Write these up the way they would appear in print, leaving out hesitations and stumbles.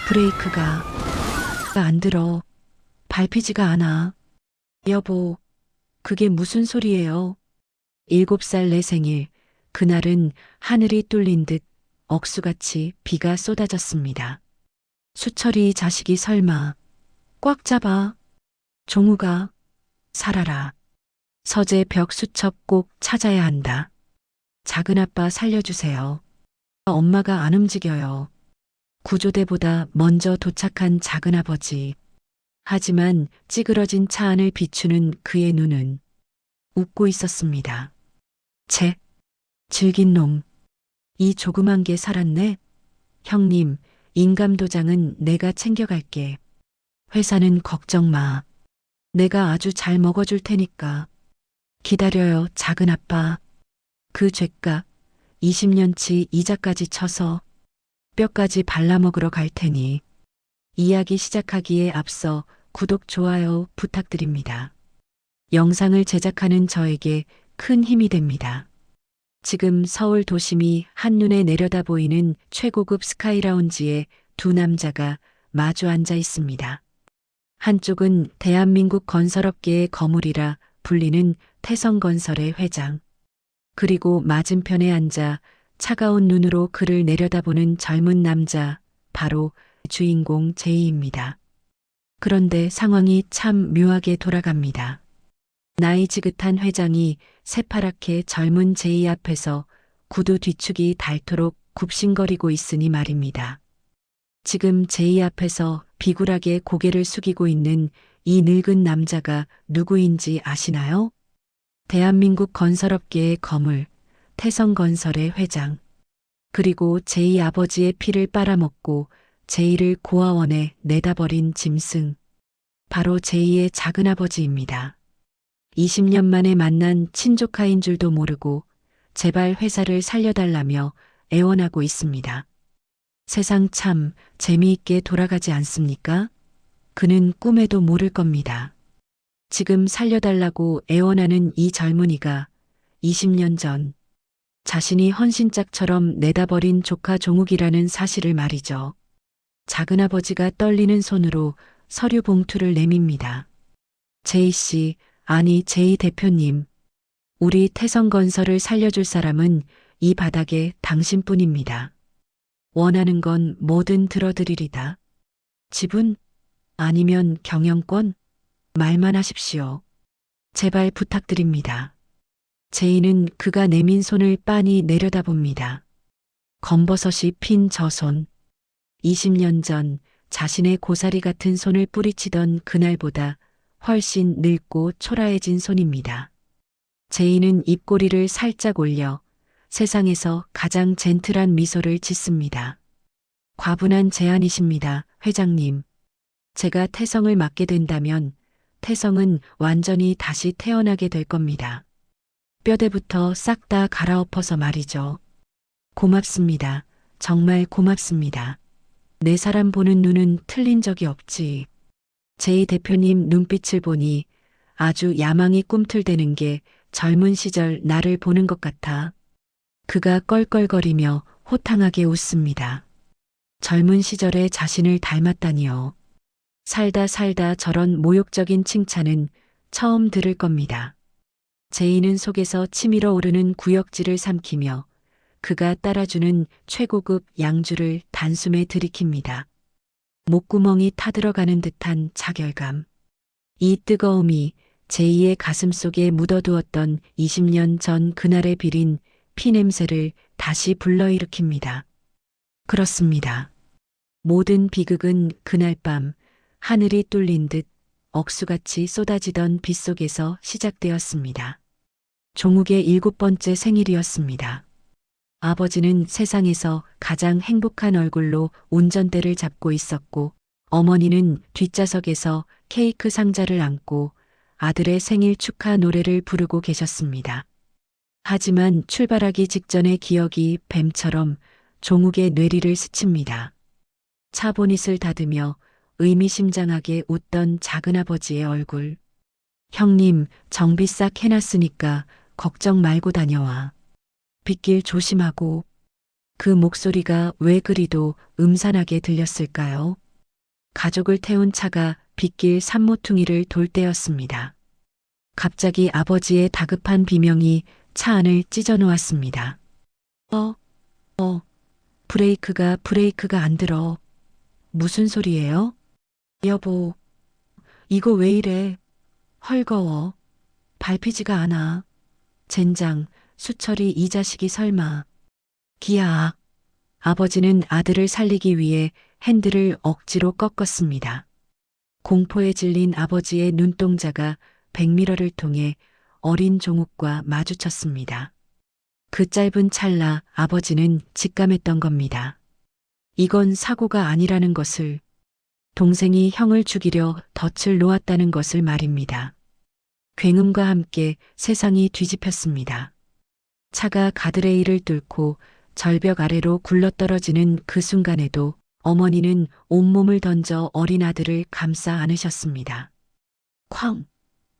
브레이크가 안 들어. 밟히지가 않아. 여보, 그게 무슨 소리예요? 7살 내 생일. 그날은 하늘이 뚫린 듯 억수같이 비가 쏟아졌습니다. 수철이 자식이 설마. 꽉 잡아. 종우가. 살아라. 서재 벽 수첩 꼭 찾아야 한다. 작은아빠 살려주세요. 엄마가 안 움직여요. 구조대보다 먼저 도착한 작은아버지. 하지만 찌그러진 차 안을 비추는 그의 눈은 웃고 있었습니다. 채, 질긴 놈. 이 조그만 게 살았네? 형님, 인감도장은 내가 챙겨갈게. 회사는 걱정 마. 내가 아주 잘 먹어줄 테니까. 기다려요, 작은아빠. 그 죗값 20년치 이자까지 쳐서 뼈까지 발라먹으러 갈 테니 이야기 시작하기에 앞서 구독, 좋아요 부탁드립니다. 영상을 제작하는 저에게 큰 힘이 됩니다. 지금 서울 도심이 한눈에 내려다 보이는 최고급 스카이라운지에 두 남자가 마주 앉아 있습니다. 한쪽은 대한민국 건설업계의 거물이라 불리는 태성건설의 회장. 그리고 맞은편에 앉아 차가운 눈으로 그를 내려다보는 젊은 남자, 바로 주인공 제이입니다. 그런데 상황이 참 묘하게 돌아갑니다. 나이 지긋한 회장이 새파랗게 젊은 제이 앞에서 구두 뒤축이 닳도록 굽신거리고 있으니 말입니다. 지금 제이 앞에서 비굴하게 고개를 숙이고 있는 이 늙은 남자가 누구인지 아시나요? 대한민국 건설업계의 거물, 태성건설의 회장. 그리고 제이 아버지의 피를 빨아먹고 제이를 고아원에 내다버린 짐승. 바로 제이의 작은아버지입니다. 20년 만에 만난 친조카인 줄도 모르고 제발 회사를 살려달라며 애원하고 있습니다. 세상 참 재미있게 돌아가지 않습니까? 그는 꿈에도 모를 겁니다. 지금 살려달라고 애원하는 이 젊은이가 20년 전 자신이 헌신짝처럼 내다버린 조카 종욱이라는 사실을 말이죠. 작은아버지가 떨리는 손으로 서류 봉투를 내밉니다. 제이 씨, 아니 제이 대표님. 우리 태성건설을 살려줄 사람은 이 바닥에 당신뿐입니다. 원하는 건 뭐든 들어드리리다. 지분? 아니면 경영권? 말만 하십시오. 제발 부탁드립니다. 제이는 그가 내민 손을 빤히 내려다봅니다. 검버섯이 핀 저 손. 20년 전 자신의 고사리 같은 손을 뿌리치던 그날보다 훨씬 늙고 초라해진 손입니다. 제이는 입꼬리를 살짝 올려 세상에서 가장 젠틀한 미소를 짓습니다. 과분한 제안이십니다, 회장님. 제가 태성을 맡게 된다면 태성은 완전히 다시 태어나게 될 겁니다. 뼈대부터 싹 다 갈아엎어서 말이죠. 고맙습니다. 정말 고맙습니다. 내 사람 보는 눈은 틀린 적이 없지. 제이 대표님 눈빛을 보니 아주 야망이 꿈틀대는 게 젊은 시절 나를 보는 것 같아. 그가 껄껄거리며 호탕하게 웃습니다. 젊은 시절의 자신을 닮았다니요. 살다 살다 저런 모욕적인 칭찬은 처음 들을 겁니다. 제이는 속에서 치밀어 오르는 구역질을 삼키며 그가 따라주는 최고급 양주를 단숨에 들이킵니다. 목구멍이 타들어가는 듯한 자결감. 이 뜨거움이 제이의 가슴 속에 묻어두었던 20년 전 그날의 비린 피냄새를 다시 불러일으킵니다. 그렇습니다. 모든 비극은 그날 밤 하늘이 뚫린 듯 억수같이 쏟아지던 빗 속에서 시작되었습니다. 종욱의 7번째 생일이었습니다. 아버지는 세상에서 가장 행복한 얼굴로 운전대를 잡고 있었고 어머니는 뒷좌석에서 케이크 상자를 안고 아들의 생일 축하 노래를 부르고 계셨습니다. 하지만 출발하기 직전의 기억이 뱀처럼 종욱의 뇌리를 스칩니다. 차 보닛을 닫으며 의미심장하게 웃던 작은아버지의 얼굴. 형님, 정비 싹 해놨으니까 걱정 말고 다녀와. 빗길 조심하고. 그 목소리가 왜 그리도 음산하게 들렸을까요? 가족을 태운 차가 빗길 산모퉁이를 돌 때였습니다. 갑자기 아버지의 다급한 비명이 차 안을 찢어 놓았습니다. 어, 브레이크가 안 들어. 무슨 소리예요? 여보, 이거 왜 이래? 헐거워. 밟히지가 않아. 젠장, 수철이 이 자식이 설마. 기아. 아버지는 아들을 살리기 위해 핸들을 억지로 꺾었습니다. 공포에 질린 아버지의 눈동자가 백미러를 통해 어린 종욱과 마주쳤습니다. 그 짧은 찰나 아버지는 직감했던 겁니다. 이건 사고가 아니라는 것을, 동생이 형을 죽이려 덫을 놓았다는 것을 말입니다. 굉음과 함께 세상이 뒤집혔습니다. 차가 가드레일을 뚫고 절벽 아래로 굴러떨어지는 그 순간에도 어머니는 온몸을 던져 어린 아들을 감싸 안으셨습니다. 쾅!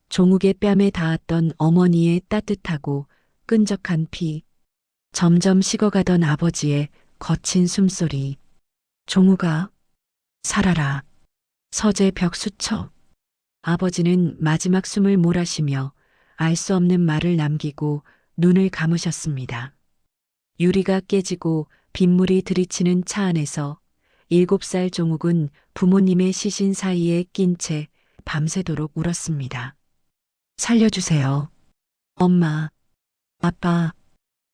종욱의 뺨에 닿았던 어머니의 따뜻하고 끈적한 피, 점점 식어가던 아버지의 거친 숨소리. 종욱아, 살아라. 서재 벽 수척. 아버지는 마지막 숨을 몰아쉬며 알 수 없는 말을 남기고 눈을 감으셨습니다. 유리가 깨지고 빗물이 들이치는 차 안에서 7살 종욱은 부모님의 시신 사이에 낀 채 밤새도록 울었습니다. 살려주세요. 엄마, 아빠,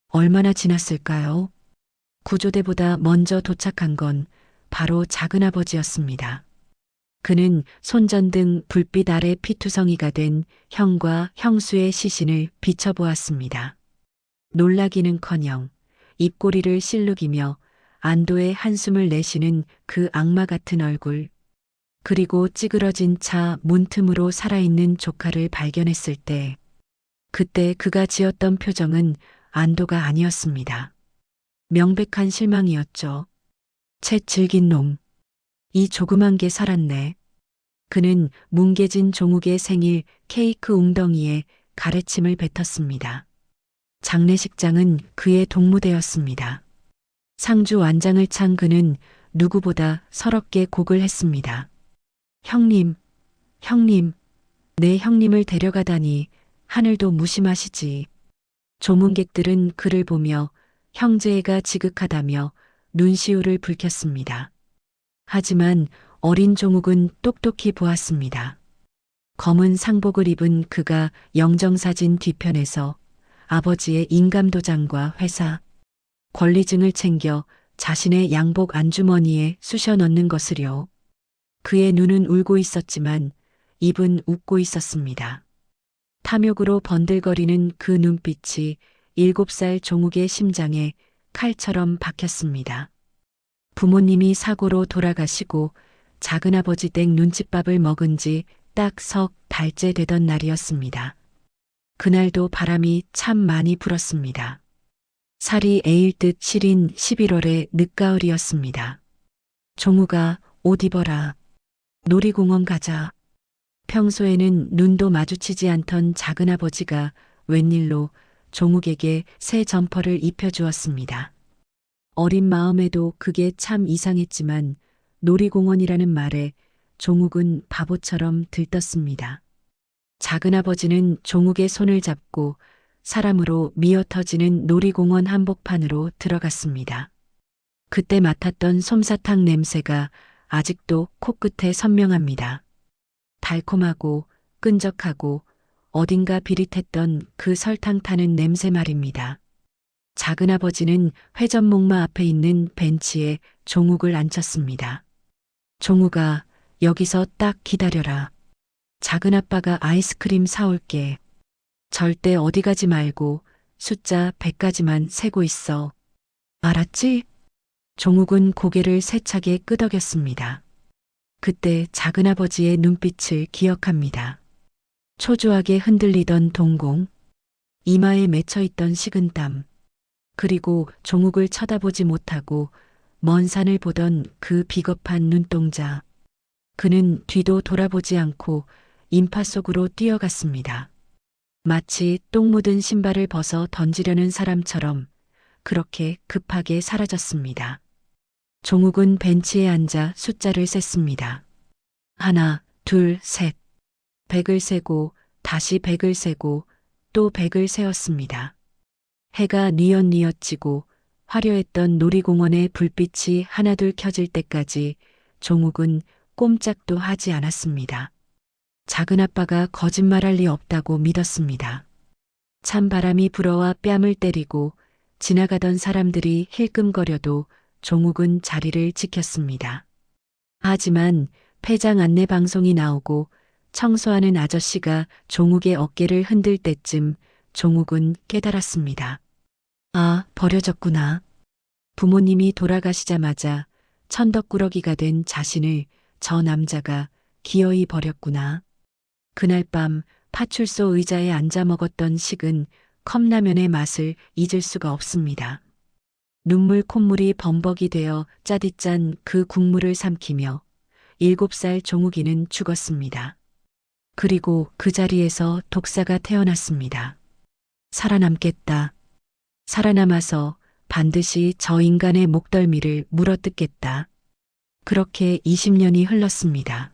얼마나 지났을까요? 구조대보다 먼저 도착한 건 바로 작은아버지였습니다. 그는 손전등 불빛 아래 피투성이가 된 형과 형수의 시신을 비춰보았습니다. 놀라기는커녕 입꼬리를 실룩이며 안도의 한숨을 내쉬는 그 악마 같은 얼굴, 그리고 찌그러진 차 문틈으로 살아있는 조카를 발견했을 때, 그때 그가 지었던 표정은 안도가 아니었습니다. 명백한 실망이었죠. 채 질긴 놈. 이 조그만 게 살았네. 그는 뭉개진 종욱의 생일 케이크 웅덩이에 가래침을 뱉었습니다. 장례식장은 그의 동무대였습니다. 상주 완장을 찬 그는 누구보다 서럽게 곡을 했습니다. 형님, 내 형님을 데려가다니 하늘도 무심하시지. 조문객들은 그를 보며 형제애가 지극하다며 눈시울을 붉혔습니다. 하지만 어린 종욱은 똑똑히 보았습니다. 검은 상복을 입은 그가 영정사진 뒤편에서 아버지의 인감도장과 회사, 권리증을 챙겨 자신의 양복 안주머니에 쑤셔 넣는 것을요. 그의 눈은 울고 있었지만 입은 웃고 있었습니다. 탐욕으로 번들거리는 그 눈빛이 7살 종욱의 심장에 칼처럼 박혔습니다. 부모님이 사고로 돌아가시고 작은아버지 댁 눈칫밥을 먹은 지 딱 석 달째 되던 날이었습니다. 그날도 바람이 참 많이 불었습니다. 살이 에일 듯 시린 11월의 늦가을이었습니다. 종욱아, 옷 입어라. 놀이공원 가자. 평소에는 눈도 마주치지 않던 작은아버지가 웬일로 종욱에게 새 점퍼를 입혀주었습니다. 어린 마음에도 그게 참 이상했지만 놀이공원이라는 말에 종욱은 바보처럼 들떴습니다. 작은아버지는 종욱의 손을 잡고 사람으로 미어터지는 놀이공원 한복판으로 들어갔습니다. 그때 맡았던 솜사탕 냄새가 아직도 코끝에 선명합니다. 달콤하고 끈적하고 어딘가 비릿했던 그 설탕 타는 냄새 말입니다. 작은아버지는 회전목마 앞에 있는 벤치에 종욱을 앉혔습니다. 종욱아, 여기서 딱 기다려라. 작은아빠가 아이스크림 사올게. 절대 어디 가지 말고 숫자 100까지만 세고 있어. 알았지? 종욱은 고개를 세차게 끄덕였습니다. 그때 작은아버지의 눈빛을 기억합니다. 초조하게 흔들리던 동공, 이마에 맺혀있던 식은땀, 그리고 종욱을 쳐다보지 못하고 먼 산을 보던 그 비겁한 눈동자. 그는 뒤도 돌아보지 않고 인파 속으로 뛰어갔습니다. 마치 똥 묻은 신발을 벗어 던지려는 사람처럼 그렇게 급하게 사라졌습니다. 종욱은 벤치에 앉아 숫자를 셌습니다. 하나, 둘, 셋. 100을 세고 다시 100을 세고 또 100을 세었습니다. 해가 뉘엿뉘엿 지고 화려했던 놀이공원의 불빛이 하나둘 켜질 때까지 종욱은 꼼짝도 하지 않았습니다. 작은아빠가 거짓말할 리 없다고 믿었습니다. 찬바람이 불어와 뺨을 때리고 지나가던 사람들이 힐끔거려도 종욱은 자리를 지켰습니다. 하지만 폐장 안내 방송이 나오고 청소하는 아저씨가 종욱의 어깨를 흔들 때쯤 종욱은 깨달았습니다. 아, 버려졌구나. 부모님이 돌아가시자마자 천덕꾸러기가 된 자신을 저 남자가 기어이 버렸구나. 그날 밤 파출소 의자에 앉아 먹었던 식은 컵라면의 맛을 잊을 수가 없습니다. 눈물 콧물이 범벅이 되어 짜디짠 그 국물을 삼키며 7살 종욱이는 죽었습니다. 그리고 그 자리에서 독사가 태어났습니다. 살아남겠다. 살아남아서 반드시 저 인간의 목덜미를 물어뜯겠다. 그렇게 20년이 흘렀습니다.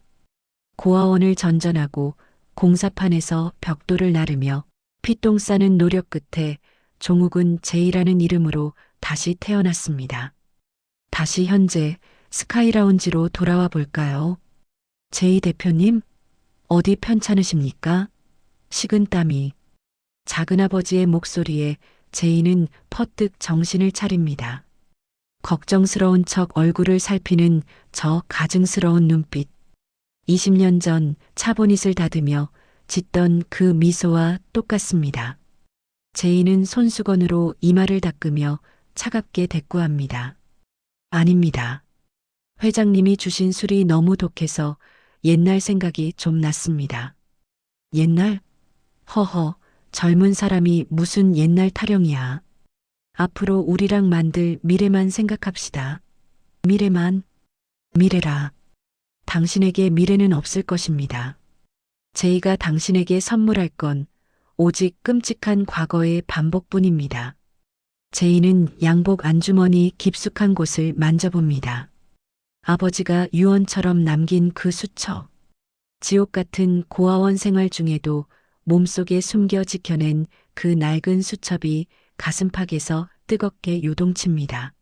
고아원을 전전하고 공사판에서 벽돌을 나르며 피똥 싸는 노력 끝에 종욱은 제이라는 이름으로 다시 태어났습니다. 다시 현재 스카이라운지로 돌아와 볼까요? 제이 대표님, 어디 편찮으십니까? 식은땀이. 작은아버지의 목소리에 제이는 퍼뜩 정신을 차립니다. 걱정스러운 척 얼굴을 살피는 저 가증스러운 눈빛. 20년 전 차보닛을 닫으며 짓던 그 미소와 똑같습니다. 제이는 손수건으로 이마를 닦으며 차갑게 대꾸합니다. 아닙니다. 회장님이 주신 술이 너무 독해서 옛날 생각이 좀 났습니다. 옛날? 허허, 젊은 사람이 무슨 옛날 타령이야. 앞으로 우리랑 만들 미래만 생각합시다. 미래만? 미래라. 당신에게 미래는 없을 것입니다. 제이가 당신에게 선물할 건 오직 끔찍한 과거의 반복뿐입니다. 제이는 양복 안주머니 깊숙한 곳을 만져봅니다. 아버지가 유언처럼 남긴 그 수첩. 지옥 같은 고아원 생활 중에도 몸속에 숨겨 지켜낸 그 낡은 수첩이 가슴팍에서 뜨겁게 요동칩니다.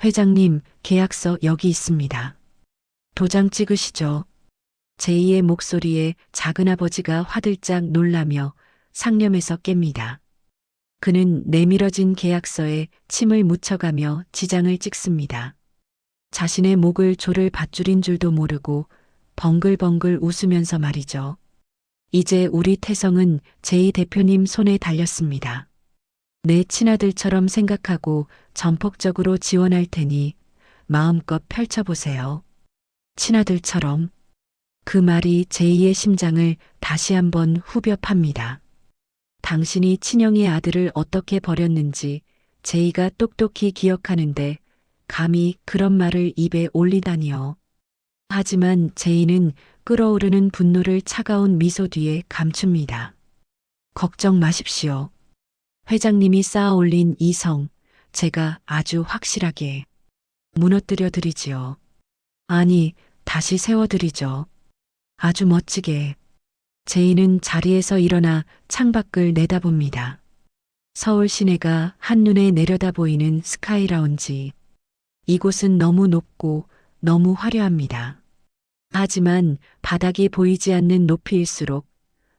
회장님, 계약서 여기 있습니다. 도장 찍으시죠. 제이의 목소리에 작은아버지가 화들짝 놀라며 상념에서 깹니다. 그는 내밀어진 계약서에 침을 묻혀가며 지장을 찍습니다. 자신의 목을 조를 밧줄인 줄도 모르고 벙글벙글 웃으면서 말이죠. 이제 우리 태성은 제이 대표님 손에 달렸습니다. 내 친아들처럼 생각하고 전폭적으로 지원할 테니 마음껏 펼쳐보세요. 친아들처럼. 그 말이 제이의 심장을 다시 한번 후벼 팝니다. 당신이 친형의 아들을 어떻게 버렸는지 제이가 똑똑히 기억하는데 감히 그런 말을 입에 올리다니요. 하지만 제이는 끓어오르는 분노를 차가운 미소 뒤에 감춥니다. 걱정 마십시오. 회장님이 쌓아 올린 이 성, 제가 아주 확실하게 무너뜨려 드리지요. 아니, 다시 세워드리죠. 아주 멋지게. 제이는 자리에서 일어나 창밖을 내다봅니다. 서울 시내가 한눈에 내려다 보이는 스카이라운지. 이곳은 너무 높고 너무 화려합니다. 하지만 바닥이 보이지 않는 높이일수록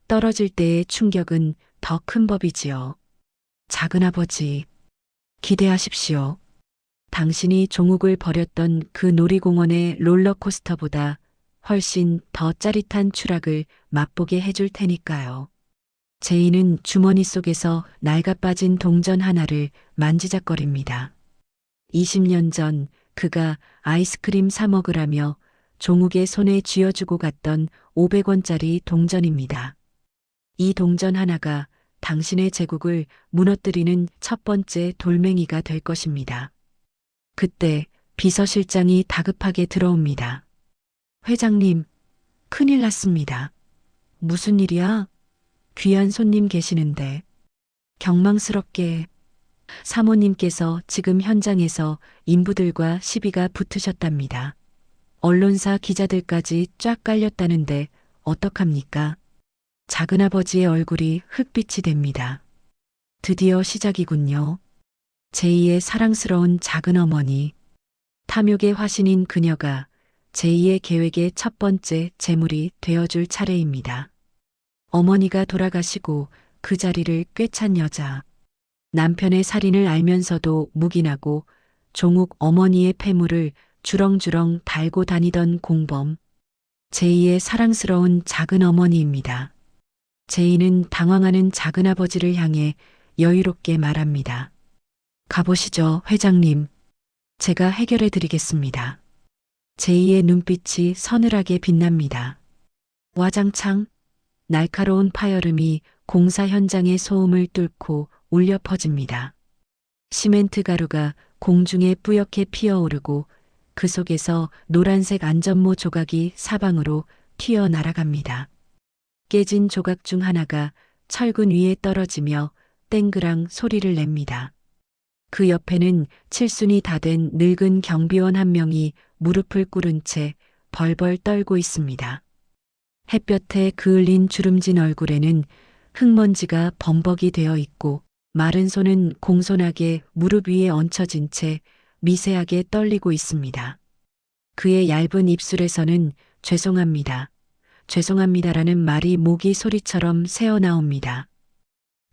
떨어질 때의 충격은 더 큰 법이지요. 작은아버지, 기대하십시오. 당신이 종욱을 버렸던 그 놀이공원의 롤러코스터보다 훨씬 더 짜릿한 추락을 맛보게 해줄 테니까요. 제이는 주머니 속에서 낡아빠진 동전 하나를 만지작거립니다. 20년 전 그가 아이스크림 사 먹으라며 종욱의 손에 쥐어주고 갔던 500원짜리 동전입니다. 이 동전 하나가 당신의 제국을 무너뜨리는 첫 번째 돌멩이가 될 것입니다. 그때 비서실장이 다급하게 들어옵니다. 회장님, 큰일 났습니다. 무슨 일이야? 귀한 손님 계시는데. 경망스럽게 사모님께서 지금 현장에서 인부들과 시비가 붙으셨답니다. 언론사 기자들까지 쫙 깔렸다는데 어떡합니까? 작은아버지의 얼굴이 흑빛이 됩니다. 드디어 시작이군요. 제2의 사랑스러운 작은어머니. 탐욕의 화신인 그녀가 제2의 계획의 첫 번째 재물이 되어줄 차례입니다. 어머니가 돌아가시고 그 자리를 꿰찬 여자. 남편의 살인을 알면서도 묵인하고 종욱 어머니의 폐물을 주렁주렁 달고 다니던 공범. 제2의 사랑스러운 작은 어머니입니다. 제2는 당황하는 작은아버지를 향해 여유롭게 말합니다. 가보시죠, 회장님. 제가 해결해 드리겠습니다. 제2의 눈빛이 서늘하게 빛납니다. 와장창 날카로운 파열음이 공사 현장의 소음을 뚫고 울려 퍼집니다. 시멘트 가루가 공중에 뿌옇게 피어오르고 그 속에서 노란색 안전모 조각이 사방으로 튀어 날아갑니다. 깨진 조각 중 하나가 철근 위에 떨어지며 땡그랑 소리를 냅니다. 그 옆에는 칠순이 다 된 늙은 경비원 한 명이 무릎을 꿇은 채 벌벌 떨고 있습니다. 햇볕에 그을린 주름진 얼굴에는 흙먼지가 범벅이 되어 있고 마른 손은 공손하게 무릎 위에 얹혀진 채 미세하게 떨리고 있습니다. 그의 얇은 입술에서는 죄송합니다. 죄송합니다라는 말이 모기 소리처럼 새어나옵니다.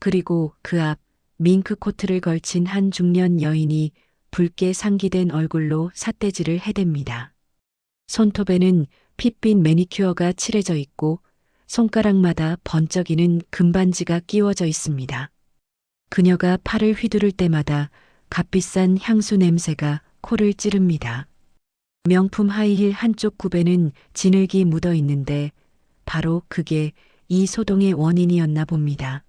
그리고 그 앞 밍크 코트를 걸친 한 중년 여인이 붉게 상기된 얼굴로 삿대질을 해댑니다. 손톱에는 핏빛 매니큐어가 칠해져 있고 손가락마다 번쩍이는 금반지가 끼워져 있습니다. 그녀가 팔을 휘두를 때마다 값비싼 향수 냄새가 코를 찌릅니다. 명품 하이힐 한쪽 굽에는 진흙이 묻어 있는데 바로 그게 이 소동의 원인이었나 봅니다.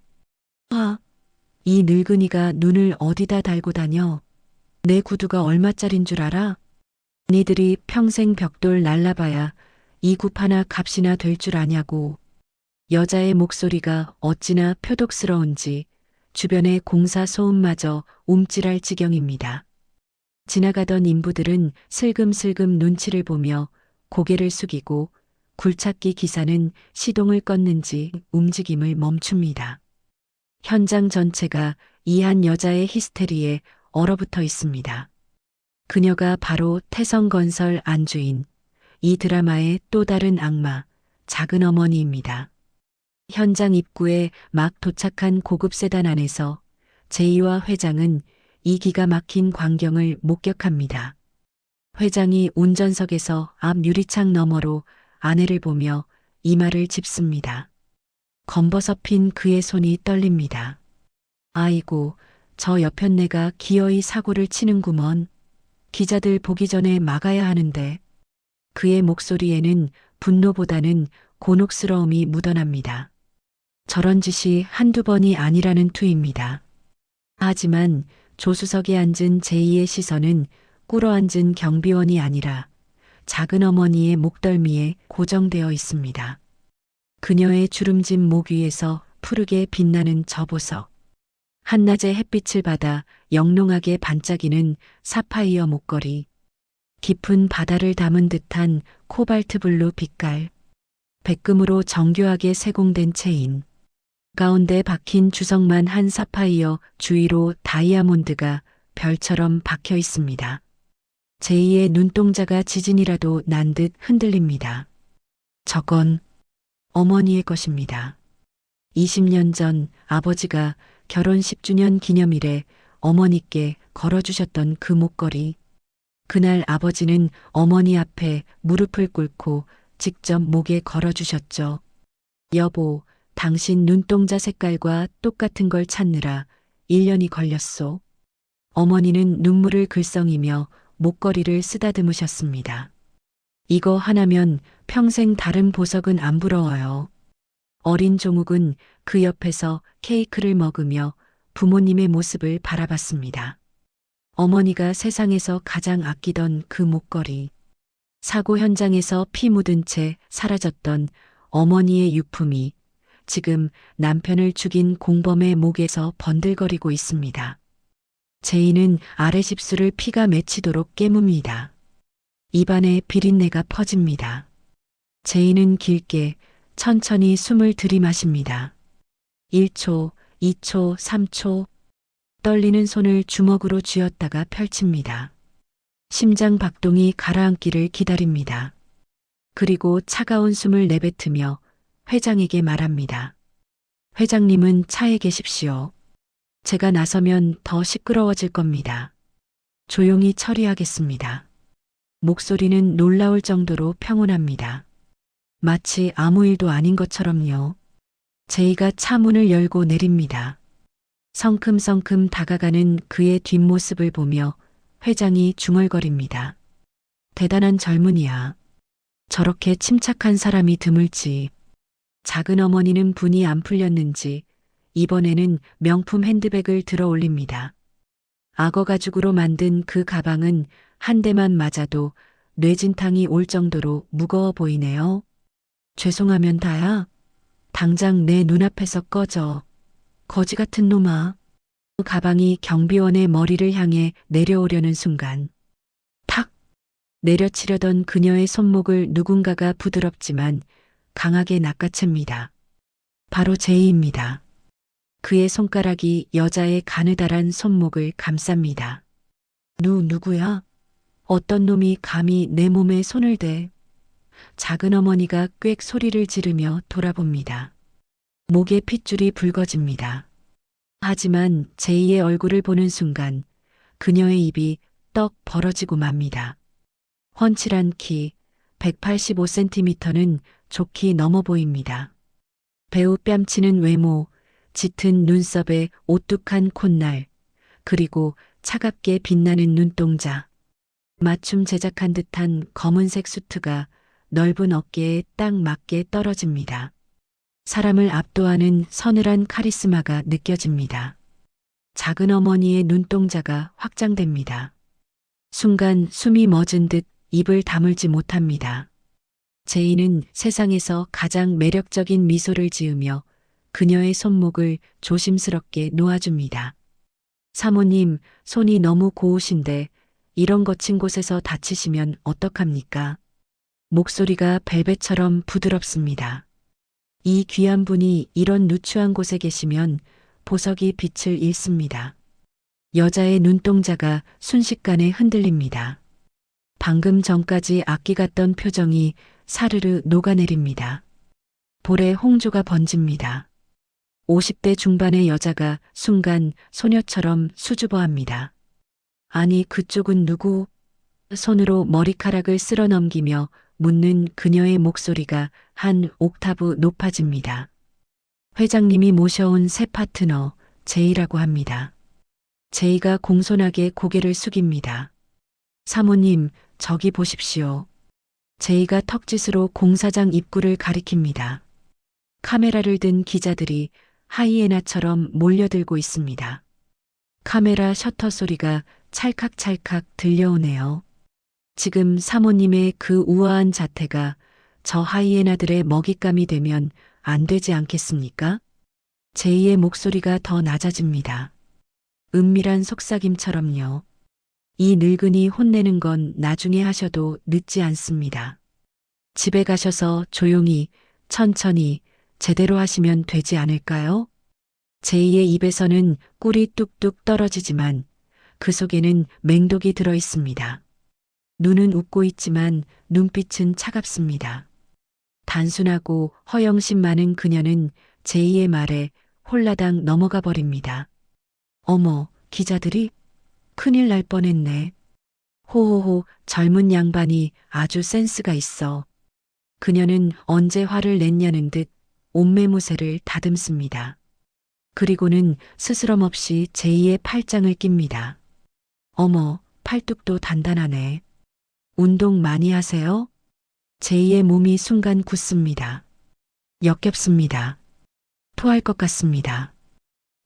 이 늙은이가 눈을 어디다 달고 다녀? 내 구두가 얼마짜린 줄 알아? 니들이 평생 벽돌 날라봐야 이 굽 하나 값이나 될 줄 아냐고. 여자의 목소리가 어찌나 표독스러운지 주변의 공사 소음마저 움찔할 지경입니다. 지나가던 인부들은 슬금슬금 눈치를 보며 고개를 숙이고 굴착기 기사는 시동을 껐는지 움직임을 멈춥니다. 현장 전체가 이 한 여자의 히스테리에 얼어붙어 있습니다. 그녀가 바로 태성건설 안주인, 이 드라마의 또 다른 악마, 작은 어머니입니다. 현장 입구에 막 도착한 고급 세단 안에서 제이와 회장은 이 기가 막힌 광경을 목격합니다. 회장이 운전석에서 앞 유리창 너머로 아내를 보며 이마를 짚습니다. 검버섯핀 그의 손이 떨립니다. 아이고, 저 여편네가 기어이 사고를 치는구먼. 기자들 보기 전에 막아야 하는데. 그의 목소리에는 분노보다는 곤혹스러움이 묻어납니다. 저런 짓이 한두 번이 아니라는 투입니다. 하지만 조수석에 앉은 제이의 시선은 꿇어앉은 경비원이 아니라 작은 어머니의 목덜미에 고정되어 있습니다. 그녀의 주름진 목 위에서 푸르게 빛나는 저 보석. 한낮의 햇빛을 받아 영롱하게 반짝이는 사파이어 목걸이. 깊은 바다를 담은 듯한 코발트 블루 빛깔. 백금으로 정교하게 세공된 체인. 가운데 박힌 주석만 한 사파이어 주위로 다이아몬드가 별처럼 박혀 있습니다. 제이의 눈동자가 지진이라도 난 듯 흔들립니다. 저건 어머니의 것입니다. 20년 전 아버지가 결혼 10주년 기념일에 어머니께 걸어주셨던 그 목걸이. 그날 아버지는 어머니 앞에 무릎을 꿇고 직접 목에 걸어주셨죠. 여보, 당신 눈동자 색깔과 똑같은 걸 찾느라 1년이 걸렸소. 어머니는 눈물을 글썽이며 목걸이를 쓰다듬으셨습니다. 이거 하나면 평생 다른 보석은 안 부러워요. 어린 종욱은 그 옆에서 케이크를 먹으며 부모님의 모습을 바라봤습니다. 어머니가 세상에서 가장 아끼던 그 목걸이. 사고 현장에서 피 묻은 채 사라졌던 어머니의 유품이 지금 남편을 죽인 공범의 목에서 번들거리고 있습니다. 제이는 아랫입술을 피가 맺히도록 깨뭅니다. 입안에 비린내가 퍼집니다. 제이는 길게 천천히 숨을 들이마십니다. 1초, 2초, 3초. 떨리는 손을 주먹으로 쥐었다가 펼칩니다. 심장 박동이 가라앉기를 기다립니다. 그리고 차가운 숨을 내뱉으며 회장에게 말합니다. 회장님은 차에 계십시오. 제가 나서면 더 시끄러워질 겁니다. 조용히 처리하겠습니다. 목소리는 놀라울 정도로 평온합니다. 마치 아무 일도 아닌 것처럼요. 제이가 차 문을 열고 내립니다. 성큼성큼 다가가는 그의 뒷모습을 보며 회장이 중얼거립니다. 대단한 젊은이야. 저렇게 침착한 사람이 드물지. 작은 어머니는 분이 안 풀렸는지 이번에는 명품 핸드백을 들어 올립니다. 악어 가죽으로 만든 그 가방은 한 대만 맞아도 뇌진탕이 올 정도로 무거워 보이네요. 죄송하면 다야. 당장 내 눈앞에서 꺼져. 거지 같은 놈아. 그 가방이 경비원의 머리를 향해 내려오려는 순간 탁! 내려치려던 그녀의 손목을 누군가가 부드럽지만 강하게 낚아챕니다. 바로 제이입니다. 그의 손가락이 여자의 가느다란 손목을 감쌉니다. 누구야? 어떤 놈이 감히 내 몸에 손을 대? 작은 어머니가 꽥 소리를 지르며 돌아봅니다. 목에 핏줄이 붉어집니다. 하지만 제이의 얼굴을 보는 순간 그녀의 입이 떡 벌어지고 맙니다. 훤칠한 키 185cm는 좋게 넘어 보입니다. 배우 뺨치는 외모, 짙은 눈썹에 오뚝한 콧날, 그리고 차갑게 빛나는 눈동자. 맞춤 제작한 듯한 검은색 수트가 넓은 어깨에 딱 맞게 떨어집니다. 사람을 압도하는 서늘한 카리스마가 느껴집니다. 작은 어머니의 눈동자가 확장됩니다. 순간 숨이 멎은 듯 입을 다물지 못합니다. 제이는 세상에서 가장 매력적인 미소를 지으며 그녀의 손목을 조심스럽게 놓아줍니다. 사모님, 손이 너무 고우신데 이런 거친 곳에서 다치시면 어떡합니까? 목소리가 벨벳처럼 부드럽습니다. 이 귀한 분이 이런 누추한 곳에 계시면 보석이 빛을 잃습니다. 여자의 눈동자가 순식간에 흔들립니다. 방금 전까지 악기 같던 표정이 사르르 녹아내립니다. 볼에 홍조가 번집니다. 50대 중반의 여자가 순간 소녀처럼 수줍어합니다. 아니, 그쪽은 누구? 손으로 머리카락을 쓸어 넘기며 묻는 그녀의 목소리가 한 옥타브 높아집니다. 회장님이 모셔온 새 파트너, 제이라고 합니다. 제이가 공손하게 고개를 숙입니다. 사모님, 저기 보십시오. 제이가 턱짓으로 공사장 입구를 가리킵니다. 카메라를 든 기자들이 하이에나처럼 몰려들고 있습니다. 카메라 셔터 소리가 찰칵찰칵 들려오네요. 지금 사모님의 그 우아한 자태가 저 하이에나들의 먹잇감이 되면 안 되지 않겠습니까? 제이의 목소리가 더 낮아집니다. 은밀한 속삭임처럼요. 이 늙은이 혼내는 건 나중에 하셔도 늦지 않습니다. 집에 가셔서 조용히, 천천히, 제대로 하시면 되지 않을까요? 제이의 입에서는 꿀이 뚝뚝 떨어지지만 그 속에는 맹독이 들어 있습니다. 눈은 웃고 있지만 눈빛은 차갑습니다. 단순하고 허영심 많은 그녀는 제이의 말에 홀라당 넘어가 버립니다. 어머, 기자들이? 큰일 날 뻔했네. 호호호, 젊은 양반이 아주 센스가 있어. 그녀는 언제 화를 냈냐는 듯 옷매무새를 다듬습니다. 그리고는 스스럼 없이 제이의 팔짱을 낍니다. 어머, 팔뚝도 단단하네. 운동 많이 하세요? 제이의 몸이 순간 굳습니다. 역겹습니다. 토할 것 같습니다.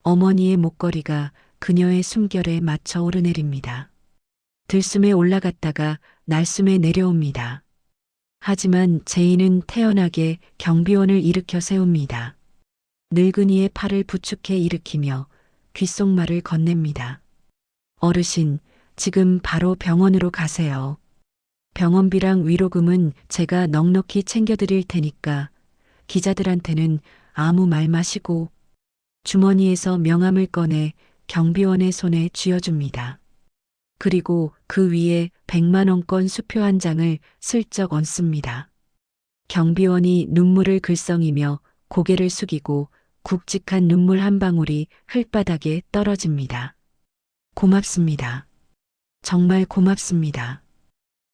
어머니의 목걸이가 그녀의 숨결에 맞춰 오르내립니다. 들숨에 올라갔다가 날숨에 내려옵니다. 하지만 제이는 태연하게 경비원을 일으켜 세웁니다. 늙은이의 팔을 부축해 일으키며 귓속말을 건넵니다. 어르신, 지금 바로 병원으로 가세요. 병원비랑 위로금은 제가 넉넉히 챙겨드릴 테니까 기자들한테는 아무 말 마시고. 주머니에서 명함을 꺼내 경비원의 손에 쥐어줍니다. 그리고 그 위에 100만 원권 수표 한 장을 슬쩍 얹습니다. 경비원이 눈물을 글썽이며 고개를 숙이고 굵직한 눈물 한 방울이 흙바닥에 떨어집니다. 고맙습니다. 정말 고맙습니다.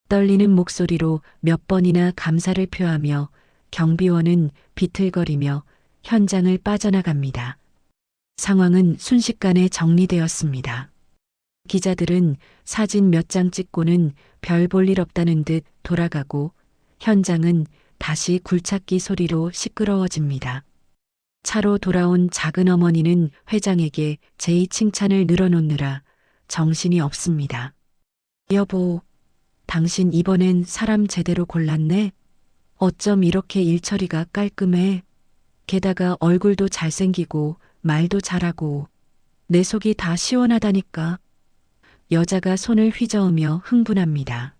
떨리는 목소리로 몇 번이나 감사를 표하며 경비원은 비틀거리며 현장을 빠져나갑니다. 상황은 순식간에 정리되었습니다. 기자들은 사진 몇 장 찍고는 별 볼 일 없다는 듯 돌아가고 현장은 다시 굴착기 소리로 시끄러워집니다. 차로 돌아온 작은 어머니는 회장에게 제이 칭찬을 늘어놓느라 정신이 없습니다. 여보, 당신 이번엔 사람 제대로 골랐네? 어쩜 이렇게 일처리가 깔끔해? 게다가 얼굴도 잘생기고 말도 잘하고 내 속이 다 시원하다니까. 여자가 손을 휘저으며 흥분합니다.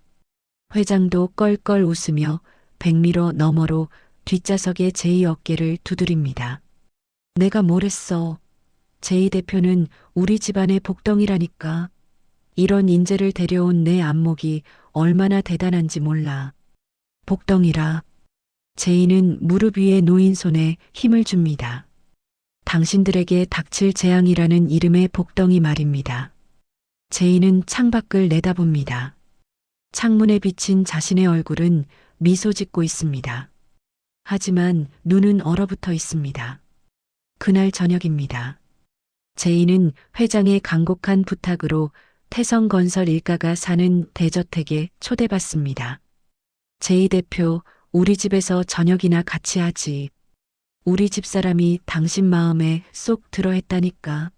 회장도 껄껄 웃으며 백미러 너머로 뒷좌석의 제이 어깨를 두드립니다. 내가 뭘 했어. 제이 대표는 우리 집안의 복덩이라니까. 이런 인재를 데려온 내 안목이 얼마나 대단한지 몰라. 복덩이라. 제이는 무릎 위에 놓인 손에 힘을 줍니다. 당신들에게 닥칠 재앙이라는 이름의 복덩이 말입니다. 제이는 창밖을 내다봅니다. 창문에 비친 자신의 얼굴은 미소 짓고 있습니다. 하지만 눈은 얼어붙어 있습니다. 그날 저녁입니다. 제이는 회장의 간곡한 부탁으로 태성건설 일가가 사는 대저택에 초대받습니다. 제이 대표, 우리 집에서 저녁이나 같이 하지. 우리 집사람이 당신 마음에 쏙 들어 했다니까.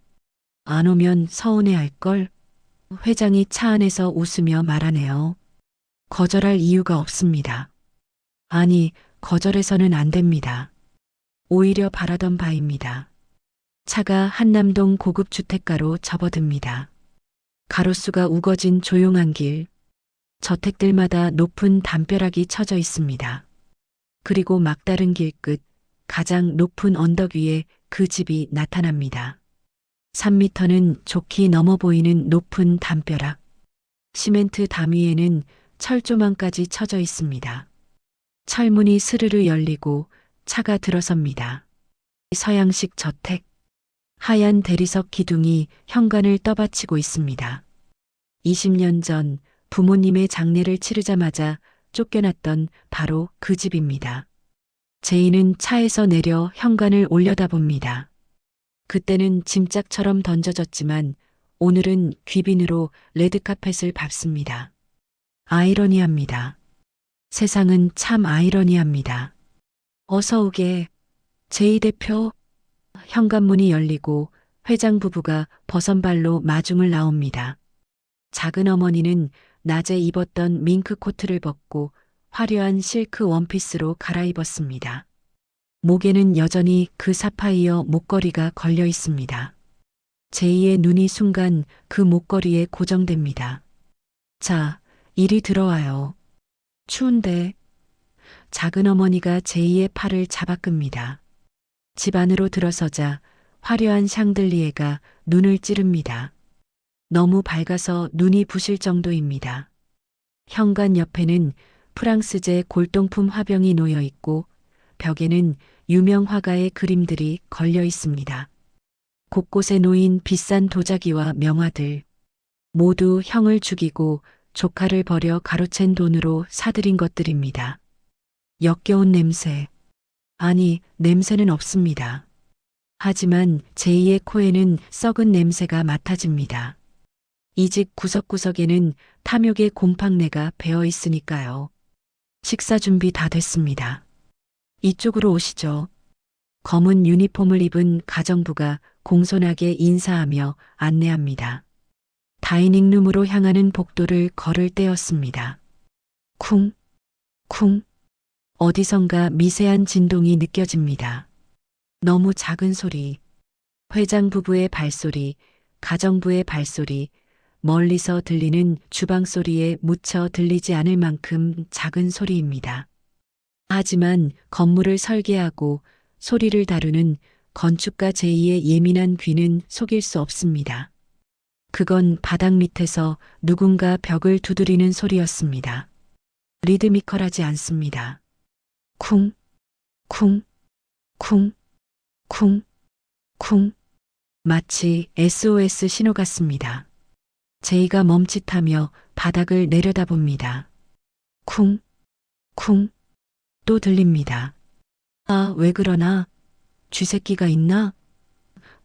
안 오면 서운해할걸? 회장이 차 안에서 웃으며 말하네요. 거절할 이유가 없습니다. 아니, 거절해서는 안 됩니다. 오히려 바라던 바입니다. 차가 한남동 고급 주택가로 접어듭니다. 가로수가 우거진 조용한 길, 저택들마다 높은 담벼락이 쳐져 있습니다. 그리고 막다른 길 끝, 가장 높은 언덕 위에 그 집이 나타납니다. 3미터는 좋게 넘어 보이는 높은 담벼락. 시멘트 담 위에는 철조망까지 쳐져 있습니다. 철문이 스르르 열리고 차가 들어섭니다. 서양식 저택. 하얀 대리석 기둥이 현관을 떠받치고 있습니다. 20년 전 부모님의 장례를 치르자마자 쫓겨났던 바로 그 집입니다. 제이는 차에서 내려 현관을 올려다봅니다. 그때는 짐짝처럼 던져졌지만 오늘은 귀빈으로 레드카펫을 밟습니다. 아이러니합니다. 세상은 참 아이러니합니다. 어서 오게, 제이 대표. 현관문이 열리고 회장 부부가 버선발로 마중을 나옵니다. 작은 어머니는 낮에 입었던 밍크 코트를 벗고 화려한 실크 원피스로 갈아입었습니다. 목에는 여전히 그 사파이어 목걸이가 걸려 있습니다. 제이의 눈이 순간 그 목걸이에 고정됩니다. 자, 이리 들어와요. 추운데. 작은 어머니가 제이의 팔을 잡아 끕니다. 집 안으로 들어서자 화려한 샹들리에가 눈을 찌릅니다. 너무 밝아서 눈이 부실 정도입니다. 현관 옆에는 프랑스제 골동품 화병이 놓여 있고 벽에는 유명 화가의 그림들이 걸려 있습니다. 곳곳에 놓인 비싼 도자기와 명화들. 모두 형을 죽이고 조카를 버려 가로챈 돈으로 사들인 것들입니다. 역겨운 냄새. 아니, 냄새는 없습니다. 하지만 제이의 코에는 썩은 냄새가 맡아집니다. 이 집 구석구석에는 탐욕의 곰팡내가 배어 있으니까요. 식사 준비 다 됐습니다. 이쪽으로 오시죠. 검은 유니폼을 입은 가정부가 공손하게 인사하며 안내합니다. 다이닝룸으로 향하는 복도를 걸을 때였습니다. 쿵, 쿵. 어디선가 미세한 진동이 느껴집니다. 너무 작은 소리. 회장 부부의 발소리, 가정부의 발소리, 멀리서 들리는 주방 소리에 묻혀 들리지 않을 만큼 작은 소리입니다. 하지만 건물을 설계하고 소리를 다루는 건축가 제2의 예민한 귀는 속일 수 없습니다. 그건 바닥 밑에서 누군가 벽을 두드리는 소리였습니다. 리드미컬하지 않습니다. 쿵, 쿵, 쿵, 쿵, 쿵. 마치 SOS 신호 같습니다. 제이가 멈칫하며 바닥을 내려다봅니다. 쿵, 쿵. 또 들립니다. 아, 왜 그러나? 쥐새끼가 있나?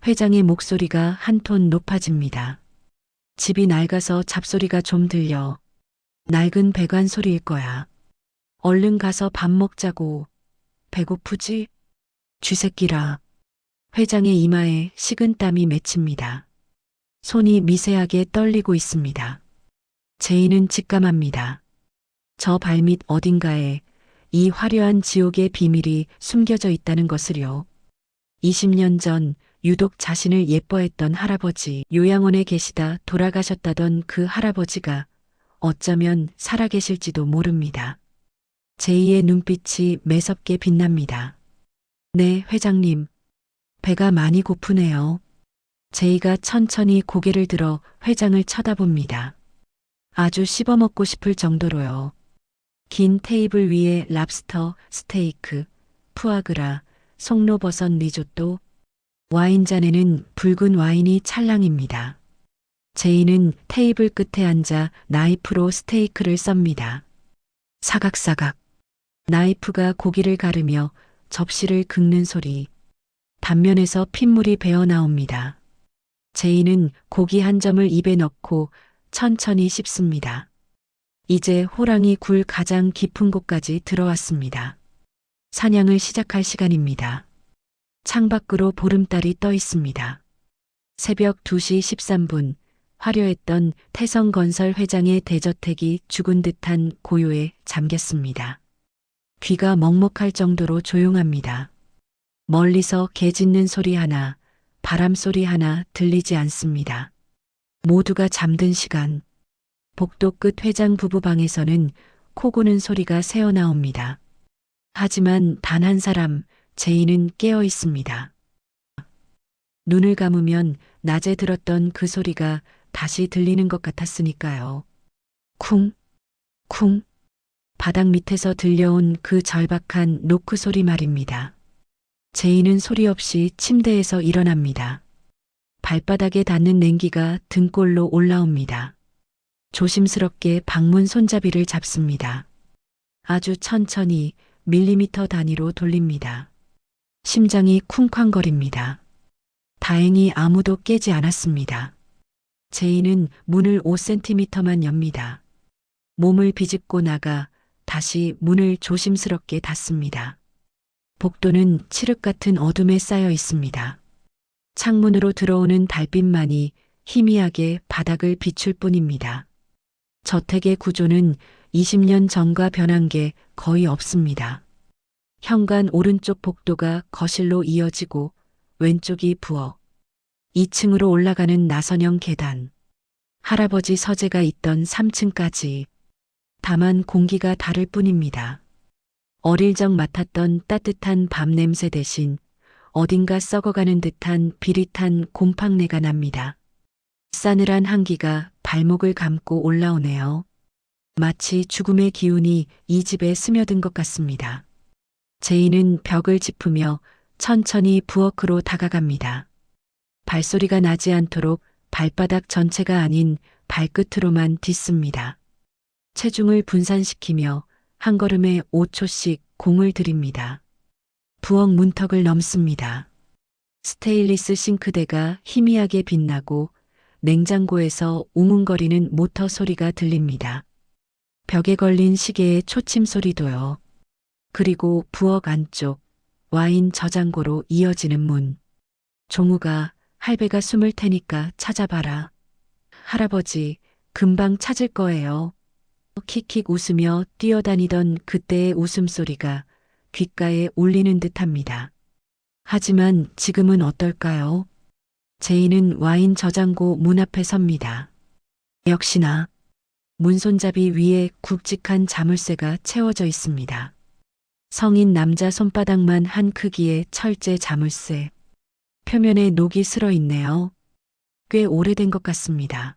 회장의 목소리가 한 톤 높아집니다. 집이 낡아서 잡소리가 좀 들려. 낡은 배관 소리일 거야. 얼른 가서 밥 먹자고. 배고프지? 쥐새끼라. 회장의 이마에 식은땀이 맺힙니다. 손이 미세하게 떨리고 있습니다. 제이는 직감합니다. 저 발밑 어딘가에 이 화려한 지옥의 비밀이 숨겨져 있다는 것을요. 20년 전 유독 자신을 예뻐했던 할아버지, 요양원에 계시다 돌아가셨다던 그 할아버지가 어쩌면 살아계실지도 모릅니다. 제이의 눈빛이 매섭게 빛납니다. 네, 회장님. 배가 많이 고프네요. 제이가 천천히 고개를 들어 회장을 쳐다봅니다. 아주 씹어먹고 싶을 정도로요. 긴 테이블 위에 랍스터, 스테이크, 푸아그라, 송로버섯 리조또, 와인잔에는 붉은 와인이 찰랑입니다. 제이는 테이블 끝에 앉아 나이프로 스테이크를 썹니다. 사각사각. 나이프가 고기를 가르며 접시를 긁는 소리. 단면에서 핏물이 배어나옵니다. 제이는 고기 한 점을 입에 넣고 천천히 씹습니다. 이제 호랑이 굴 가장 깊은 곳까지 들어왔습니다. 사냥을 시작할 시간입니다. 창밖으로 보름달이 떠 있습니다. 새벽 2시 13분, 화려했던 태성건설 회장의 대저택이 죽은 듯한 고요에 잠겼습니다. 귀가 먹먹할 정도로 조용합니다. 멀리서 개 짖는 소리 하나, 바람 소리 하나 들리지 않습니다. 모두가 잠든 시간. 복도 끝 회장 부부 방에서는 코 고는 소리가 새어나옵니다. 하지만 단 한 사람, 제이는 깨어 있습니다. 눈을 감으면 낮에 들었던 그 소리가 다시 들리는 것 같았으니까요. 쿵, 쿵. 바닥 밑에서 들려온 그 절박한 노크 소리 말입니다. 제이는 소리 없이 침대에서 일어납니다. 발바닥에 닿는 냉기가 등골로 올라옵니다. 조심스럽게 방문 손잡이를 잡습니다. 아주 천천히 밀리미터 단위로 돌립니다. 심장이 쿵쾅거립니다. 다행히 아무도 깨지 않았습니다. 제이는 문을 5cm만 엽니다. 몸을 비집고 나가 다시 문을 조심스럽게 닫습니다. 복도는 칠흑 같은 어둠에 쌓여 있습니다. 창문으로 들어오는 달빛만이 희미하게 바닥을 비출 뿐입니다. 저택의 구조는 20년 전과 변한 게 거의 없습니다. 현관 오른쪽 복도가 거실로 이어지고 왼쪽이 부엌, 2층으로 올라가는 나선형 계단, 할아버지 서재가 있던 3층까지. 다만 공기가 다를 뿐입니다. 어릴 적 맡았던 따뜻한 밤 냄새 대신 어딘가 썩어가는 듯한 비릿한 곰팡내가 납니다. 싸늘한 한기가 발목을 감고 올라오네요. 마치 죽음의 기운이 이 집에 스며든 것 같습니다. 제이는 벽을 짚으며 천천히 부엌으로 다가갑니다. 발소리가 나지 않도록 발바닥 전체가 아닌 발끝으로만 딛습니다. 체중을 분산시키며 한 걸음에 5초씩 공을 들입니다. 부엌 문턱을 넘습니다. 스테인리스 싱크대가 희미하게 빛나고 냉장고에서 웅웅거리는 모터 소리가 들립니다. 벽에 걸린 시계의 초침 소리도요. 그리고 부엌 안쪽 와인 저장고로 이어지는 문. 종우가 할배가 숨을 테니까 찾아봐라. 할아버지, 금방 찾을 거예요. 킥킥 웃으며 뛰어다니던 그때의 웃음소리가 귓가에 울리는 듯합니다. 하지만 지금은 어떨까요? 제이는 와인 저장고 문 앞에 섭니다. 역시나 문손잡이 위에 굵직한 자물쇠가 채워져 있습니다. 성인 남자 손바닥만 한 크기의 철제 자물쇠. 표면에 녹이 슬어 있네요. 꽤 오래된 것 같습니다.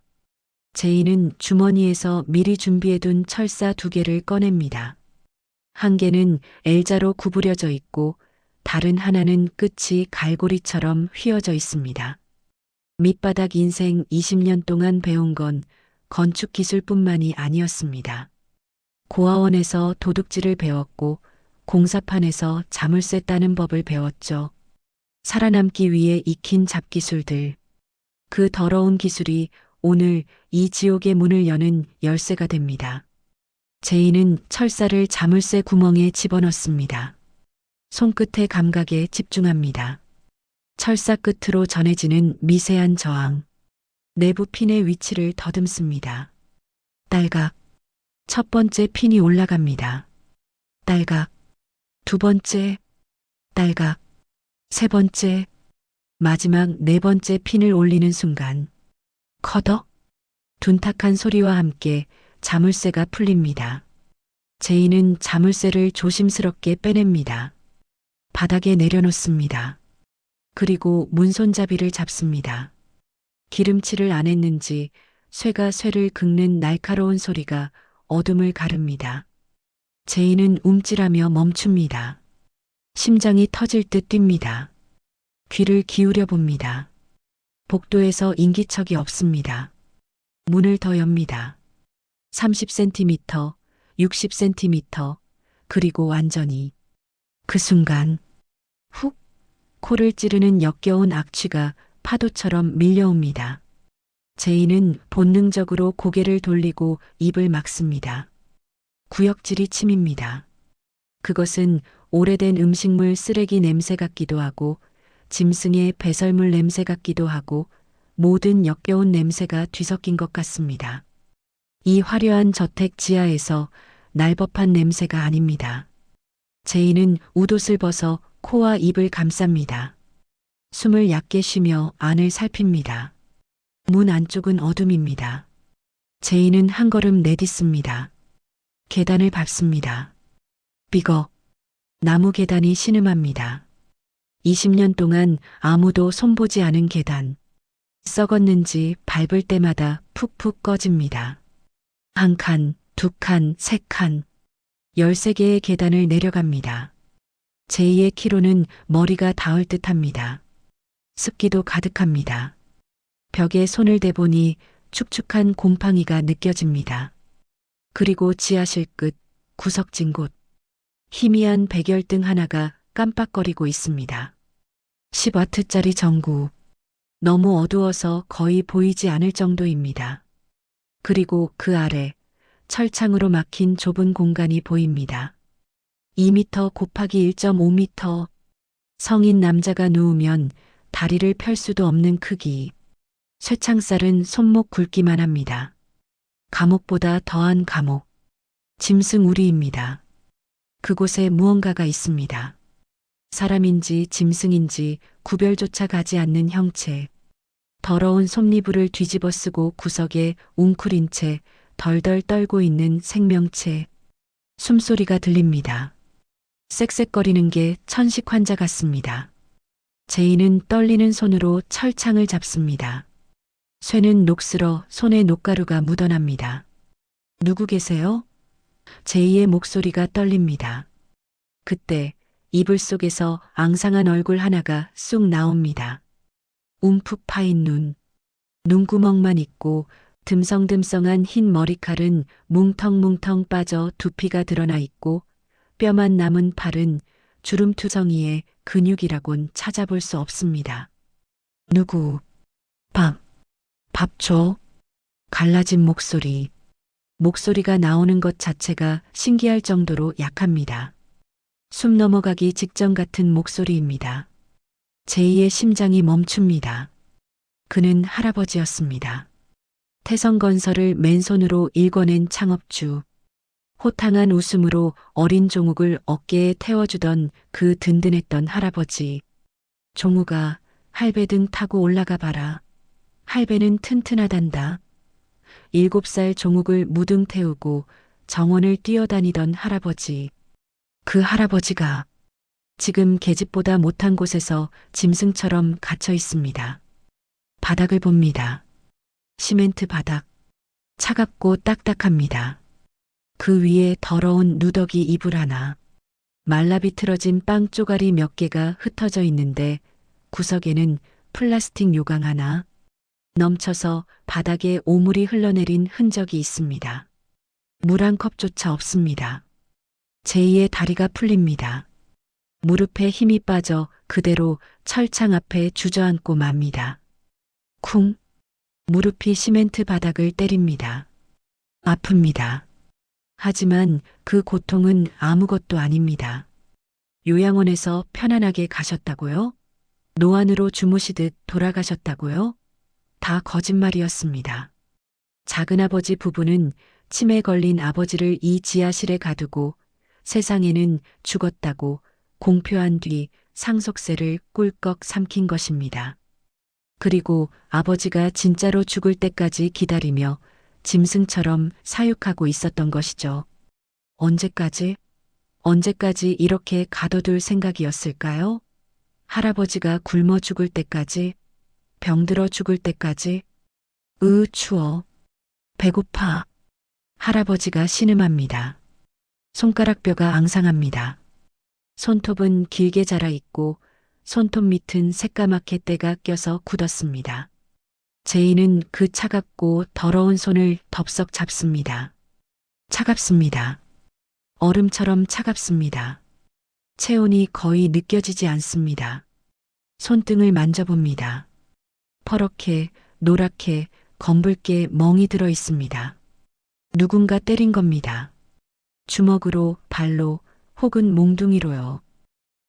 제이는 주머니에서 미리 준비해둔 철사 2개를 꺼냅니다. 한 개는 L자로 구부려져 있고 다른 하나는 끝이 갈고리처럼 휘어져 있습니다. 밑바닥 인생 20년 동안 배운 건 건축 기술뿐만이 아니었습니다. 고아원에서 도둑질을 배웠고 공사판에서 자물쇠 따는 법을 배웠죠. 살아남기 위해 익힌 잡기술들. 그 더러운 기술이 오늘 이 지옥의 문을 여는 열쇠가 됩니다. 제이는 철사를 자물쇠 구멍에 집어넣습니다. 손끝의 감각에 집중합니다. 철사 끝으로 전해지는 미세한 저항. 내부 핀의 위치를 더듬습니다. 딸각. 첫 번째 핀이 올라갑니다. 딸각. 2번째. 딸각. 3번째. 마지막 4번째 핀을 올리는 순간. 커덕. 둔탁한 소리와 함께 자물쇠가 풀립니다. 제이는 자물쇠를 조심스럽게 빼냅니다. 바닥에 내려놓습니다. 그리고 문손잡이를 잡습니다. 기름칠을 안 했는지 쇠가 쇠를 긁는 날카로운 소리가 어둠을 가릅니다. 제이는 움찔하며 멈춥니다. 심장이 터질 듯 뜁니다. 귀를 기울여 봅니다. 복도에서 인기척이 없습니다. 문을 더 엽니다. 30cm, 60cm, 그리고 완전히. 그 순간 훅 코를 찌르는 역겨운 악취가 파도처럼 밀려옵니다. 제이는 본능적으로 고개를 돌리고 입을 막습니다. 구역질이 침입니다. 그것은 오래된 음식물 쓰레기 냄새 같기도 하고 짐승의 배설물 냄새 같기도 하고 모든 역겨운 냄새가 뒤섞인 것 같습니다. 이 화려한 저택 지하에서 날법한 냄새가 아닙니다. 제이는 웃옷을 벗어 코와 입을 감쌉니다. 숨을 얕게 쉬며 안을 살핍니다. 문 안쪽은 어둠입니다. 제이는 한 걸음 내딛습니다. 계단을 밟습니다. 삐걱. 나무 계단이 신음합니다. 20년 동안 아무도 손보지 않은 계단. 썩었는지 밟을 때마다 푹푹 꺼집니다. 1칸, 2칸, 3칸. 13개의 계단을 내려갑니다. 제이의 키로는 머리가 닿을 듯합니다. 습기도 가득합니다. 벽에 손을 대보니 축축한 곰팡이가 느껴집니다. 그리고 지하실 끝, 구석진 곳. 희미한 백열등 하나가 깜빡거리고 있습니다. 10와트짜리 전구. 너무 어두워서 거의 보이지 않을 정도입니다. 그리고 그 아래 철창으로 막힌 좁은 공간이 보입니다. 2m 곱하기 1.5m. 성인 남자가 누우면 다리를 펼 수도 없는 크기. 쇠창살은 손목 굵기만 합니다. 감옥보다 더한 감옥. 짐승 우리입니다. 그곳에 무언가가 있습니다. 사람인지 짐승인지 구별조차 가지 않는 형체. 더러운 솜니부를 뒤집어 쓰고 구석에 웅크린 채 덜덜 떨고 있는 생명체. 숨소리가 들립니다. 쌕쌕거리는 게 천식 환자 같습니다. 제이는 떨리는 손으로 철창을 잡습니다. 쇠는 녹슬어 손에 녹가루가 묻어납니다. 누구 계세요? 제이의 목소리가 떨립니다. 그때 이불 속에서 앙상한 얼굴 하나가 쑥 나옵니다. 움푹 파인 눈, 눈구멍만 있고 듬성듬성한 흰 머리칼은 뭉텅뭉텅 빠져 두피가 드러나 있고 뼈만 남은 팔은 주름투성이의 근육이라곤 찾아볼 수 없습니다. 누구? 밥 줘. 갈라진 목소리. 목소리가 나오는 것 자체가 신기할 정도로 약합니다. 숨 넘어가기 직전 같은 목소리입니다. 제이의 심장이 멈춥니다. 그는 할아버지였습니다. 태성건설을 맨손으로 일궈낸 창업주. 호탕한 웃음으로 어린 종욱을 어깨에 태워주던 그 든든했던 할아버지. 종욱아, 할배 등 타고 올라가 봐라. 할배는 튼튼하단다. 7살 종욱을 무등 태우고 정원을 뛰어다니던 할아버지. 그 할아버지가 지금 계집보다 못한 곳에서 짐승처럼 갇혀 있습니다. 바닥을 봅니다. 시멘트 바닥. 차갑고 딱딱합니다. 그 위에 더러운 누더기 이불 하나. 말라비틀어진 빵 쪼가리 몇 개가 흩어져 있는데 구석에는 플라스틱 요강 하나. 넘쳐서 바닥에 오물이 흘러내린 흔적이 있습니다. 물 한 컵조차 없습니다. 제2의 다리가 풀립니다. 무릎에 힘이 빠져 그대로 철창 앞에 주저앉고 맙니다. 쿵. 무릎이 시멘트 바닥을 때립니다. 아픕니다. 하지만 그 고통은 아무것도 아닙니다. 요양원에서 편안하게 가셨다고요? 노안으로 주무시듯 돌아가셨다고요? 다 거짓말이었습니다. 작은아버지 부부는 치매 걸린 아버지를 이 지하실에 가두고 세상에는 죽었다고 공표한 뒤 상속세를 꿀꺽 삼킨 것입니다. 그리고 아버지가 진짜로 죽을 때까지 기다리며 짐승처럼 사육하고 있었던 것이죠. 언제까지 이렇게 가둬둘 생각이었을까요? 할아버지가 굶어 죽을 때까지, 병들어 죽을 때까지. 추워. 배고파. 할아버지가 신음합니다. 손가락뼈가 앙상합니다. 손톱은 길게 자라 있고 손톱 밑은 새까맣게 때가 껴서 굳었습니다. 제이는 그 차갑고 더러운 손을 덥석 잡습니다. 차갑습니다. 얼음처럼 차갑습니다. 체온이 거의 느껴지지 않습니다. 손등을 만져봅니다. 퍼렇게, 노랗게, 검붉게 멍이 들어 있습니다. 누군가 때린 겁니다. 주먹으로, 발로, 혹은 몽둥이로요.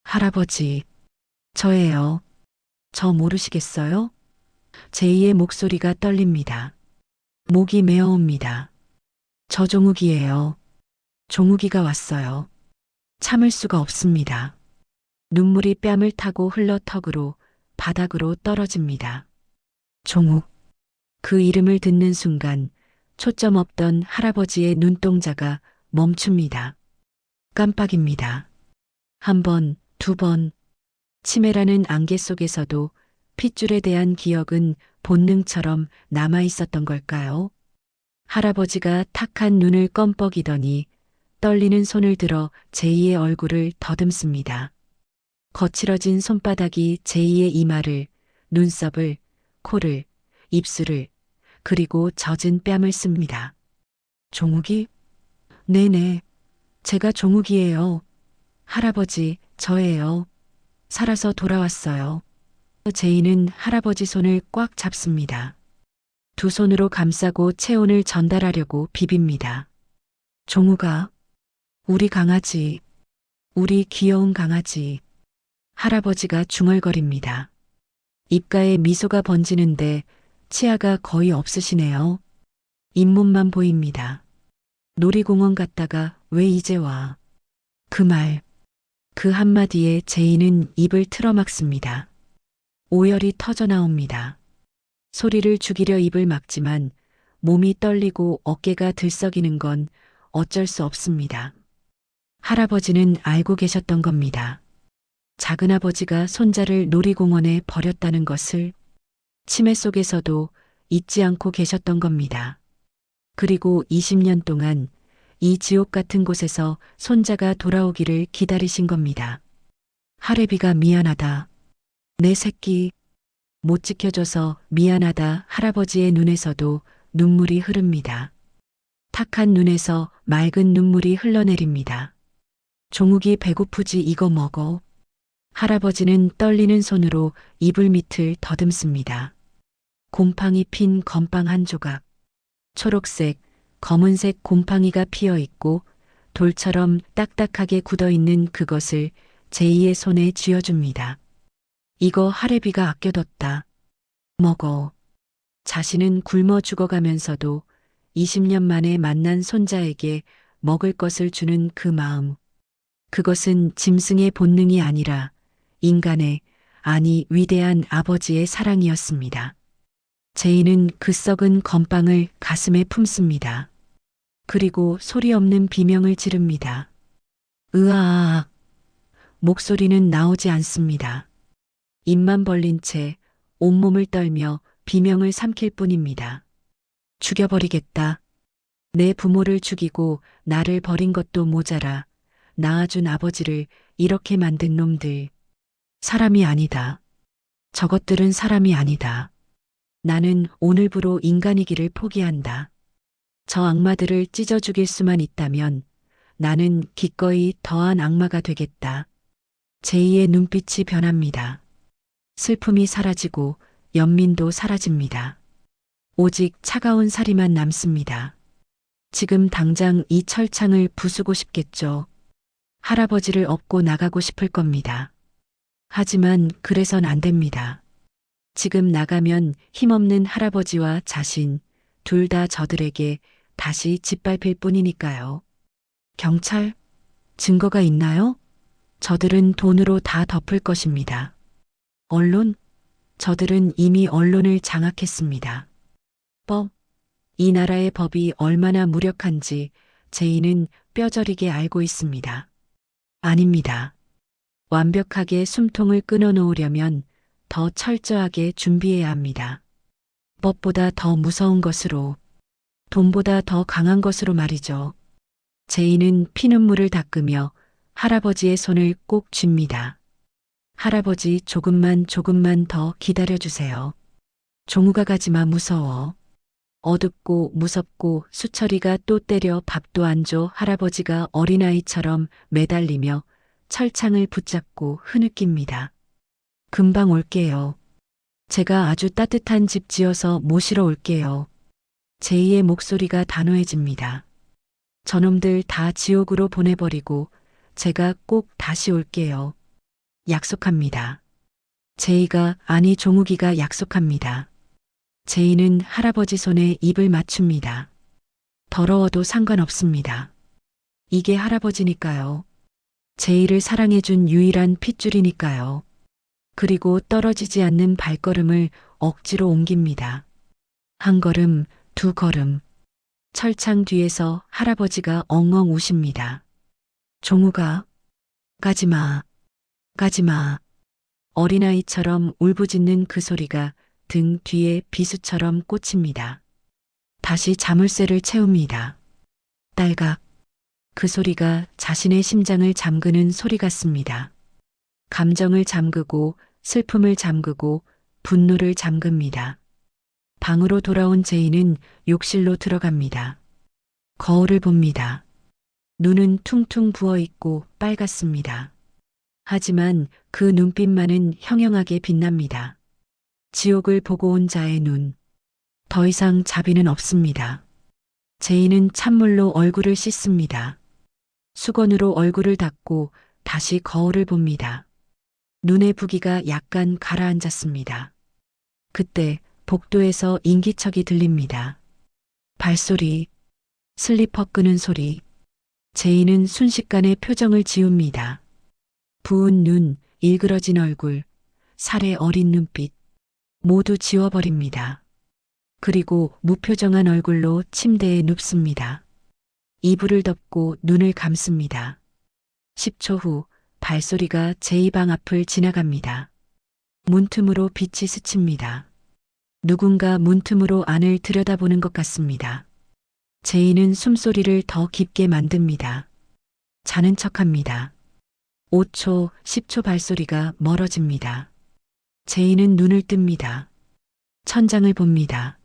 할아버지, 저예요. 저 모르시겠어요? 제이의 목소리가 떨립니다. 목이 메어옵니다. 저 종욱이에요. 종욱이가 왔어요. 참을 수가 없습니다. 눈물이 뺨을 타고 흘러 턱으로 바닥으로 떨어집니다. 종욱. 그 이름을 듣는 순간 초점 없던 할아버지의 눈동자가 멈춥니다. 깜빡입니다. 한 번, 두 번. 치매라는 안개 속에서도 핏줄에 대한 기억은 본능처럼 남아 있었던 걸까요? 할아버지가 탁한 눈을 껌뻑이더니 떨리는 손을 들어 제이의 얼굴을 더듬습니다. 거칠어진 손바닥이 제이의 이마를, 눈썹을, 코를, 입술을, 그리고 젖은 뺨을 씁니다. 종욱이? 네네. 제가 종욱이에요. 할아버지, 저예요. 살아서 돌아왔어요. 제이는 할아버지 손을 꽉 잡습니다. 두 손으로 감싸고 체온을 전달하려고 비빕니다. 종욱아, 우리 강아지, 우리 귀여운 강아지. 할아버지가 중얼거립니다. 입가에 미소가 번지는데 치아가 거의 없으시네요. 잇몸만 보입니다. 놀이공원 갔다가 왜 이제 와? 그 말, 그 한마디에 제이는 입을 틀어막습니다. 오열이 터져 나옵니다. 소리를 죽이려 입을 막지만 몸이 떨리고 어깨가 들썩이는 건 어쩔 수 없습니다. 할아버지는 알고 계셨던 겁니다. 작은아버지가 손자를 놀이공원에 버렸다는 것을 치매 속에서도 잊지 않고 계셨던 겁니다. 그리고 20년 동안 이 지옥 같은 곳에서 손자가 돌아오기를 기다리신 겁니다. 할애비가 미안하다. 내 새끼. 못 지켜줘서 미안하다. 할아버지의 눈에서도 눈물이 흐릅니다. 탁한 눈에서 맑은 눈물이 흘러내립니다. 종욱이 배고프지 이거 먹어. 할아버지는 떨리는 손으로 이불 밑을 더듬습니다. 곰팡이 핀 건빵 한 조각. 초록색, 검은색 곰팡이가 피어 있고 돌처럼 딱딱하게 굳어 있는 그것을 제이의 손에 쥐어줍니다. 이거 할애비가 아껴뒀다. 먹어. 자신은 굶어 죽어가면서도 20년 만에 만난 손자에게 먹을 것을 주는 그 마음. 그것은 짐승의 본능이 아니라 인간의, 아니 위대한 아버지의 사랑이었습니다. 제이는 그 썩은 건빵을 가슴에 품습니다. 그리고 소리 없는 비명을 지릅니다. 으아악. 목소리는 나오지 않습니다. 입만 벌린 채 온몸을 떨며 비명을 삼킬 뿐입니다. 죽여버리겠다. 내 부모를 죽이고 나를 버린 것도 모자라 낳아준 아버지를 이렇게 만든 놈들. 사람이 아니다. 저것들은 사람이 아니다. 나는 오늘부로 인간이기를 포기한다. 저 악마들을 찢어 죽일 수만 있다면 나는 기꺼이 더한 악마가 되겠다. 제이의 눈빛이 변합니다. 슬픔이 사라지고 연민도 사라집니다. 오직 차가운 살이만 남습니다. 지금 당장 이 철창을 부수고 싶겠죠. 할아버지를 업고 나가고 싶을 겁니다. 하지만 그래선 안 됩니다. 지금 나가면 힘없는 할아버지와 자신, 둘 다 저들에게 다시 짓밟힐 뿐이니까요. 경찰? 증거가 있나요? 저들은 돈으로 다 덮을 것입니다. 언론? 저들은 이미 언론을 장악했습니다. 법? 이 나라의 법이 얼마나 무력한지 제이는 뼈저리게 알고 있습니다. 아닙니다. 완벽하게 숨통을 끊어놓으려면 더 철저하게 준비해야 합니다. 법보다 더 무서운 것으로, 돈보다 더 강한 것으로 말이죠. 제이는 피눈물을 닦으며 할아버지의 손을 꼭 쥡니다. 할아버지 조금만 더 기다려주세요. 종우가 가지마 무서워. 어둡고 무섭고 수철이가 또 때려 밥도 안 줘. 할아버지가 어린아이처럼 매달리며 철창을 붙잡고 흐느낍니다. 금방 올게요. 제가 아주 따뜻한 집 지어서 모시러 올게요. 제이의 목소리가 단호해집니다. 저놈들 다 지옥으로 보내버리고 제가 꼭 다시 올게요. 약속합니다. 제이가 아니 종욱이가 약속합니다. 제이는 할아버지 손에 입을 맞춥니다. 더러워도 상관없습니다. 이게 할아버지니까요. 제이를 사랑해준 유일한 핏줄이니까요. 그리고 떨어지지 않는 발걸음을 억지로 옮깁니다. 한 걸음, 두 걸음. 철창 뒤에서 할아버지가 엉엉 우십니다. 종우가, 가지마, 가지마. 어린아이처럼 울부짖는 그 소리가 등 뒤에 비수처럼 꽂힙니다. 다시 자물쇠를 채웁니다. 딸각. 그 소리가 자신의 심장을 잠그는 소리 같습니다. 감정을 잠그고 슬픔을 잠그고 분노를 잠급니다. 방으로 돌아온 제이는 욕실로 들어갑니다. 거울을 봅니다. 눈은 퉁퉁 부어있고 빨갛습니다. 하지만 그 눈빛만은 형형하게 빛납니다. 지옥을 보고 온 자의 눈. 더 이상 자비는 없습니다. 제이는 찬물로 얼굴을 씻습니다. 수건으로 얼굴을 닦고 다시 거울을 봅니다. 눈의 부기가 약간 가라앉았습니다. 그때 복도에서 인기척이 들립니다. 발소리, 슬리퍼 끄는 소리. 제이는 순식간에 표정을 지웁니다. 부은 눈, 일그러진 얼굴, 살의 어린 눈빛, 모두 지워버립니다. 그리고 무표정한 얼굴로 침대에 눕습니다. 이불을 덮고 눈을 감습니다. 10초 후 발소리가 제이 방 앞을 지나갑니다. 문틈으로 빛이 스칩니다. 누군가 문틈으로 안을 들여다보는 것 같습니다. 제이는 숨소리를 더 깊게 만듭니다. 자는 척합니다. 5초, 10초 발소리가 멀어집니다. 제이는 눈을 뜹니다. 천장을 봅니다.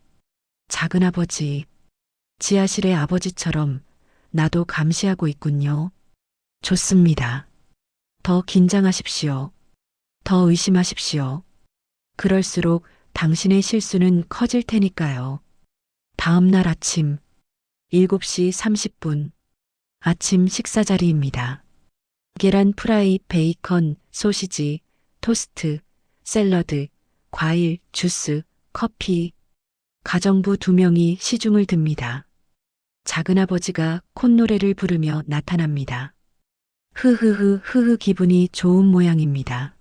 작은아버지, 지하실의 아버지처럼 나도 감시하고 있군요. 좋습니다. 더 긴장하십시오. 더 의심하십시오. 그럴수록 당신의 실수는 커질 테니까요. 다음 날 아침 7시 30분 아침 식사 자리입니다. 계란 프라이, 베이컨, 소시지, 토스트, 샐러드, 과일, 주스, 커피. 가정부 2명이 시중을 듭니다. 작은아버지가 콧노래를 부르며 나타납니다. 흐흐흐 기분이 좋은 모양입니다.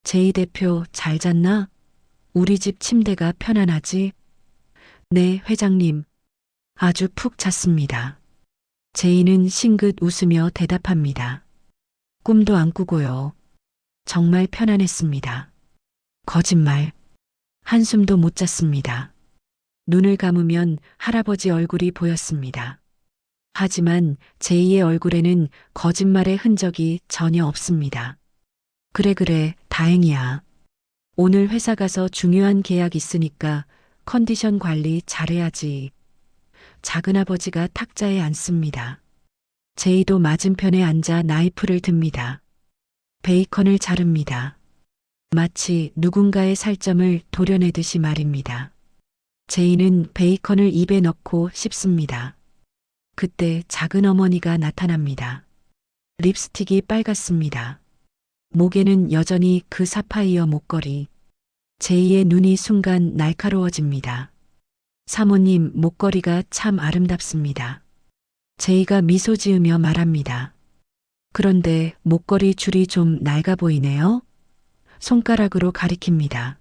제이 대표 잘 잤나? 우리 집 침대가 편안하지? 네, 회장님. 아주 푹 잤습니다. 제이는 싱긋 웃으며 대답합니다. 꿈도 안 꾸고요. 정말 편안했습니다. 거짓말. 한숨도 못 잤습니다. 눈을 감으면 할아버지 얼굴이 보였습니다. 하지만 제이의 얼굴에는 거짓말의 흔적이 전혀 없습니다. 그래, 다행이야. 오늘 회사 가서 중요한 계약 있으니까 컨디션 관리 잘해야지. 작은아버지가 탁자에 앉습니다. 제이도 맞은편에 앉아 나이프를 듭니다. 베이컨을 자릅니다. 마치 누군가의 살점을 도려내듯이 말입니다. 제이는 베이컨을 입에 넣고 씹습니다. 그때 작은 어머니가 나타납니다. 립스틱이 빨갛습니다. 목에는 여전히 그 사파이어 목걸이. 제이의 눈이 순간 날카로워집니다. 사모님, 목걸이가 참 아름답습니다. 제이가 미소 지으며 말합니다. 그런데 목걸이 줄이 좀 낡아 보이네요. 손가락으로 가리킵니다.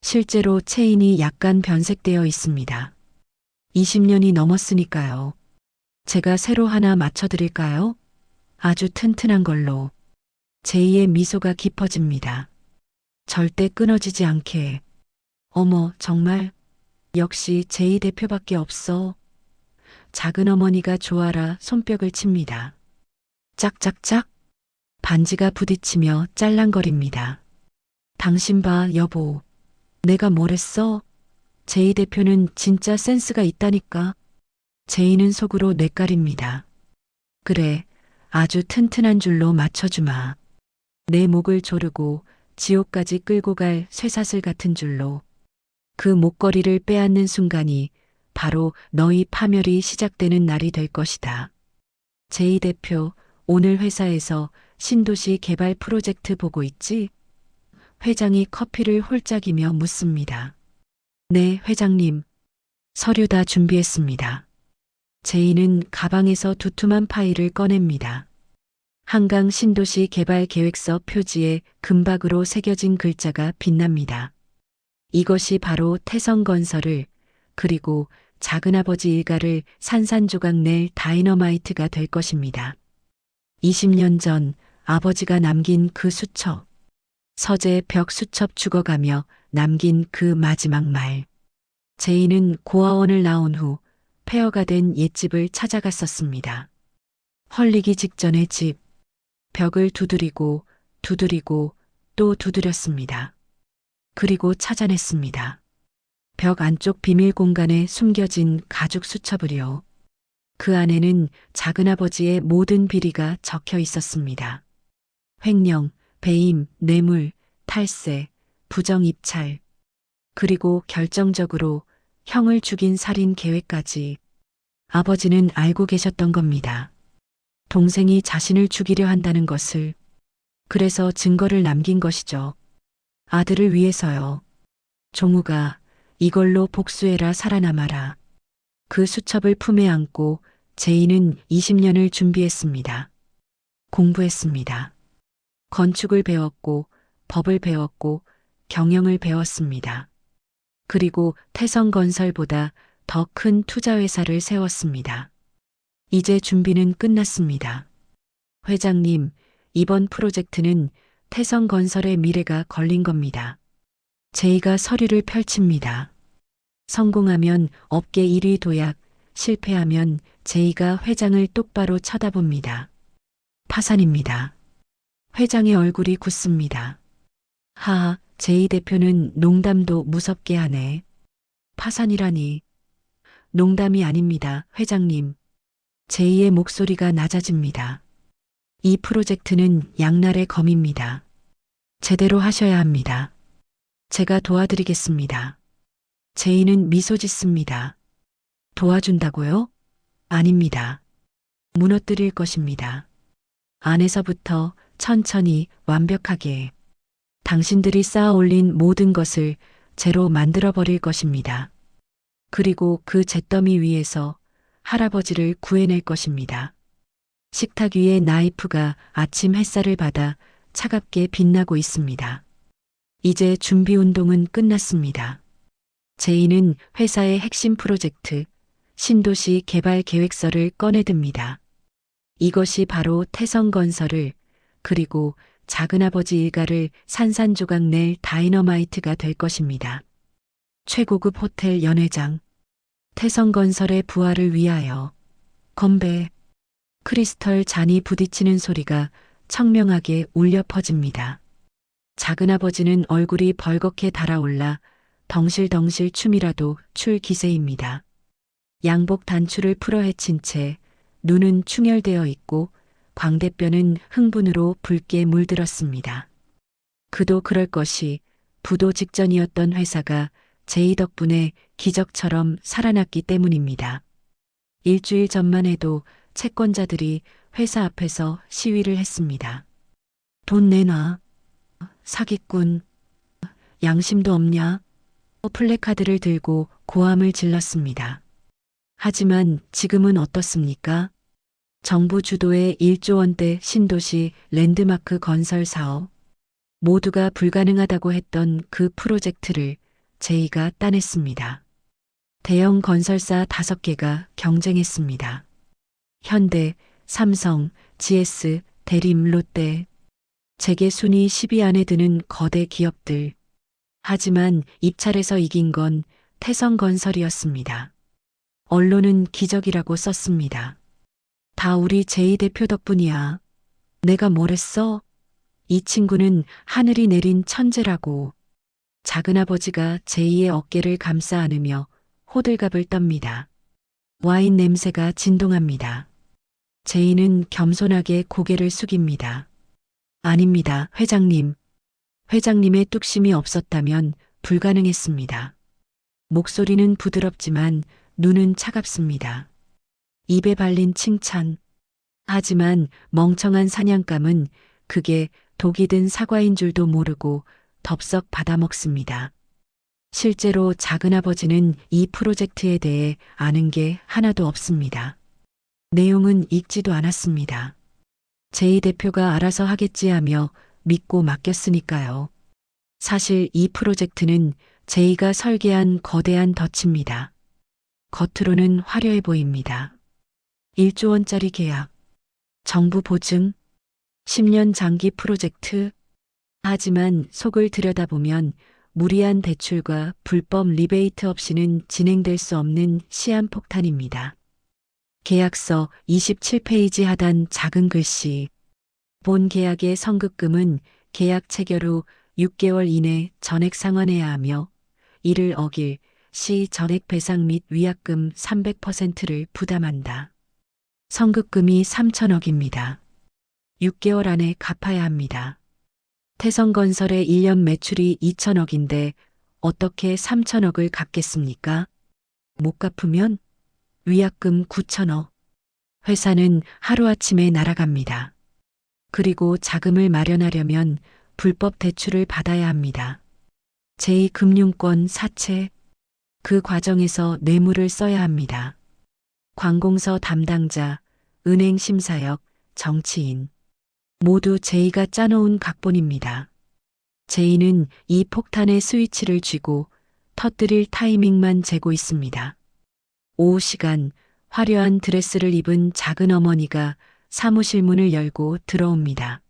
실제로 체인이 약간 변색되어 있습니다. 20년이 넘었으니까요. 제가 새로 하나 맞춰드릴까요? 아주 튼튼한 걸로. 제이의 미소가 깊어집니다. 절대 끊어지지 않게. 어머, 정말. 역시 제이 대표밖에 없어. 작은 어머니가 좋아라 손뼉을 칩니다. 짝짝짝. 반지가 부딪히며 짤랑거립니다. 당신 봐, 여보. 내가 뭘 했어? 제이 대표는 진짜 센스가 있다니까. 제이는 속으로 뇌까립니다. 그래, 아주 튼튼한 줄로 맞춰주마. 내 목을 조르고 지옥까지 끌고 갈 쇠사슬 같은 줄로. 그 목걸이를 빼앗는 순간이 바로 너희 파멸이 시작되는 날이 될 것이다. 제이 대표, 오늘 회사에서 신도시 개발 프로젝트 보고 있지? 회장이 커피를 홀짝이며 묻습니다. 네, 회장님. 서류 다 준비했습니다. 제이는 가방에서 두툼한 파일을 꺼냅니다. 한강 신도시 개발 계획서 표지에 금박으로 새겨진 글자가 빛납니다. 이것이 바로 태성건설을, 그리고 작은아버지 일가를 산산조각 낼 다이너마이트가 될 것입니다. 20년 전 아버지가 남긴 그 수첩. 서재 벽 수첩 죽어가며 남긴 그 마지막 말. 제이는 고아원을 나온 후 폐허가 된 옛집을 찾아갔었습니다. 헐리기 직전의 집. 벽을 두드리고 또 두드렸습니다. 그리고 찾아냈습니다. 벽 안쪽 비밀 공간에 숨겨진 가죽 수첩을요. 그 안에는 작은아버지의 모든 비리가 적혀 있었습니다. 횡령, 배임, 뇌물, 탈세, 부정입찰, 그리고 결정적으로 형을 죽인 살인 계획까지. 아버지는 알고 계셨던 겁니다. 동생이 자신을 죽이려 한다는 것을. 그래서 증거를 남긴 것이죠. 아들을 위해서요. 종우가 이걸로 복수해라 살아남아라. 그 수첩을 품에 안고 제이는 20년을 준비했습니다. 공부했습니다. 건축을 배웠고 법을 배웠고 경영을 배웠습니다. 그리고 태성건설보다 더 큰 투자회사를 세웠습니다. 이제 준비는 끝났습니다. 회장님, 이번 프로젝트는 태성건설의 미래가 걸린 겁니다. 제이가 서류를 펼칩니다. 성공하면 업계 1위 도약, 실패하면 제이가 회장을 똑바로 쳐다봅니다. 파산입니다. 회장의 얼굴이 굳습니다. 하하, 제이 대표는 농담도 무섭게 하네. 파산이라니. 농담이 아닙니다, 회장님. 제이의 목소리가 낮아집니다. 이 프로젝트는 양날의 검입니다. 제대로 하셔야 합니다. 제가 도와드리겠습니다. 제이는 미소 짓습니다. 도와준다고요? 아닙니다. 무너뜨릴 것입니다. 안에서부터 천천히 완벽하게. 당신들이 쌓아 올린 모든 것을 제로 만들어버릴 것입니다. 그리고 그 잿더미 위에서 할아버지를 구해낼 것입니다. 식탁 위에 나이프가 아침 햇살을 받아 차갑게 빛나고 있습니다. 이제 준비 운동은 끝났습니다. 제이는 회사의 핵심 프로젝트, 신도시 개발 계획서를 꺼내듭니다. 이것이 바로 태성건설을, 그리고 작은아버지 일가를 산산조각 낼 다이너마이트가 될 것입니다. 최고급 호텔 연회장, 태성건설의 부활을 위하여 건배, 크리스털 잔이 부딪히는 소리가 청명하게 울려 퍼집니다. 작은아버지는 얼굴이 벌겋게 달아올라 덩실덩실 춤이라도 출 기세입니다. 양복 단추를 풀어헤친 채 눈은 충혈되어 있고 광대뼈는 흥분으로 붉게 물들었습니다. 그도 그럴 것이 부도 직전이었던 회사가 제이 덕분에 기적처럼 살아났기 때문입니다. 일주일 전만 해도 채권자들이 회사 앞에서 시위를 했습니다. 돈 내놔. 사기꾼. 양심도 없냐? 플래카드를 들고 고함을 질렀습니다. 하지만 지금은 어떻습니까? 정부 주도의 1조 원대 신도시 랜드마크 건설 사업. 모두가 불가능하다고 했던 그 프로젝트를 제이가 따냈습니다. 대형 건설사 5개가 경쟁했습니다. 현대, 삼성, GS, 대림, 롯데. 재계 순위 10위 안에 드는 거대 기업들. 하지만 입찰에서 이긴 건 태성건설이었습니다. 언론은 기적이라고 썼습니다. 다 우리 제이 대표 덕분이야. 내가 뭘 했어? 이 친구는 하늘이 내린 천재라고. 작은아버지가 제이의 어깨를 감싸 안으며 호들갑을 떱니다. 와인 냄새가 진동합니다. 제이는 겸손하게 고개를 숙입니다. 아닙니다, 회장님. 회장님의 뚝심이 없었다면 불가능했습니다. 목소리는 부드럽지만 눈은 차갑습니다. 입에 발린 칭찬. 하지만 멍청한 사냥감은 그게 독이 든 사과인 줄도 모르고 덥석 받아먹습니다. 실제로 작은아버지는 이 프로젝트에 대해 아는 게 하나도 없습니다. 내용은 읽지도 않았습니다. 제이 대표가 알아서 하겠지 하며 믿고 맡겼으니까요. 사실 이 프로젝트는 제이가 설계한 거대한 덫입니다. 겉으로는 화려해 보입니다. 1조 원짜리 계약, 정부 보증, 10년 장기 프로젝트. 하지만 속을 들여다보면 무리한 대출과 불법 리베이트 없이는 진행될 수 없는 시한폭탄입니다. 계약서 27페이지 하단 작은 글씨. 본 계약의 선급금은 계약 체결 후 6개월 이내 전액 상환해야 하며 이를 어길 시 전액 배상 및 위약금 300%를 부담한다. 선급금이 3천억입니다. 6개월 안에 갚아야 합니다. 태성건설의 1년 매출이 2천억인데 어떻게 3천억을 갚겠습니까? 못 갚으면 위약금 9천억. 회사는 하루아침에 날아갑니다. 그리고 자금을 마련하려면 불법 대출을 받아야 합니다. 제2금융권 사채. 그 과정에서 뇌물을 써야 합니다. 관공서 담당자, 은행 심사역, 정치인. 모두 제이가 짜놓은 각본입니다. 제이는 이 폭탄의 스위치를 쥐고 터뜨릴 타이밍만 재고 있습니다. 오후 시간 화려한 드레스를 입은 작은 어머니가 사무실 문을 열고 들어옵니다.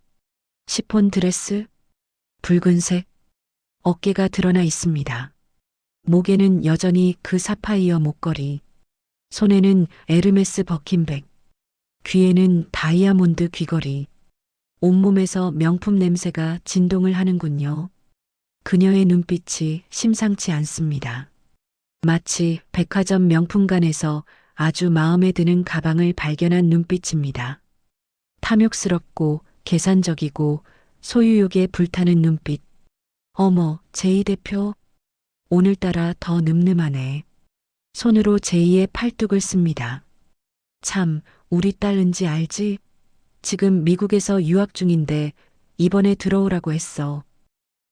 시폰 드레스, 붉은색, 어깨가 드러나 있습니다. 목에는 여전히 그 사파이어 목걸이, 손에는 에르메스 버킨백, 귀에는 다이아몬드 귀걸이. 온몸에서 명품 냄새가 진동을 하는군요. 그녀의 눈빛이 심상치 않습니다. 마치 백화점 명품관에서 아주 마음에 드는 가방을 발견한 눈빛입니다. 탐욕스럽고 계산적이고 소유욕에 불타는 눈빛. 어머, 제이 대표. 오늘따라 더 늠름하네. 손으로 제이의 팔뚝을 씁니다. 참, 우리 딸 은지 알지? 지금 미국에서 유학 중인데 이번에 들어오라고 했어.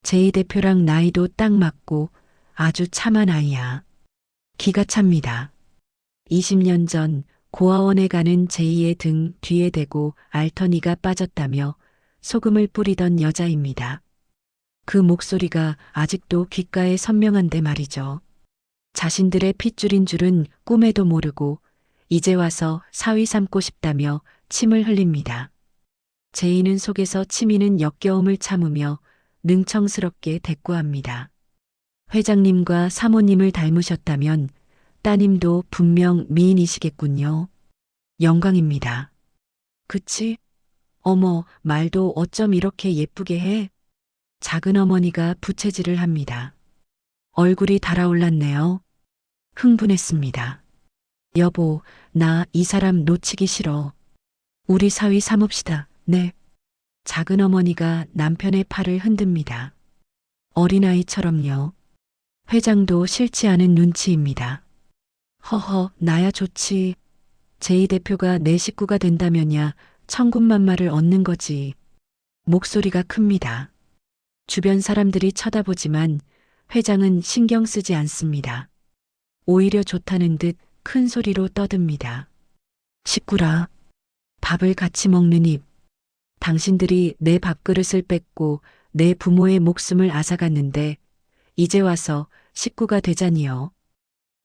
제이 대표랑 나이도 딱 맞고 아주 참한 아이야. 기가 찹니다. 20년 전 고아원에 가는 제이의 등 뒤에 대고 알터니가 빠졌다며 소금을 뿌리던 여자입니다. 그 목소리가 아직도 귓가에 선명한데 말이죠. 자신들의 핏줄인 줄은 꿈에도 모르고 이제 와서 사위 삼고 싶다며 침을 흘립니다. 제인은 속에서 치미는 역겨움을 참으며 능청스럽게 대꾸합니다. 회장님과 사모님을 닮으셨다면 따님도 분명 미인이시겠군요. 영광입니다. 그치? 어머, 말도 어쩜 이렇게 예쁘게 해? 작은 어머니가 부채질을 합니다. 얼굴이 달아올랐네요. 흥분했습니다. 여보, 나 이 사람 놓치기 싫어. 우리 사위 삼읍시다. 네. 작은 어머니가 남편의 팔을 흔듭니다. 어린아이처럼요. 회장도 싫지 않은 눈치입니다. 허허, 나야 좋지. 제이 대표가 내 식구가 된다면야 천군만마를 얻는 거지. 목소리가 큽니다. 주변 사람들이 쳐다보지만 회장은 신경 쓰지 않습니다. 오히려 좋다는 듯 큰 소리로 떠듭니다. 식구라. 밥을 같이 먹는 입. 당신들이 내 밥그릇을 뺏고 내 부모의 목숨을 앗아갔는데 이제 와서 식구가 되자니요.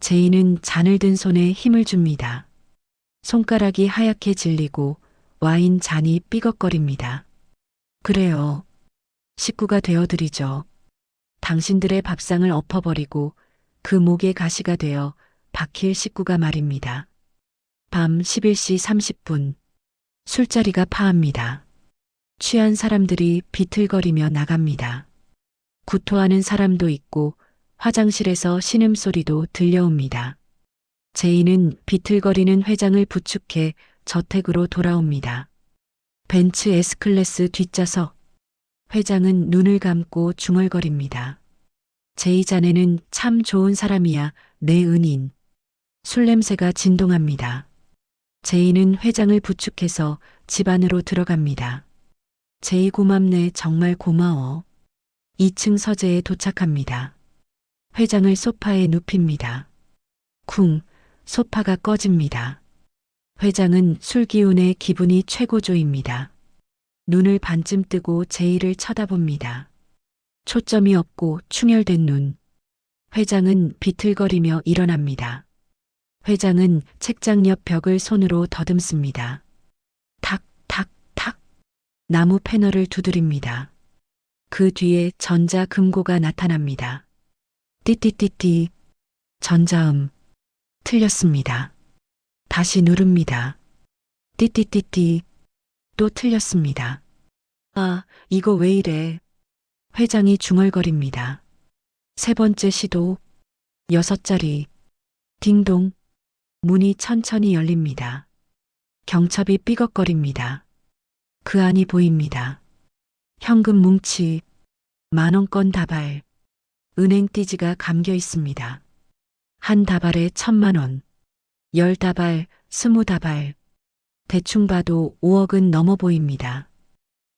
제이는 잔을 든 손에 힘을 줍니다. 손가락이 하얗게 질리고 와인 잔이 삐걱거립니다. 그래요. 식구가 되어드리죠. 당신들의 밥상을 엎어버리고 그 목에 가시가 되어 박힐 식구가 말입니다. 밤 11시 30분. 술자리가 파합니다. 취한 사람들이 비틀거리며 나갑니다. 구토하는 사람도 있고 화장실에서 신음소리도 들려옵니다. 제이는 비틀거리는 회장을 부축해 저택으로 돌아옵니다. 벤츠 S클래스 뒷좌석. 회장은 눈을 감고 중얼거립니다. 제이 자네는 참 좋은 사람이야, 내 은인. 술 냄새가 진동합니다. 제이는 회장을 부축해서 집 안으로 들어갑니다. 제이 고맙네, 정말 고마워. 2층 서재에 도착합니다. 회장을 소파에 눕힙니다. 쿵, 소파가 꺼집니다. 회장은 술 기운에 기분이 최고조입니다. 눈을 반쯤 뜨고 제이를 쳐다봅니다. 초점이 없고 충혈된 눈. 회장은 비틀거리며 일어납니다. 회장은 책장 옆 벽을 손으로 더듬습니다. 탁, 탁, 탁. 나무 패널을 두드립니다. 그 뒤에 전자금고가 나타납니다. 띠띠띠띠. 전자음. 틀렸습니다. 다시 누릅니다. 띠띠띠띠. 또 틀렸습니다. 아, 이거 왜 이래? 회장이 중얼거립니다. 세 번째 시도. 6자리. 딩동. 문이 천천히 열립니다. 경첩이 삐걱거립니다. 그 안이 보입니다. 현금 뭉치, 10,000원권 다발, 은행 띠지가 감겨 있습니다. 한 다발에 1,000,000원, 10다발, 20다발, 대충 봐도 5억은 넘어 보입니다.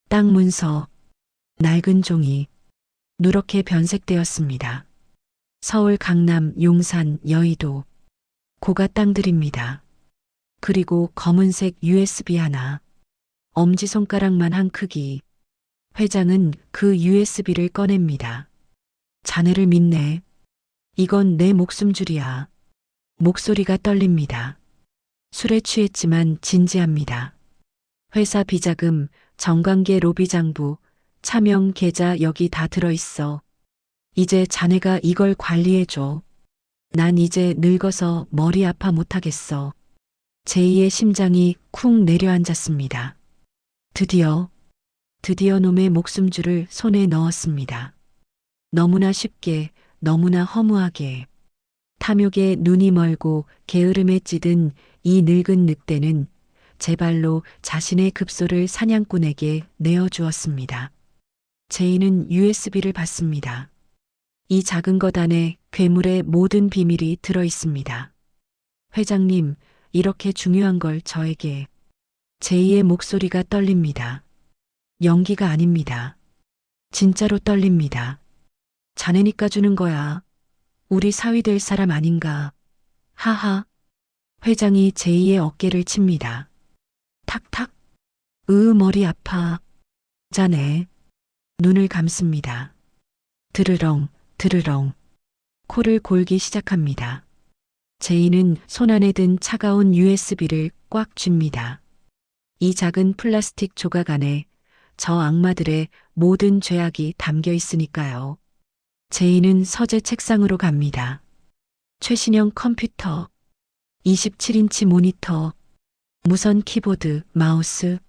땅 문서, 낡은 종이, 누렇게 변색되었습니다. 서울, 강남, 용산, 여의도, 고가 땅들입니다. 그리고 검은색 USB 하나, 엄지손가락만한 크기. 회장은 그 USB를 꺼냅니다. 자네를 믿네. 이건 내 목숨줄이야. 목소리가 떨립니다. 술에 취했지만 진지합니다. 회사 비자금, 정관계 로비장부, 차명 계좌 여기 다 들어있어. 이제 자네가 이걸 관리해줘. 난 이제 늙어서 머리 아파 못하겠어. 제이의 심장이 쿵 내려앉았습니다. 드디어 놈의 목숨줄을 손에 넣었습니다. 너무나 쉽게, 너무나 허무하게. 탐욕에 눈이 멀고 게으름에 찌든 이 늙은 늑대는 제 발로 자신의 급소를 사냥꾼에게 내어주었습니다. 제이는 USB를 받습니다. 이 작은 것 안에 괴물의 모든 비밀이 들어 있습니다. 회장님, 이렇게 중요한 걸 저에게. 제이의 목소리가 떨립니다. 연기가 아닙니다. 진짜로 떨립니다. 자네니까 주는 거야. 우리 사위 될 사람 아닌가. 하하. 회장이 제이의 어깨를 칩니다. 탁탁. 머리 아파. 자네. 눈을 감습니다. 드르렁, 드르렁. 코를 골기 시작합니다. 제이는 손안에 든 차가운 USB를 꽉 쥡니다. 이 작은 플라스틱 조각 안에 저 악마들의 모든 죄악이 담겨 있으니까요. 제이는 서재 책상으로 갑니다. 최신형 컴퓨터, 27인치 모니터, 무선 키보드, 마우스,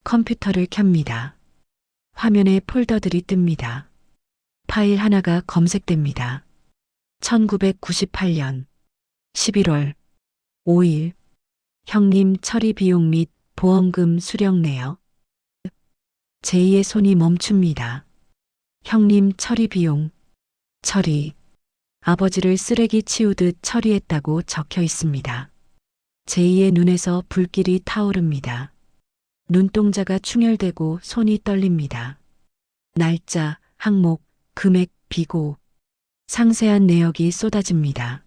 컴퓨터를 켭니다. 화면에 폴더들이 뜹니다. 파일 하나가 검색됩니다. 1998년 11월 5일 형님 처리 비용 및 보험금 수령 내역. 제이의 손이 멈춥니다. 형님 처리 비용, 처리. 아버지를 쓰레기 치우듯 처리했다고 적혀 있습니다. 제이의 눈에서 불길이 타오릅니다. 눈동자가 충혈되고 손이 떨립니다. 날짜, 항목, 금액, 비고. 상세한 내역이 쏟아집니다.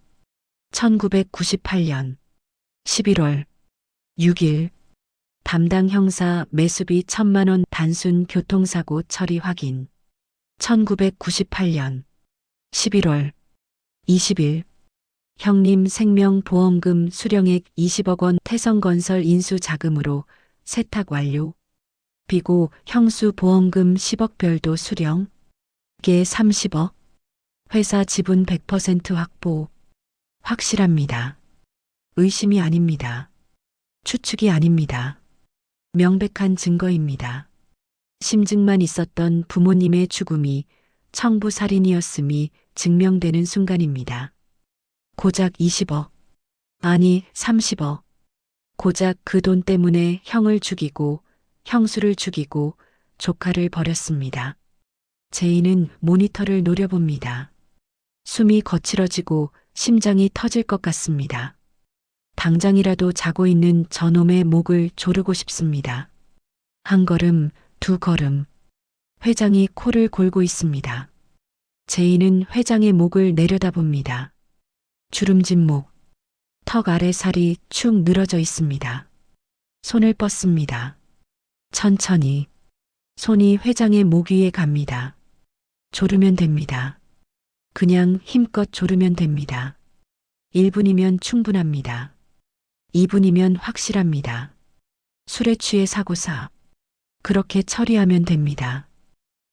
1998년 11월 6일 담당 형사 매수비 1,000만 원 단순 교통사고 처리 확인. 1998년 11월 20일 형님 생명보험금 수령액 20억 원 태성건설 인수 자금으로 세탁 완료. 비고 형수 보험금 10억 별도 수령. 계 30억. 회사 지분 100% 확보. 확실합니다. 의심이 아닙니다. 추측이 아닙니다. 명백한 증거입니다. 심증만 있었던 부모님의 죽음이 청부살인이었음이 증명되는 순간입니다. 고작 20억. 아니 30억. 고작 그 돈 때문에 형을 죽이고 형수를 죽이고 조카를 버렸습니다. 제이는 모니터를 노려봅니다. 숨이 거칠어지고 심장이 터질 것 같습니다. 당장이라도 자고 있는 저놈의 목을 조르고 싶습니다. 한 걸음, 두 걸음. 회장이 코를 골고 있습니다. 제이는 회장의 목을 내려다봅니다. 주름진 목. 턱 아래 살이 축 늘어져 있습니다. 손을 뻗습니다. 천천히. 손이 회장의 목 위에 갑니다. 조르면 됩니다. 그냥 힘껏 조르면 됩니다. 1분이면 충분합니다. 2분이면 확실합니다. 술에 취해 사고사. 그렇게 처리하면 됩니다.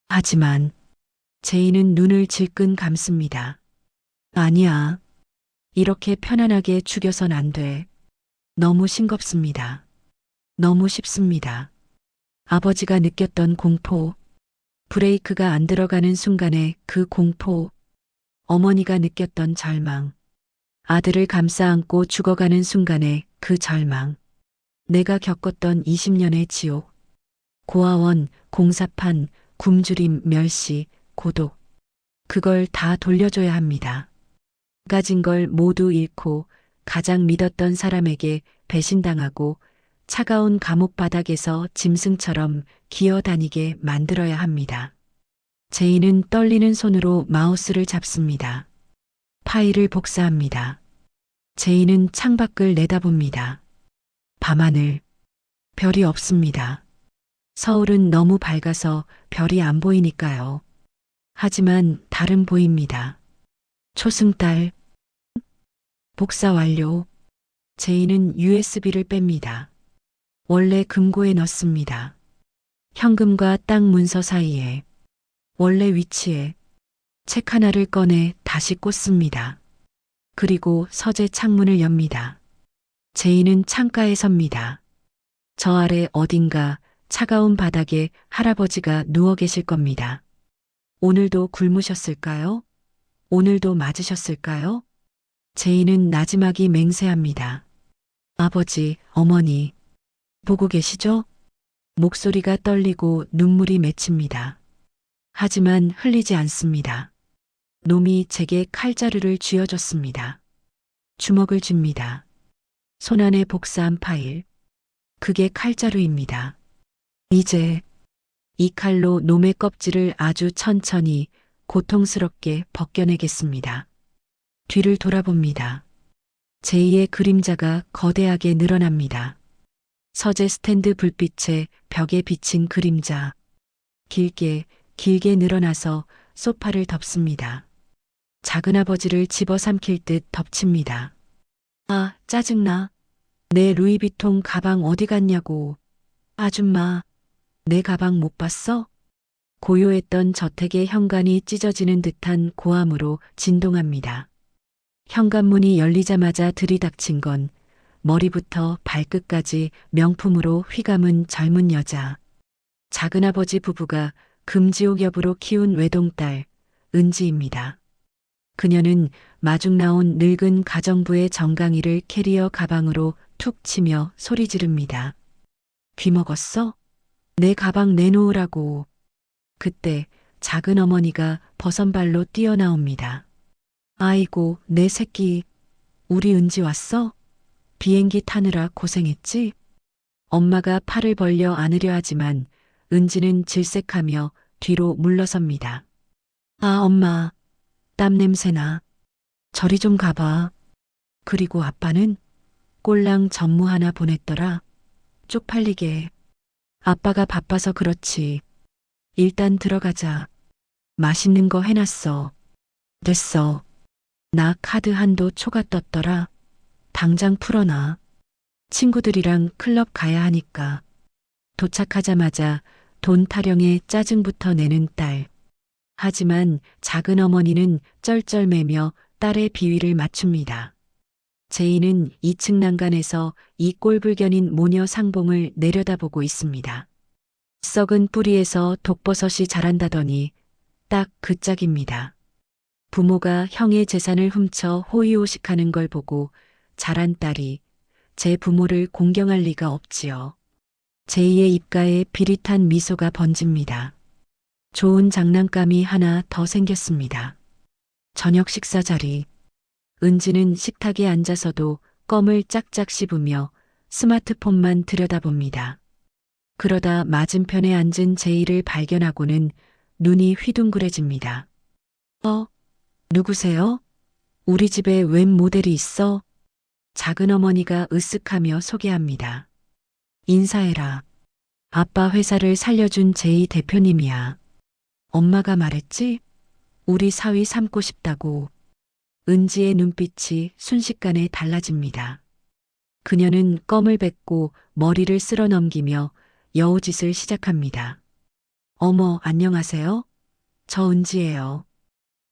하지만 제이는 눈을 질끈 감습니다. 아니야. 이렇게 편안하게 죽여선 안 돼. 너무 싱겁습니다. 너무 쉽습니다. 아버지가 느꼈던 공포, 브레이크가 안 들어가는 순간의 그 공포, 어머니가 느꼈던 절망, 아들을 감싸 안고 죽어가는 순간의 그 절망, 내가 겪었던 20년의 지옥, 고아원, 공사판, 굶주림, 멸시, 고독, 그걸 다 돌려줘야 합니다. 가진 걸 모두 잃고 가장 믿었던 사람에게 배신당하고 차가운 감옥 바닥에서 짐승처럼 기어다니게 만들어야 합니다. 제이는 떨리는 손으로 마우스를 잡습니다. 파일을 복사합니다. 제이는 창밖을 내다봅니다. 밤하늘. 별이 없습니다. 서울은 너무 밝아서 별이 안 보이니까요. 하지만 달은 보입니다. 초승달. 복사 완료. 제이는 USB를 뺍니다. 원래 금고에 넣습니다. 현금과 땅 문서 사이에. 원래 위치에. 책 하나를 꺼내 다시 꽂습니다. 그리고 서재 창문을 엽니다. 제이는 창가에 섭니다. 저 아래 어딘가 차가운 바닥에 할아버지가 누워 계실 겁니다. 오늘도 굶으셨을까요? 오늘도 맞으셨을까요? 제이는 나지막이 맹세합니다. 아버지, 어머니, 보고 계시죠? 목소리가 떨리고 눈물이 맺힙니다. 하지만 흘리지 않습니다. 놈이 제게 칼자루를 쥐어줬습니다. 주먹을 쥡니다. 손안에 복사한 파일. 그게 칼자루입니다. 이제 이 칼로 놈의 껍질을 아주 천천히 고통스럽게 벗겨내겠습니다. 뒤를 돌아봅니다. 제이의 그림자가 거대하게 늘어납니다. 서재 스탠드 불빛에 벽에 비친 그림자. 길게, 길게 늘어나서 소파를 덮습니다. 작은아버지를 집어삼킬 듯 덮칩니다. 아, 짜증나. 내 루이비통 가방 어디 갔냐고. 아줌마, 내 가방 못 봤어? 고요했던 저택의 현관이 찢어지는 듯한 고함으로 진동합니다. 현관문이 열리자마자 들이닥친 건 머리부터 발끝까지 명품으로 휘감은 젊은 여자. 작은아버지 부부가 금지옥 여부로 키운 외동딸, 은지입니다. 그녀는 마중 나온 늙은 가정부의 정강이를 캐리어 가방으로 툭 치며 소리 지릅니다. 귀먹었어? 내 가방 내놓으라고. 그때 작은 어머니가 버선발로 뛰어나옵니다. 아이고, 내 새끼. 우리 은지 왔어? 비행기 타느라 고생했지? 엄마가 팔을 벌려 안으려 하지만 은지는 질색하며 뒤로 물러섭니다. 아, 엄마. 땀 냄새나. 저리 좀 가봐. 그리고 아빠는 꼴랑 전무 하나 보냈더라. 쪽팔리게. 아빠가 바빠서 그렇지. 일단 들어가자. 맛있는 거 해놨어. 됐어. 나 카드 한도 초과 떴더라. 당장 풀어놔. 친구들이랑 클럽 가야 하니까. 도착하자마자 돈 타령에 짜증부터 내는 딸. 하지만 작은 어머니는 쩔쩔매며 딸의 비위를 맞춥니다. 제이는 2층 난간에서 이 꼴불견인 모녀 상봉을 내려다보고 있습니다. 썩은 뿌리에서 독버섯이 자란다더니 딱 그 짝입니다. 부모가 형의 재산을 훔쳐 호의호식하는 걸 보고 자란 딸이 제 부모를 공경할 리가 없지요. 제이의 입가에 비릿한 미소가 번집니다. 좋은 장난감이 하나 더 생겼습니다. 저녁 식사 자리. 은지는 식탁에 앉아서도 껌을 짝짝 씹으며 스마트폰만 들여다봅니다. 그러다 맞은편에 앉은 제이를 발견하고는 눈이 휘둥그레집니다. 누구세요? 우리 집에 웬 모델이 있어? 작은 어머니가 으쓱하며 소개합니다. 인사해라. 아빠 회사를 살려준 제이 대표님이야. 엄마가 말했지? 우리 사위 삼고 싶다고. 은지의 눈빛이 순식간에 달라집니다. 그녀는 껌을 뱉고 머리를 쓸어 넘기며 여우짓을 시작합니다. 어머, 안녕하세요? 저 은지예요.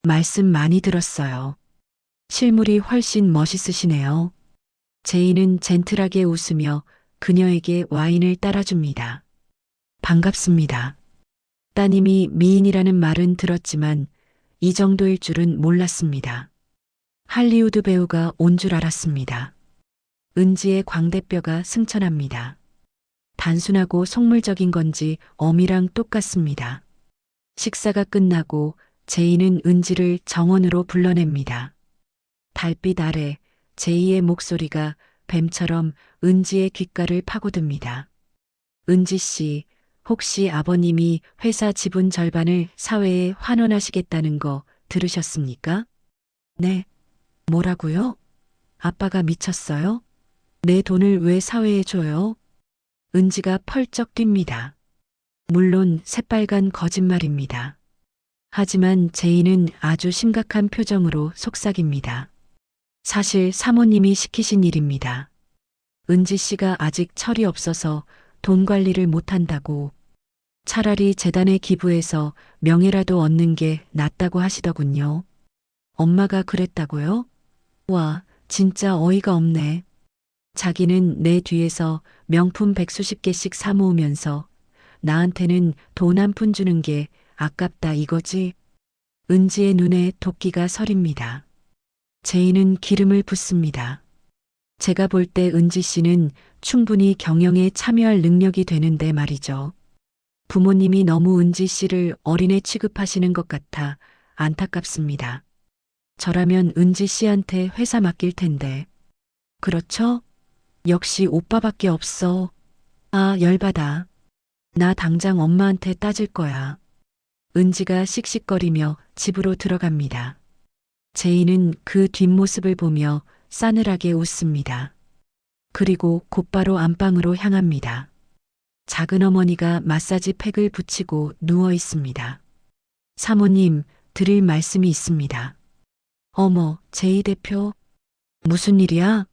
말씀 많이 들었어요. 실물이 훨씬 멋있으시네요. 제이는 젠틀하게 웃으며 그녀에게 와인을 따라줍니다. 반갑습니다. 따님이 미인이라는 말은 들었지만 이 정도일 줄은 몰랐습니다. 할리우드 배우가 온 줄 알았습니다. 은지의 광대뼈가 승천합니다. 단순하고 속물적인 건지 어미랑 똑같습니다. 식사가 끝나고 제이는 은지를 정원으로 불러냅니다. 달빛 아래 제이의 목소리가 뱀처럼 은지의 귓가를 파고듭니다. 은지 씨, 혹시 아버님이 회사 지분 절반을 사회에 환원하시겠다는 거 들으셨습니까? 네. 뭐라고요? 아빠가 미쳤어요? 내 돈을 왜 사회에 줘요? 은지가 펄쩍 뜁니다. 물론 새빨간 거짓말입니다. 하지만 제이는 아주 심각한 표정으로 속삭입니다. 사실 사모님이 시키신 일입니다. 은지 씨가 아직 철이 없어서 돈 관리를 못한다고. 차라리 재단에 기부해서 명예라도 얻는 게 낫다고 하시더군요. 엄마가 그랬다고요? 와, 진짜 어이가 없네. 자기는 내 뒤에서 명품 100수십 개씩 사 모으면서 나한테는 돈 한 푼 주는 게 아깝다 이거지? 은지의 눈에 도끼가 서립니다. 제이는 기름을 붓습니다. 제가 볼 때 은지 씨는 충분히 경영에 참여할 능력이 되는데 말이죠. 부모님이 너무 은지 씨를 어린애 취급하시는 것 같아 안타깝습니다. 저라면 은지 씨한테 회사 맡길 텐데. 그렇죠? 역시 오빠밖에 없어. 아, 열받아. 나 당장 엄마한테 따질 거야. 은지가 씩씩거리며 집으로 들어갑니다. 제이는 그 뒷모습을 보며 싸늘하게 웃습니다. 그리고 곧바로 안방으로 향합니다. 작은 어머니가 마사지 팩을 붙이고 누워 있습니다. 사모님, 드릴 말씀이 있습니다. 어머, 제이 대표. 무슨 일이야?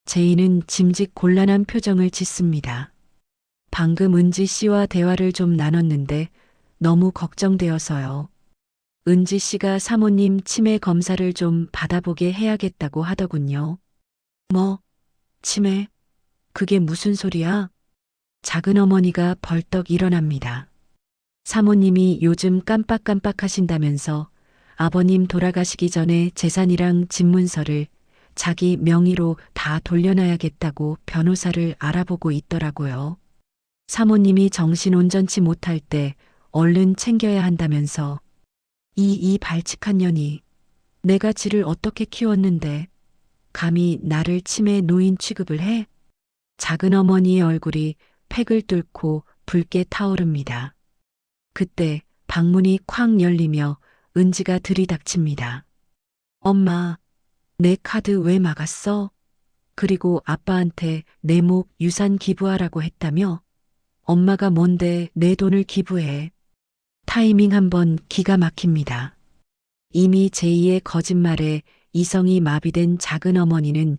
제이는 짐짓 곤란한 표정을 짓습니다. 방금 은지 씨와 대화를 좀 나눴는데 너무 걱정되어서요. 은지 씨가 사모님 치매 검사를 좀 받아보게 해야겠다고 하더군요. 뭐, 치매? 그게 무슨 소리야? 작은 어머니가 벌떡 일어납니다. 사모님이 요즘 깜빡깜빡하신다면서 아버님 돌아가시기 전에 재산이랑 집문서를 자기 명의로 다 돌려놔야겠다고 변호사를 알아보고 있더라고요. 사모님이 정신 온전치 못할 때 얼른 챙겨야 한다면서 이 발칙한 년이 내가 지를 어떻게 키웠는데 감히 나를 치매 노인 취급을 해? 작은 어머니의 얼굴이 팩을 뚫고 붉게 타오릅니다. 그때 방문이 쾅 열리며 은지가 들이닥칩니다. 엄마, 내 카드 왜 막았어? 그리고 아빠한테 내 목 유산 기부하라고 했다며? 엄마가 뭔데 내 돈을 기부해? 타이밍 한번 기가 막힙니다. 이미 제2의 거짓말에 이성이 마비된 작은 어머니는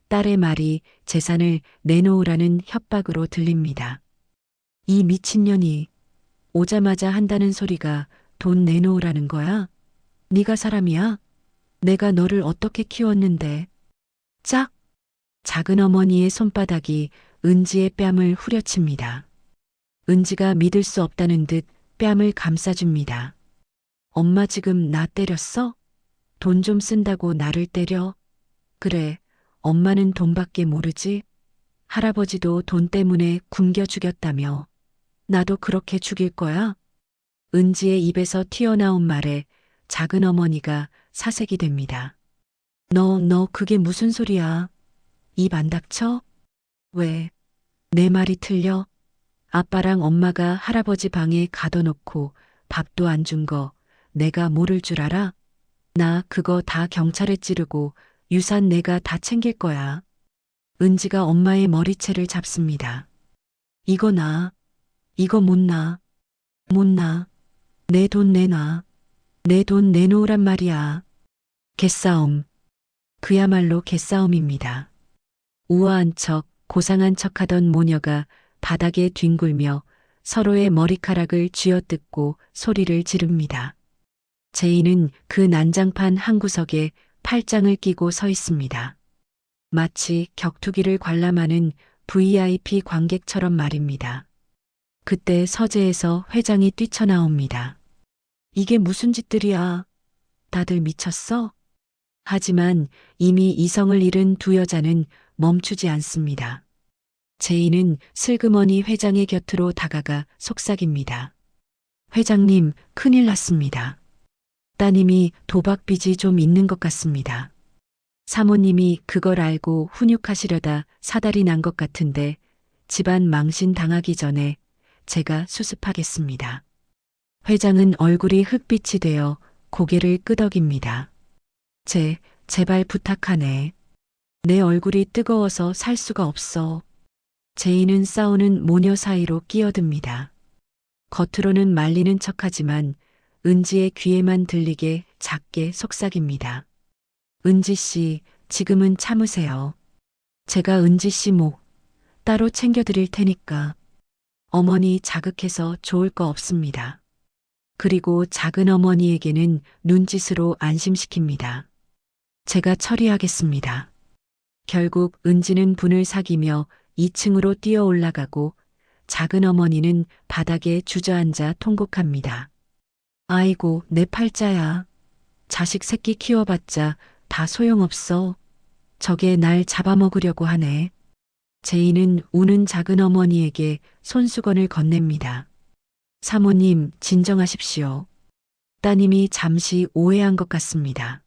딸의 말이 재산을 내놓으라는 협박으로 들립니다. 이 미친년이 오자마자 한다는 소리가 돈 내놓으라는 거야? 네가 사람이야? 내가 너를 어떻게 키웠는데? 짝! 작은 어머니의 손바닥이 은지의 뺨을 후려칩니다. 은지가 믿을 수 없다는 듯 뺨을 감싸줍니다. 엄마 지금 나 때렸어? 돈 좀 쓴다고 나를 때려? 그래, 엄마는 돈밖에 모르지? 할아버지도 돈 때문에 굶겨 죽였다며. 나도 그렇게 죽일 거야? 은지의 입에서 튀어나온 말에 작은 어머니가 사색이 됩니다. 너 그게 무슨 소리야? 입 안 닥쳐? 왜? 내 말이 틀려? 아빠랑 엄마가 할아버지 방에 가둬놓고 밥도 안 준 거 내가 모를 줄 알아? 나 그거 다 경찰에 찌르고 유산 내가 다 챙길 거야. 은지가 엄마의 머리채를 잡습니다. 이거 나. 이거 못 나. 못 나. 내 돈 내놔. 내 돈 내놓으란 말이야. 개싸움. 그야말로 개싸움입니다. 우아한 척, 고상한 척하던 모녀가 바닥에 뒹굴며 서로의 머리카락을 쥐어뜯고 소리를 지릅니다. 제이는 그 난장판 한 구석에 팔짱을 끼고 서 있습니다. 마치 격투기를 관람하는 VIP 관객처럼 말입니다. 그때 서재에서 회장이 뛰쳐나옵니다. 이게 무슨 짓들이야? 다들 미쳤어? 하지만 이미 이성을 잃은 두 여자는 멈추지 않습니다. 제이는 슬그머니 회장의 곁으로 다가가 속삭입니다. 회장님, 큰일 났습니다. 따님이 도박 빚이 좀 있는 것 같습니다. 사모님이 그걸 알고 훈육하시려다 사달이 난 것 같은데 집안 망신 당하기 전에 제가 수습하겠습니다. 회장은 얼굴이 흑빛이 되어 고개를 끄덕입니다. 제발 부탁하네. 내 얼굴이 뜨거워서 살 수가 없어. 제이는 싸우는 모녀 사이로 끼어듭니다. 겉으로는 말리는 척하지만 은지의 귀에만 들리게 작게 속삭입니다. 은지 씨, 지금은 참으세요. 제가 은지 씨 목 따로 챙겨드릴 테니까. 어머니 자극해서 좋을 거 없습니다. 그리고 작은 어머니에게는 눈짓으로 안심시킵니다. 제가 처리하겠습니다. 결국 은지는 분을 사귀며 2층으로 뛰어 올라가고 작은 어머니는 바닥에 주저앉아 통곡합니다. 아이고, 내 팔자야. 자식 새끼 키워봤자 다 소용없어. 저게 날 잡아먹으려고 하네. 제이는 우는 작은 어머니에게 손수건을 건넵니다. 사모님, 진정하십시오. 따님이 잠시 오해한 것 같습니다.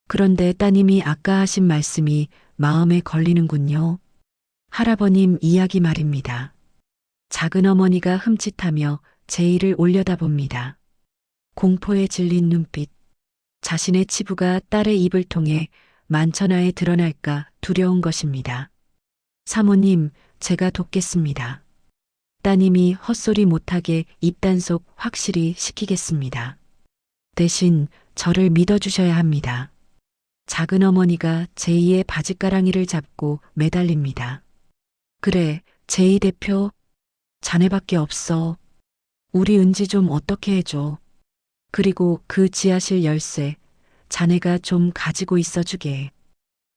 그런데 따님이 아까 하신 말씀이 마음에 걸리는군요. 할아버님 이야기 말입니다. 작은 어머니가 흠칫하며 제이를 올려다봅니다. 공포에 질린 눈빛. 자신의 치부가 딸의 입을 통해 만천하에 드러날까 두려운 것입니다. 사모님, 제가 돕겠습니다. 따님이 헛소리 못하게 입단속 확실히 시키겠습니다. 대신 저를 믿어주셔야 합니다. 작은 어머니가 제이의 바짓가랑이를 잡고 매달립니다. 그래, 제이 대표, 자네밖에 없어. 우리 은지 좀 어떻게 해줘. 그리고 그 지하실 열쇠, 자네가 좀 가지고 있어 주게.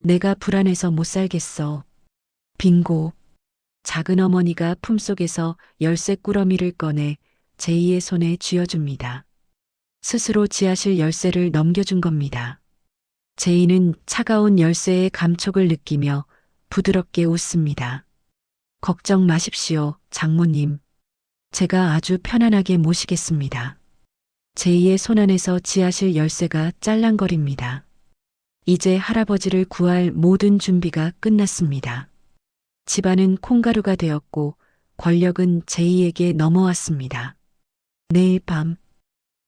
내가 불안해서 못 살겠어. 빙고. 작은 어머니가 품속에서 열쇠 꾸러미를 꺼내 제이의 손에 쥐어줍니다. 스스로 지하실 열쇠를 넘겨준 겁니다. 제이는 차가운 열쇠의 감촉을 느끼며 부드럽게 웃습니다. 걱정 마십시오, 장모님. 제가 아주 편안하게 모시겠습니다. 제이의 손안에서 지하실 열쇠가 짤랑거립니다. 이제 할아버지를 구할 모든 준비가 끝났습니다. 집안은 콩가루가 되었고 권력은 제이에게 넘어왔습니다. 내일 밤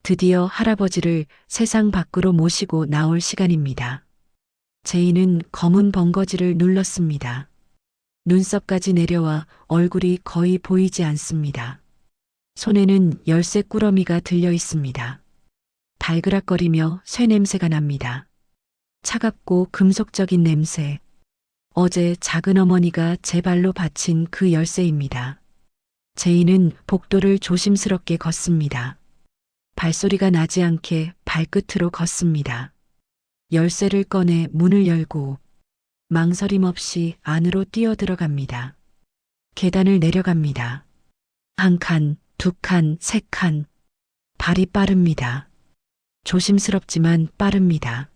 드디어 할아버지를 세상 밖으로 모시고 나올 시간입니다. 제이는 검은 번거지를 눌렀습니다. 눈썹까지 내려와 얼굴이 거의 보이지 않습니다. 손에는 열쇠 꾸러미가 들려 있습니다. 달그락거리며 쇠 냄새가 납니다. 차갑고 금속적인 냄새. 어제 작은 어머니가 제 발로 받친 그 열쇠입니다. 제이는 복도를 조심스럽게 걷습니다. 발소리가 나지 않게 발끝으로 걷습니다. 열쇠를 꺼내 문을 열고 망설임 없이 안으로 뛰어들어갑니다. 계단을 내려갑니다. 한 칸, 두 칸, 세 칸. 발이 빠릅니다. 조심스럽지만 빠릅니다.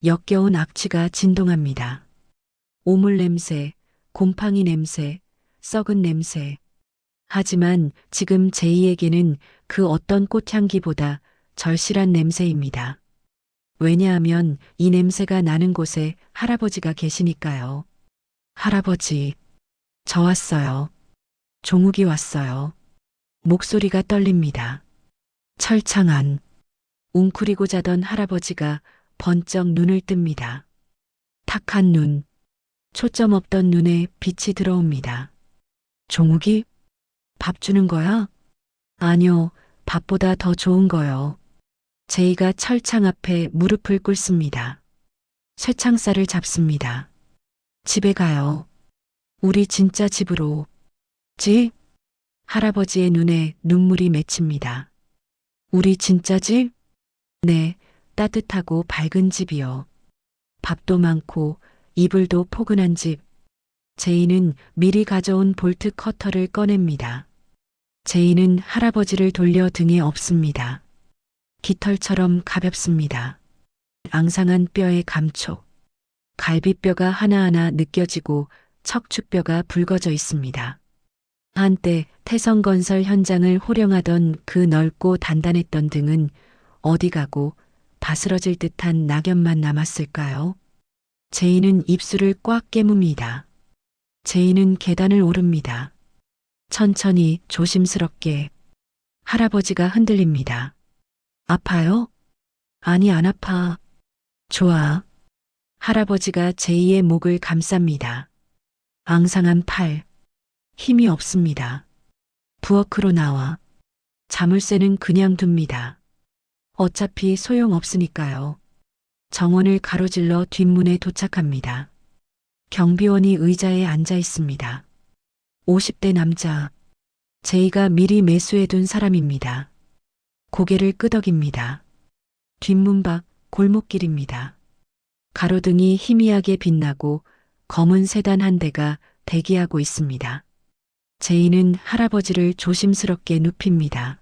역겨운 악취가 진동합니다. 오물 냄새, 곰팡이 냄새, 썩은 냄새. 하지만 지금 제이에게는 그 어떤 꽃향기보다 절실한 냄새입니다. 왜냐하면 이 냄새가 나는 곳에 할아버지가 계시니까요. 할아버지, 저 왔어요. 종욱이 왔어요. 목소리가 떨립니다. 철창 안. 웅크리고 자던 할아버지가 번쩍 눈을 뜹니다. 탁한 눈, 초점 없던 눈에 빛이 들어옵니다. 종욱이? 밥 주는 거야? 아니요, 밥보다 더 좋은 거요. 제이가 철창 앞에 무릎을 꿇습니다. 쇠창살을 잡습니다. 집에 가요. 우리 진짜 집으로. 집? 할아버지의 눈에 눈물이 맺힙니다. 우리 진짜 집? 네, 따뜻하고 밝은 집이요. 밥도 많고 이불도 포근한 집. 제이는 미리 가져온 볼트 커터를 꺼냅니다. 제이는 할아버지를 돌려 등에 엎습니다. 깃털처럼 가볍습니다. 앙상한 뼈의 감촉. 갈비뼈가 하나하나 느껴지고 척추뼈가 붉어져 있습니다. 한때 태성건설 현장을 호령하던 그 넓고 단단했던 등은 어디 가고 바스러질 듯한 낙엽만 남았을까요? 제이는 입술을 꽉 깨뭅니다. 제이는 계단을 오릅니다. 천천히 조심스럽게. 할아버지가 흔들립니다. 아파요? 아니, 안 아파. 좋아. 할아버지가 제이의 목을 감쌉니다. 앙상한 팔. 힘이 없습니다. 부엌으로 나와. 자물쇠는 그냥 둡니다. 어차피 소용없으니까요. 정원을 가로질러 뒷문에 도착합니다. 경비원이 의자에 앉아 있습니다. 50대 남자. 제이가 미리 매수해둔 사람입니다. 고개를 끄덕입니다. 뒷문 밖 골목길입니다. 가로등이 희미하게 빛나고 검은 세단 한 대가 대기하고 있습니다. 제이는 할아버지를 조심스럽게 눕힙니다.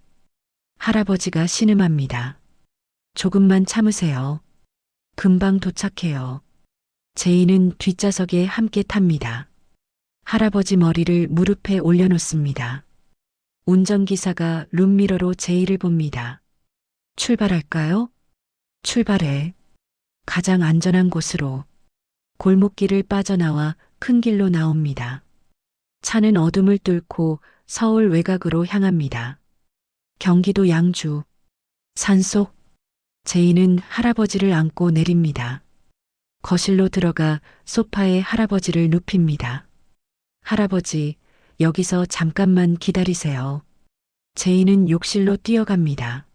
할아버지가 신음합니다. 조금만 참으세요. 금방 도착해요. 제이는 뒷좌석에 함께 탑니다. 할아버지 머리를 무릎에 올려놓습니다. 운전기사가 룸미러로 제이를 봅니다. 출발할까요? 출발해. 가장 안전한 곳으로. 골목길을 빠져나와 큰 길로 나옵니다. 차는 어둠을 뚫고 서울 외곽으로 향합니다. 경기도 양주. 산속. 제이는 할아버지를 안고 내립니다. 거실로 들어가 소파에 할아버지를 눕힙니다. 할아버지, 여기서 잠깐만 기다리세요. 제이는 욕실로 뛰어갑니다.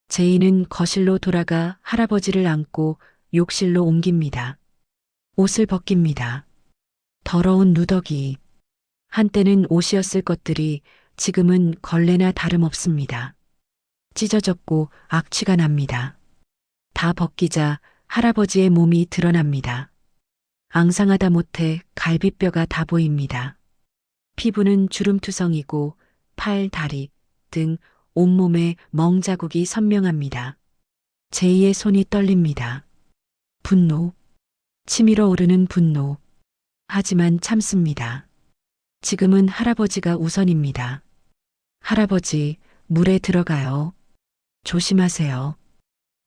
제이는 거실로 돌아가 할아버지를 안고 욕실로 옮깁니다. 옷을 벗깁니다. 더러운 누더기. 한때는 옷이었을 것들이 지금은 걸레나 다름없습니다. 찢어졌고 악취가 납니다. 다 벗기자 할아버지의 몸이 드러납니다. 앙상하다 못해 갈비뼈가 다 보입니다. 피부는 주름투성이고 팔, 다리, 등 온몸에 멍자국이 선명합니다. 제2의 손이 떨립니다. 분노. 치밀어 오르는 분노. 하지만 참습니다. 지금은 할아버지가 우선입니다. 할아버지, 물에 들어가요. 조심하세요.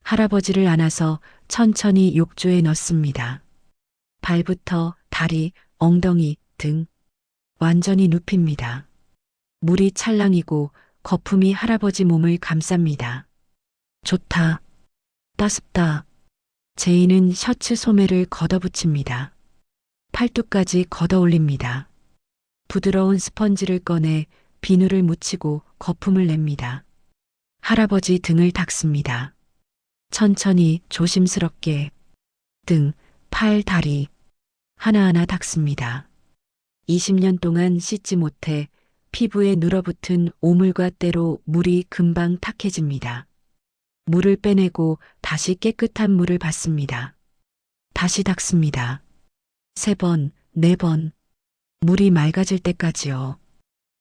할아버지를 안아서 천천히 욕조에 넣습니다. 발부터 다리, 엉덩이, 등 완전히 눕힙니다. 물이 찰랑이고 거품이 할아버지 몸을 감쌉니다. 좋다. 따숩다. 제이는 셔츠 소매를 걷어붙입니다. 팔뚝까지 걷어 올립니다. 부드러운 스펀지를 꺼내 비누를 묻히고 거품을 냅니다. 할아버지 등을 닦습니다. 천천히 조심스럽게 등, 팔, 다리 하나하나 닦습니다. 20년 동안 씻지 못해 피부에 눌어붙은 오물과 때로 물이 금방 탁해집니다. 물을 빼내고 다시 깨끗한 물을 받습니다. 다시 닦습니다. 3번, 4번. 물이 맑아질 때까지요.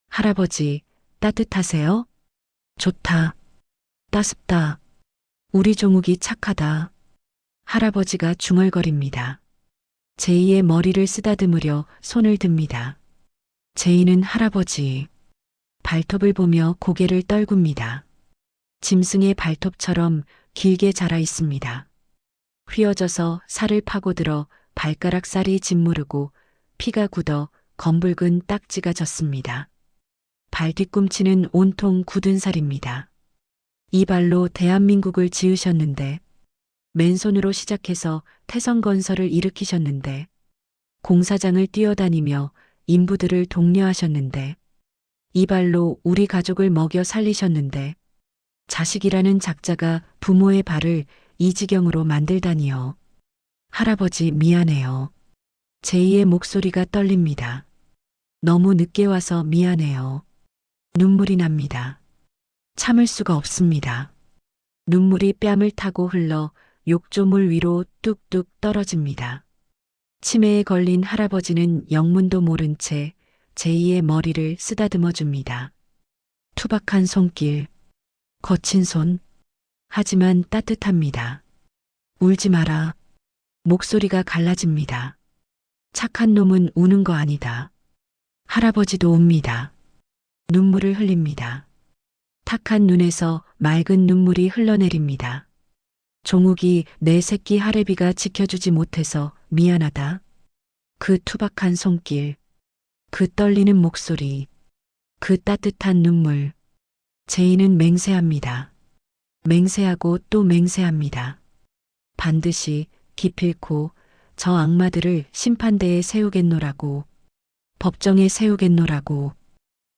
할아버지, 따뜻하세요? 좋다. 따숩다. 우리 종욱이 착하다. 할아버지가 중얼거립니다. 제이의 머리를 쓰다듬으려 손을 듭니다. 제이는 할아버지 발톱을 보며 고개를 떨굽니다. 짐승의 발톱처럼 길게 자라 있습니다. 휘어져서 살을 파고들어 발가락 살이 짓무르고 피가 굳어 검붉은 딱지가 졌습니다. 발 뒤꿈치는 온통 굳은 살입니다. 이 발로 대한민국을 지으셨는데, 맨손으로 시작해서 태성건설을 일으키셨는데, 공사장을 뛰어다니며 인부들을 독려하셨는데, 이 발로 우리 가족을 먹여 살리셨는데, 자식이라는 작자가 부모의 발을 이 지경으로 만들다니요. 할아버지 미안해요. 제이의 목소리가 떨립니다. 너무 늦게 와서 미안해요. 눈물이 납니다. 참을 수가 없습니다. 눈물이 뺨을 타고 흘러 욕조물 위로 뚝뚝 떨어집니다. 치매에 걸린 할아버지는 영문도 모른 채 제이의 머리를 쓰다듬어 줍니다. 투박한 손길, 거친 손, 하지만 따뜻합니다. 울지 마라. 목소리가 갈라집니다. 착한 놈은 우는 거 아니다. 할아버지도 웁니다. 눈물을 흘립니다. 탁한 눈에서 맑은 눈물이 흘러내립니다. 종욱이 내 새끼 할애비가 지켜주지 못해서 미안하다. 그 투박한 손길, 그 떨리는 목소리, 그 따뜻한 눈물. 제이는 맹세합니다. 맹세하고 또 맹세합니다. 반드시 기필코 저 악마들을 심판대에 세우겠노라고, 법정에 세우겠노라고,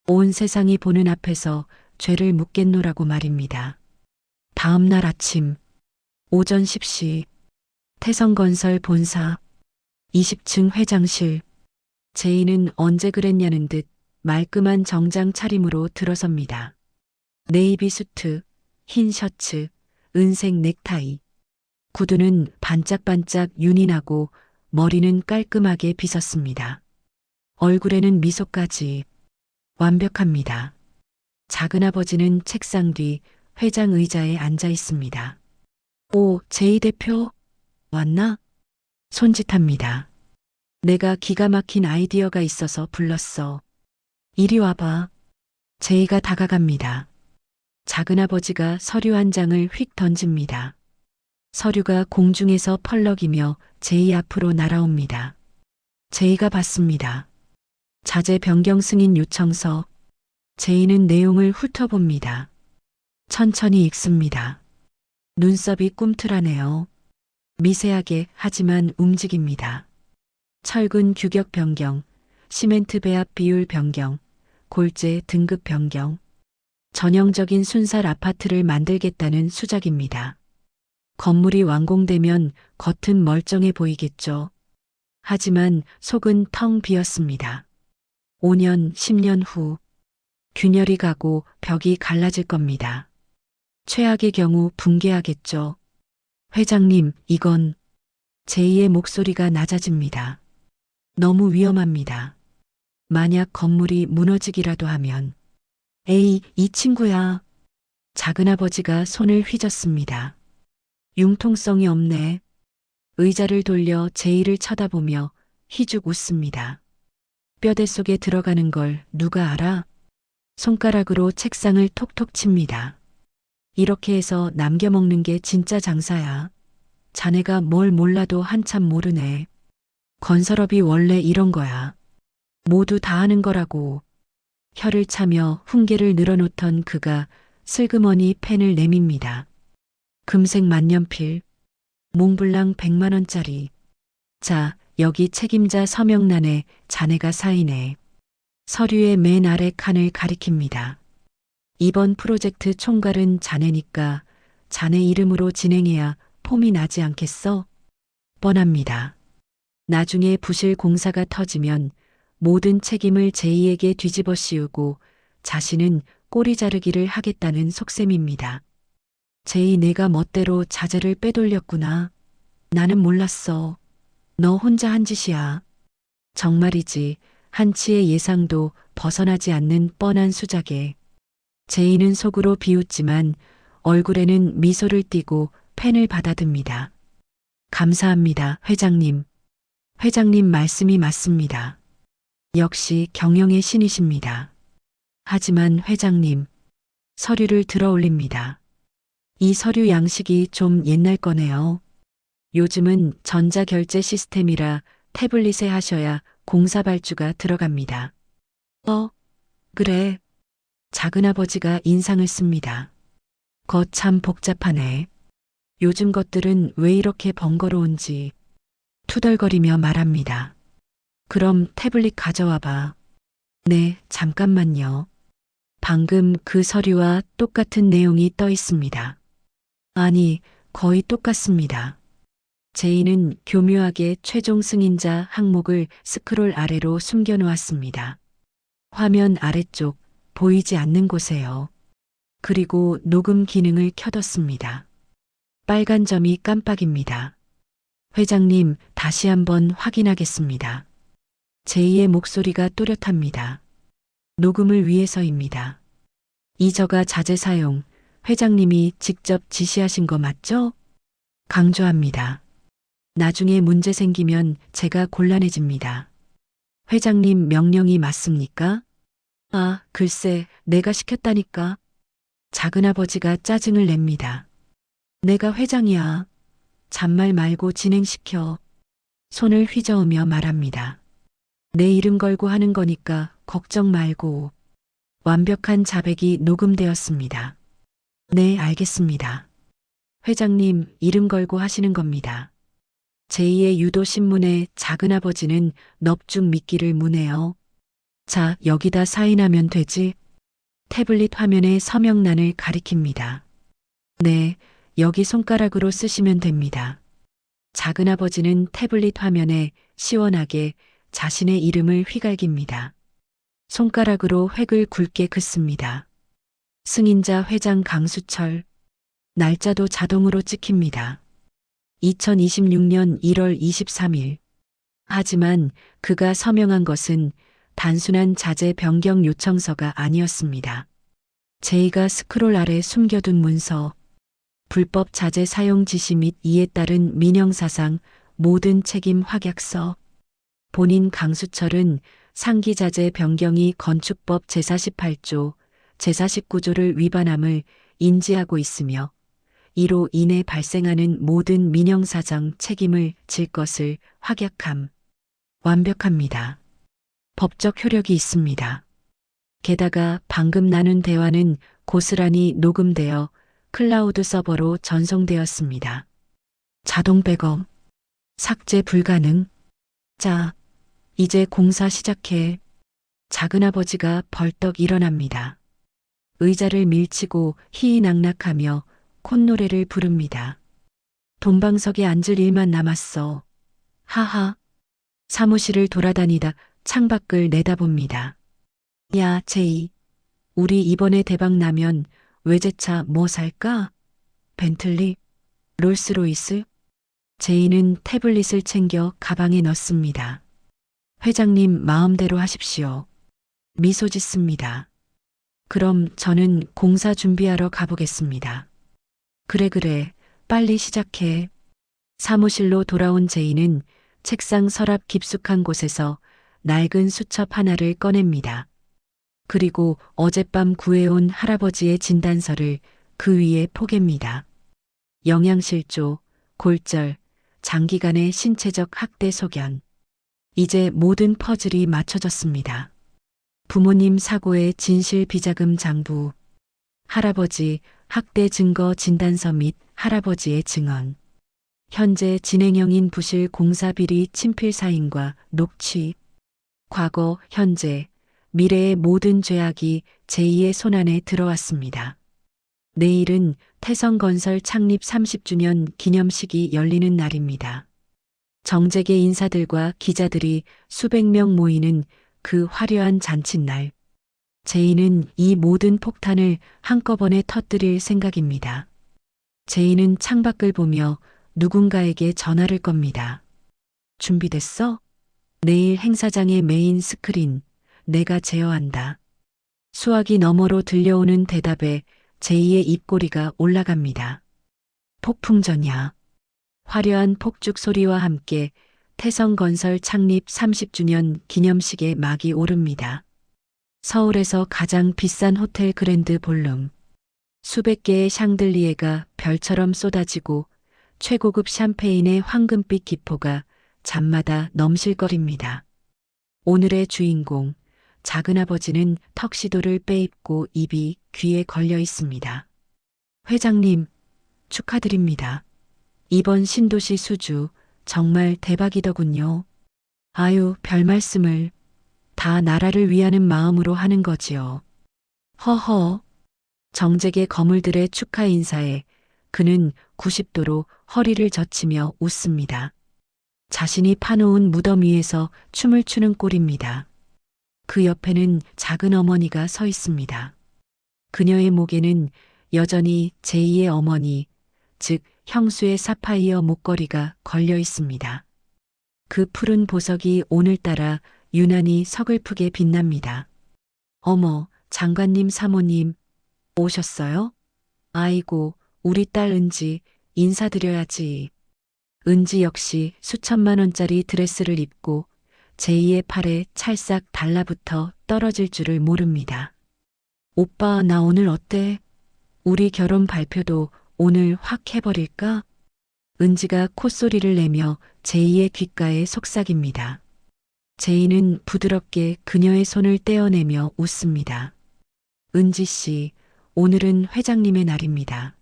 온 세상이 보는 앞에서 죄를 묻겠노라고 말입니다. 다음 날 아침 오전 10시 태성건설 본사 20층 회장실. 제이는 언제 그랬냐는 듯 말끔한 정장 차림으로 들어섭니다. 네이비 수트, 흰 셔츠, 은색 넥타이. 구두는 반짝반짝 윤이 나고 머리는 깔끔하게 빗었습니다. 얼굴에는 미소까지 완벽합니다. 작은아버지는 책상 뒤 회장 의자에 앉아 있습니다. 오, 제이 대표 왔나? 손짓합니다. 내가 기가 막힌 아이디어가 있어서 불렀어. 이리 와봐. 제이가 다가갑니다. 작은아버지가 서류 한 장을 휙 던집니다. 서류가 공중에서 펄럭이며 제이 앞으로 날아옵니다. 제이가 받습니다. 자재 변경 승인 요청서. 제이는 내용을 훑어봅니다. 천천히 읽습니다. 눈썹이 꿈틀하네요. 미세하게 하지만 움직입니다. 철근 규격 변경, 시멘트 배합 비율 변경, 골재 등급 변경. 전형적인 순살 아파트를 만들겠다는 수작입니다. 건물이 완공되면 겉은 멀쩡해 보이겠죠. 하지만 속은 텅 비었습니다. 5년, 10년 후 균열이 가고 벽이 갈라질 겁니다. 최악의 경우 붕괴하겠죠. 회장님, 이건 제2의 목소리가 낮아집니다. 너무 위험합니다. 만약 건물이 무너지기라도 하면. 에이, 이 친구야. 작은아버지가 손을 휘젓습니다. 융통성이 없네. 의자를 돌려 제이를 쳐다보며 희죽 웃습니다. 뼈대 속에 들어가는 걸 누가 알아? 손가락으로 책상을 톡톡 칩니다. 이렇게 해서 남겨먹는 게 진짜 장사야. 자네가 뭘 몰라도 한참 모르네. 건설업이 원래 이런 거야. 모두 다 하는 거라고. 혀를 차며 훈계를 늘어놓던 그가 슬그머니 펜을 내밉니다. 금색 만년필, 몽블랑 100만 원짜리. 자, 여기 책임자 서명란에 자네가 사인해. 서류의 맨 아래 칸을 가리킵니다. 이번 프로젝트 총괄은 자네니까 자네 이름으로 진행해야 폼이 나지 않겠어? 뻔합니다. 나중에 부실 공사가 터지면 모든 책임을 제이에게 뒤집어 씌우고 자신은 꼬리 자르기를 하겠다는 속셈입니다. 제이, 내가 멋대로 자재를 빼돌렸구나. 나는 몰랐어. 너 혼자 한 짓이야. 정말이지. 한치의 예상도 벗어나지 않는 뻔한 수작에. 제이는 속으로 비웃지만 얼굴에는 미소를 띠고 펜을 받아듭니다. 감사합니다, 회장님. 회장님 말씀이 맞습니다. 역시 경영의 신이십니다. 하지만 회장님, 서류를 들어 올립니다. 이 서류 양식이 좀 옛날 거네요. 요즘은 전자결제 시스템이라 태블릿에 하셔야 공사 발주가 들어갑니다. 그래. 작은아버지가 인상을 씁니다. 거 참 복잡하네. 요즘 것들은 왜 이렇게 번거로운지 투덜거리며 말합니다. 그럼 태블릿 가져와 봐. 네, 잠깐만요. 방금 그 서류와 똑같은 내용이 떠 있습니다. 아니, 거의 똑같습니다. 제이는 교묘하게 최종 승인자 항목을 스크롤 아래로 숨겨 놓았습니다. 화면 아래쪽 보이지 않는 곳에요. 그리고 녹음 기능을 켜뒀습니다. 빨간 점이 깜빡입니다. 회장님, 다시 한번 확인하겠습니다. 제이의 목소리가 또렷합니다. 녹음을 위해서입니다. 이저가 자재 사용, 회장님이 직접 지시하신 거 맞죠? 강조합니다. 나중에 문제 생기면 제가 곤란해집니다. 회장님 명령이 맞습니까? 아, 글쎄, 내가 시켰다니까. 작은아버지가 짜증을 냅니다. 내가 회장이야. 잔말 말고 진행시켜. 손을 휘저으며 말합니다. 내 이름 걸고 하는 거니까 걱정 말고. 완벽한 자백이 녹음되었습니다. 네, 알겠습니다. 회장님, 이름 걸고 하시는 겁니다. 제2의 유도신문에 작은아버지는 넙죽 미끼를 무네요. 자, 여기다 사인하면 되지? 태블릿 화면에 서명란을 가리킵니다. 네, 여기 손가락으로 쓰시면 됩니다. 작은아버지는 태블릿 화면에 시원하게 자신의 이름을 휘갈깁니다. 손가락으로 획을 굵게 긋습니다. 승인자 회장 강수철. 날짜도 자동으로 찍힙니다. 2026년 1월 23일. 하지만 그가 서명한 것은 단순한 자재 변경 요청서가 아니었습니다. 제이가 스크롤 아래 숨겨둔 문서, 불법 자재 사용 지시 및 이에 따른 민형사상 모든 책임 확약서. 본인 강수철은 상기자재 변경이 건축법 제48조, 제49조를 위반함을 인지하고 있으며 이로 인해 발생하는 모든 민형사정 책임을 질 것을 확약함. 완벽합니다. 법적 효력이 있습니다. 게다가 방금 나눈 대화는 고스란히 녹음되어 클라우드 서버로 전송되었습니다. 자동 백업, 삭제 불가능. 자, 이제 공사 시작해. 작은아버지가 벌떡 일어납니다. 의자를 밀치고 희희낙낙하며 콧노래를 부릅니다. 돈방석에 앉을 일만 남았어. 하하. 사무실을 돌아다니다 창밖을 내다봅니다. 야, 제이. 우리 이번에 대박 나면 외제차 뭐 살까? 벤틀리? 롤스로이스? 제이는 태블릿을 챙겨 가방에 넣습니다. 회장님 마음대로 하십시오. 미소 짓습니다. 그럼 저는 공사 준비하러 가보겠습니다. 그래, 빨리 시작해. 사무실로 돌아온 제이는 책상 서랍 깊숙한 곳에서 낡은 수첩 하나를 꺼냅니다. 그리고 어젯밤 구해온 할아버지의 진단서를 그 위에 포갭니다. 영양실조, 골절, 장기간의 신체적 학대 소견. 이제 모든 퍼즐이 맞춰졌습니다. 부모님 사고의 진실 비자금 장부, 할아버지 학대 증거 진단서 및 할아버지의 증언, 현재 진행형인 부실 공사 비리 친필 사인과 녹취, 과거, 현재, 미래의 모든 죄악이 제2의 손안에 들어왔습니다. 내일은 태성건설 창립 30주년 기념식이 열리는 날입니다. 정재계 인사들과 기자들이 수백 명 모이는 그 화려한 잔칫날. 제이는 이 모든 폭탄을 한꺼번에 터뜨릴 생각입니다. 제이는 창밖을 보며 누군가에게 전화를 겁니다. 준비됐어? 내일 행사장의 메인 스크린, 내가 제어한다. 수화기 너머로 들려오는 대답에 제이의 입꼬리가 올라갑니다. 폭풍전야. 화려한 폭죽 소리와 함께 태성건설 창립 30주년 기념식의 막이 오릅니다. 서울에서 가장 비싼 호텔 그랜드 볼룸. 수백 개의 샹들리에가 별처럼 쏟아지고 최고급 샴페인의 황금빛 기포가 잠마다 넘실거립니다. 오늘의 주인공, 작은아버지는 턱시도를 빼입고 입이 귀에 걸려 있습니다. 회장님, 축하드립니다. 이번 신도시 수주 정말 대박이더군요. 아유, 별 말씀을. 다 나라를 위하는 마음으로 하는 거지요. 허허. 정재계 거물들의 축하 인사에 그는 90도로 허리를 젖히며 웃습니다. 자신이 파놓은 무덤 위에서 춤을 추는 꼴입니다. 그 옆에는 작은 어머니가 서 있습니다. 그녀의 목에는 여전히 제2의 어머니, 즉 형수의 사파이어 목걸이가 걸려 있습니다. 그 푸른 보석이 오늘따라 유난히 서글프게 빛납니다. 어머, 장관님 사모님, 오셨어요? 아이고, 우리 딸 은지, 인사드려야지. 은지 역시 수천만 원짜리 드레스를 입고 제2의 팔에 찰싹 달라붙어 떨어질 줄을 모릅니다. 오빠, 나 오늘 어때? 우리 결혼 발표도 오늘 확 해버릴까? 은지가 콧소리를 내며 제이의 귓가에 속삭입니다. 제이는 부드럽게 그녀의 손을 떼어내며 웃습니다. 은지 씨, 오늘은 회장님의 날입니다.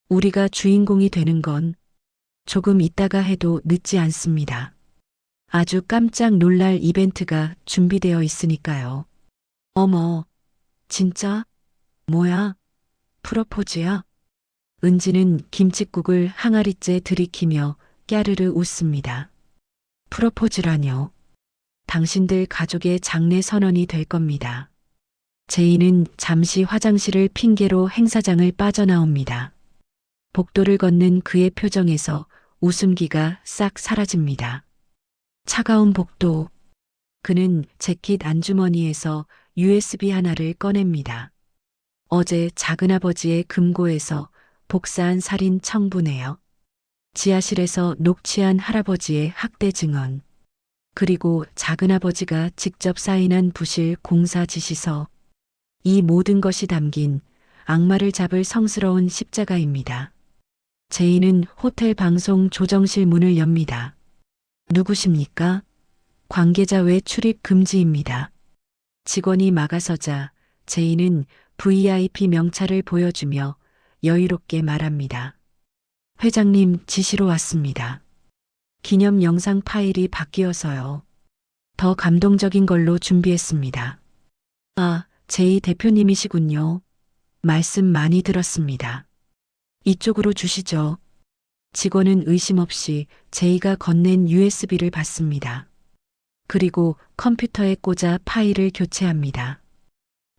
우리가 주인공이 되는 건 조금 있다가 해도 늦지 않습니다. 아주 깜짝 놀랄 이벤트가 준비되어 있으니까요. 어머, 진짜? 뭐야? 프로포즈야? 은지는 김칫국을 항아리째 들이키며 깨르르 웃습니다. 프로포즈라뇨. 당신들 가족의 장례 선언이 될 겁니다. 제이는 잠시 화장실을 핑계로 행사장을 빠져나옵니다. 복도를 걷는 그의 표정에서 웃음기가 싹 사라집니다. 차가운 복도. 그는 재킷 안주머니에서 USB 하나를 꺼냅니다. 어제 작은아버지의 금고에서 복사한 살인 청부네요. 지하실에서 녹취한 할아버지의 학대 증언. 그리고 작은아버지가 직접 사인한 부실 공사 지시서. 이 모든 것이 담긴 악마를 잡을 성스러운 십자가입니다. 제이는 호텔 방송 조정실 문을 엽니다. 누구십니까? 관계자 외 출입 금지입니다. 직원이 막아서자 제이는 VIP 명찰을 보여주며 여유롭게 말합니다. 회장님 지시로 왔습니다. 기념 영상 파일이 바뀌어서요. 더 감동적인 걸로 준비했습니다. 아, 제이 대표님이시군요. 말씀 많이 들었습니다. 이쪽으로 주시죠. 직원은 의심 없이 제이가 건넨 USB를 받습니다. 그리고 컴퓨터에 꽂아 파일을 교체합니다.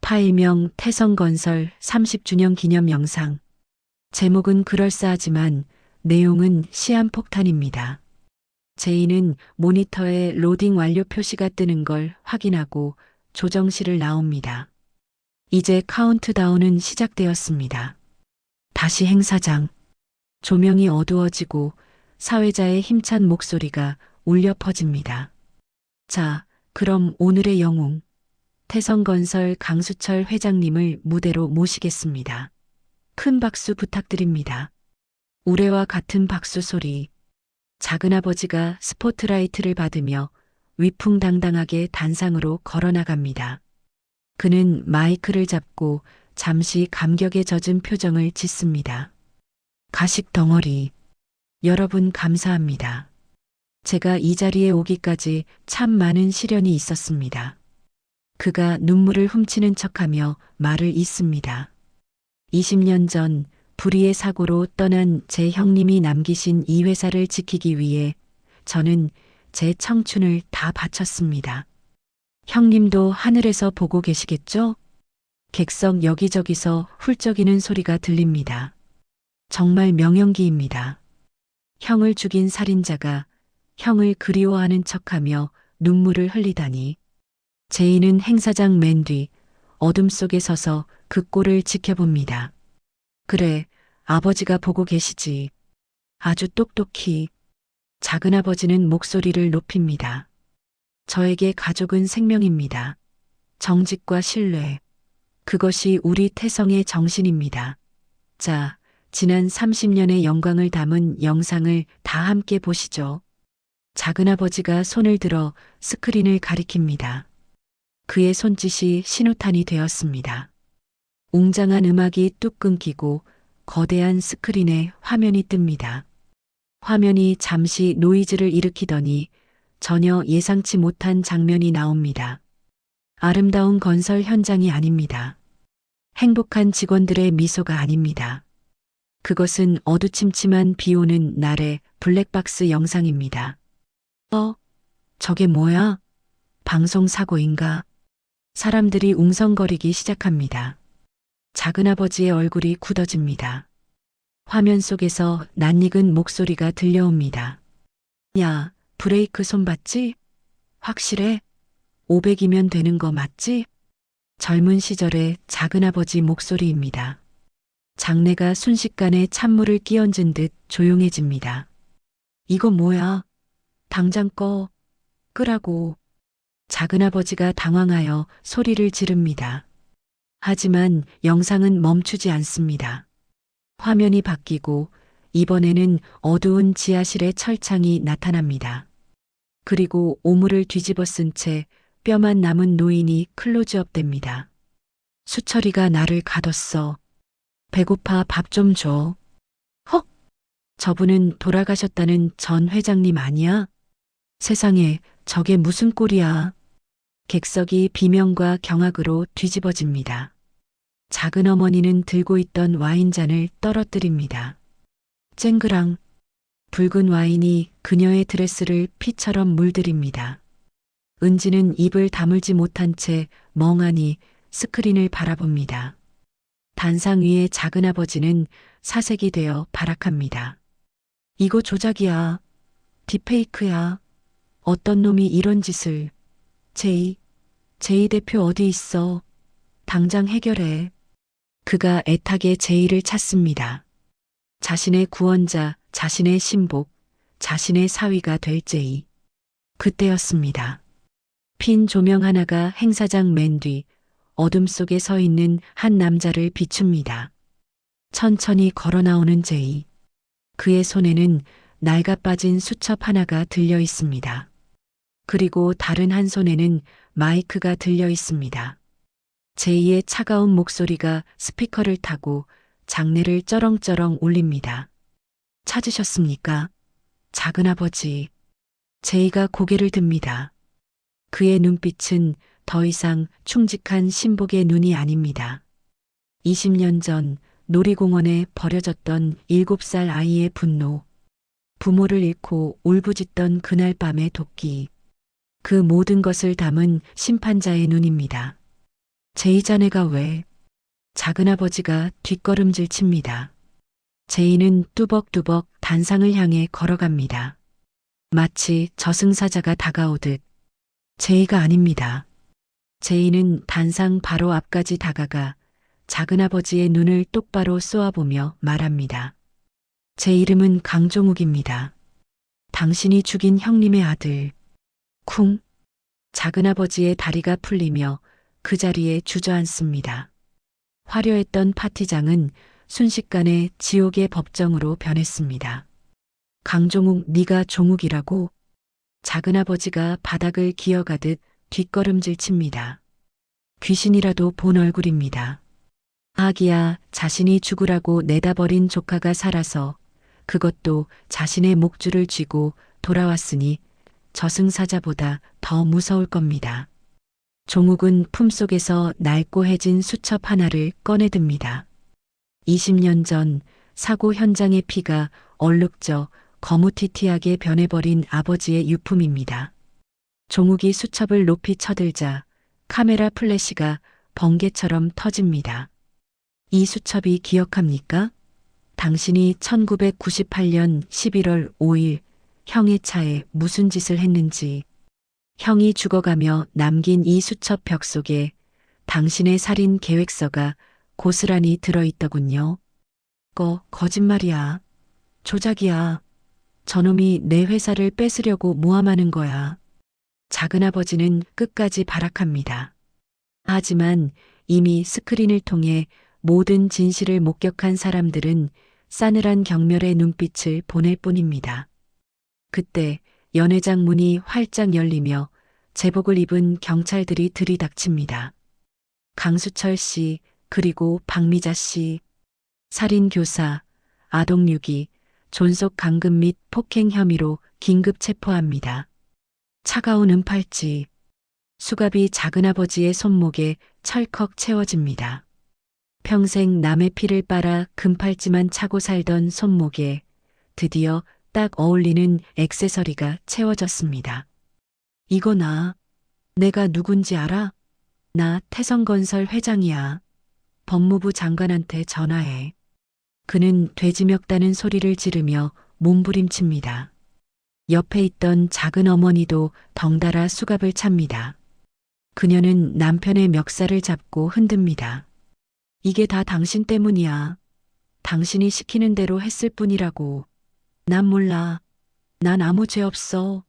파일명 태성건설 30주년 기념 영상. 제목은 그럴싸하지만 내용은 시한폭탄입니다. 제이는 모니터에 로딩 완료 표시가 뜨는 걸 확인하고 조정실을 나옵니다. 이제 카운트다운은 시작되었습니다. 다시 행사장. 조명이 어두워지고 사회자의 힘찬 목소리가 울려 퍼집니다. 자, 그럼 오늘의 영웅, 태성건설 강수철 회장님을 무대로 모시겠습니다. 큰 박수 부탁드립니다. 우레와 같은 박수 소리. 작은아버지가 스포트라이트를 받으며 위풍당당하게 단상으로 걸어나갑니다. 그는 마이크를 잡고 잠시 감격에 젖은 표정을 짓습니다. 가식 덩어리. 여러분 감사합니다. 제가 이 자리에 오기까지 참 많은 시련이 있었습니다. 그가 눈물을 훔치는 척하며 말을 잇습니다. 20년 전 불의의 사고로 떠난 제 형님이 남기신 이 회사를 지키기 위해 저는 제 청춘을 다 바쳤습니다. 형님도 하늘에서 보고 계시겠죠? 객석 여기저기서 훌쩍이는 소리가 들립니다. 정말 명연기입니다. 형을 죽인 살인자가 형을 그리워하는 척하며 눈물을 흘리다니. 제이는 행사장 맨 뒤 어둠 속에 서서 그 꼴을 지켜봅니다. 그래, 아버지가 보고 계시지. 아주 똑똑히. 작은아버지는 목소리를 높입니다. 저에게 가족은 생명입니다. 정직과 신뢰. 그것이 우리 태성의 정신입니다. 자, 지난 30년의 영광을 담은 영상을 다 함께 보시죠. 작은아버지가 손을 들어 스크린을 가리킵니다. 그의 손짓이 신호탄이 되었습니다. 웅장한 음악이 뚝 끊기고 거대한 스크린에 화면이 뜹니다. 화면이 잠시 노이즈를 일으키더니 전혀 예상치 못한 장면이 나옵니다. 아름다운 건설 현장이 아닙니다. 행복한 직원들의 미소가 아닙니다. 그것은 어두침침한 비 오는 날의 블랙박스 영상입니다. 저게 뭐야? 방송사고인가? 사람들이 웅성거리기 시작합니다. 작은아버지의 얼굴이 굳어집니다. 화면 속에서 낯익은 목소리가 들려옵니다. 야, 브레이크 손 봤지? 확실해? 500이면 되는 거 맞지? 젊은 시절의 작은아버지 목소리입니다. 장내가 순식간에 찬물을 끼얹은 듯 조용해집니다. 이거 뭐야? 당장 끄라고. 작은아버지가 당황하여 소리를 지릅니다. 하지만 영상은 멈추지 않습니다. 화면이 바뀌고 이번에는 어두운 지하실의 철창이 나타납니다. 그리고 오물을 뒤집어 쓴 채 뼈만 남은 노인이 클로즈업 됩니다. 수철이가 나를 가뒀어. 배고파 밥 좀 줘. 헉! 저분은 돌아가셨다는 전 회장님 아니야? 세상에 저게 무슨 꼴이야. 객석이 비명과 경악으로 뒤집어집니다. 작은 어머니는 들고 있던 와인잔을 떨어뜨립니다. 쨍그랑 붉은 와인이 그녀의 드레스를 피처럼 물들입니다. 은지는 입을 다물지 못한 채 멍하니 스크린을 바라봅니다. 단상 위의 작은아버지는 사색이 되어 발악합니다. 이거 조작이야. 딥페이크야. 어떤 놈이 이런 짓을. 제이 대표 어디 있어? 당장 해결해. 그가 애타게 제이를 찾습니다. 자신의 구원자, 자신의 신복, 자신의 사위가 될 제이. 그때였습니다. 핀 조명 하나가 행사장 맨 뒤 어둠 속에 서 있는 한 남자를 비춥니다. 천천히 걸어 나오는 제이. 그의 손에는 낡아 빠진 수첩 하나가 들려 있습니다. 그리고 다른 한 손에는 마이크가 들려 있습니다. 제이의 차가운 목소리가 스피커를 타고 장내를 쩌렁쩌렁 울립니다. 찾으셨습니까? 작은아버지. 제이가 고개를 듭니다. 그의 눈빛은 더 이상 충직한 신복의 눈이 아닙니다. 20년 전 놀이공원에 버려졌던 7살 아이의 분노, 부모를 잃고 울부짖던 그날 밤의 도끼. 그 모든 것을 담은 심판자의 눈입니다. 제이 자네가 왜? 작은아버지가 뒷걸음질 칩니다. 제이는 뚜벅뚜벅 단상을 향해 걸어갑니다. 마치 저승사자가 다가오듯. 제이가 아닙니다. 제이는 단상 바로 앞까지 다가가 작은아버지의 눈을 똑바로 쏘아보며 말합니다. 제 이름은 강종욱입니다. 당신이 죽인 형님의 아들. 쿵. 작은아버지의 다리가 풀리며 그 자리에 주저앉습니다. 화려했던 파티장은 순식간에 지옥의 법정으로 변했습니다. 강종욱, 네가 종욱이라고? 작은아버지가 바닥을 기어가듯 뒷걸음질 칩니다. 귀신이라도 본 얼굴입니다. 아기야, 자신이 죽으라고 내다버린 조카가 살아서 그것도 자신의 목줄을 쥐고 돌아왔으니 저승사자보다 더 무서울 겁니다. 종욱은 품속에서 낡고해진 수첩 하나를 꺼내듭니다. 20년 전 사고 현장의 피가 얼룩져 거무튀튀하게 변해버린 아버지의 유품입니다. 종욱이 수첩을 높이 쳐들자 카메라 플래시가 번개처럼 터집니다. 이 수첩이 기억합니까? 당신이 1998년 11월 5일 형의 차에 무슨 짓을 했는지. 형이 죽어가며 남긴 이 수첩 벽 속에 당신의 살인 계획서가 고스란히 들어있더군요. 거짓말이야. 조작이야. 저놈이 내 회사를 뺏으려고 모함하는 거야. 작은아버지는 끝까지 발악합니다. 하지만 이미 스크린을 통해 모든 진실을 목격한 사람들은 싸늘한 경멸의 눈빛을 보낼 뿐입니다. 그때 연회장 문이 활짝 열리며 제복을 입은 경찰들이 들이닥칩니다. 강수철 씨, 그리고 박미자 씨, 살인교사, 아동유기, 존속 강금 및 폭행 혐의로 긴급 체포합니다. 차가운 은팔찌, 수갑이 작은아버지의 손목에 철컥 채워집니다. 평생 남의 피를 빨아 금팔찌만 차고 살던 손목에 드디어 딱 어울리는 액세서리가 채워졌습니다. 이거 내가 누군지 알아? 나 태성건설 회장이야. 법무부 장관한테 전화해. 그는 돼지멱다는 소리를 지르며 몸부림칩니다. 옆에 있던 작은 어머니도 덩달아 수갑을 찹니다. 그녀는 남편의 멱살을 잡고 흔듭니다. 이게 다 당신 때문이야. 당신이 시키는 대로 했을 뿐이라고. 난 몰라. 난 아무 죄 없어.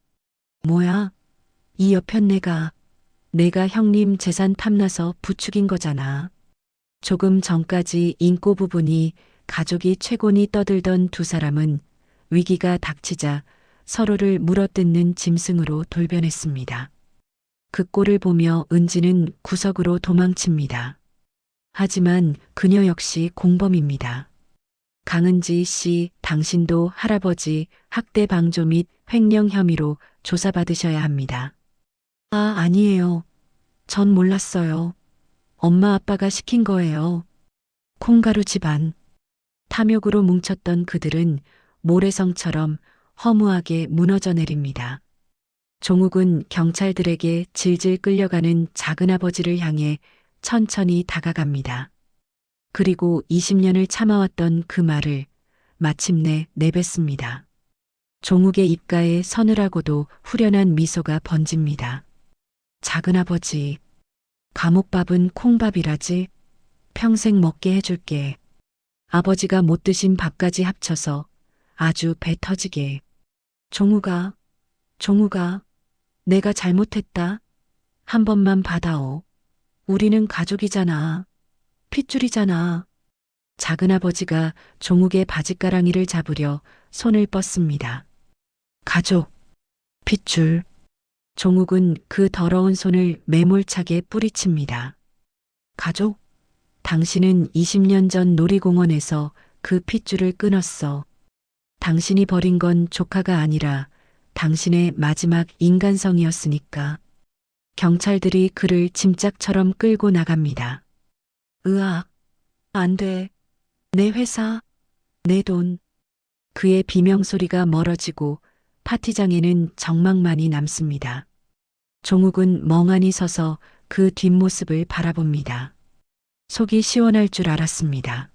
뭐야? 이 여편 내가 형님 재산 탐나서 부추긴 거잖아. 조금 전까지 인꼬 부분이 가족이 최곤이 떠들던 두 사람은 위기가 닥치자 서로를 물어뜯는 짐승으로 돌변했습니다. 그 꼴을 보며 은지는 구석으로 도망칩니다. 하지만 그녀 역시 공범입니다. 강은지 씨, 당신도 할아버지 학대 방조 및 횡령 혐의로 조사받으셔야 합니다. 아니에요. 전 몰랐어요. 엄마 아빠가 시킨 거예요. 콩가루 집안. 탐욕으로 뭉쳤던 그들은 모래성처럼 허무하게 무너져 내립니다. 종욱은 경찰들에게 질질 끌려가는 작은아버지를 향해 천천히 다가갑니다. 그리고 20년을 참아왔던 그 말을 마침내 내뱉습니다. 종욱의 입가에 서늘하고도 후련한 미소가 번집니다. 작은아버지, 감옥밥은 콩밥이라지. 평생 먹게 해줄게. 아버지가 못 드신 밥까지 합쳐서 아주 배 터지게. 종욱아, 내가 잘못했다. 한 번만 받아오. 우리는 가족이잖아. 핏줄이잖아. 작은아버지가 종욱의 바짓가랑이를 잡으려 손을 뻗습니다. 가족, 핏줄. 종욱은 그 더러운 손을 매몰차게 뿌리칩니다. 가족? 당신은 20년 전 놀이공원에서 그 핏줄을 끊었어. 당신이 버린 건 조카가 아니라 당신의 마지막 인간성이었으니까. 경찰들이 그를 짐짝처럼 끌고 나갑니다. 으악, 안 돼. 내 회사, 내 돈. 그의 비명소리가 멀어지고 파티장에는 정막만이 남습니다. 종욱은 멍하니 서서 그 뒷모습을 바라봅니다. 속이 시원할 줄 알았습니다.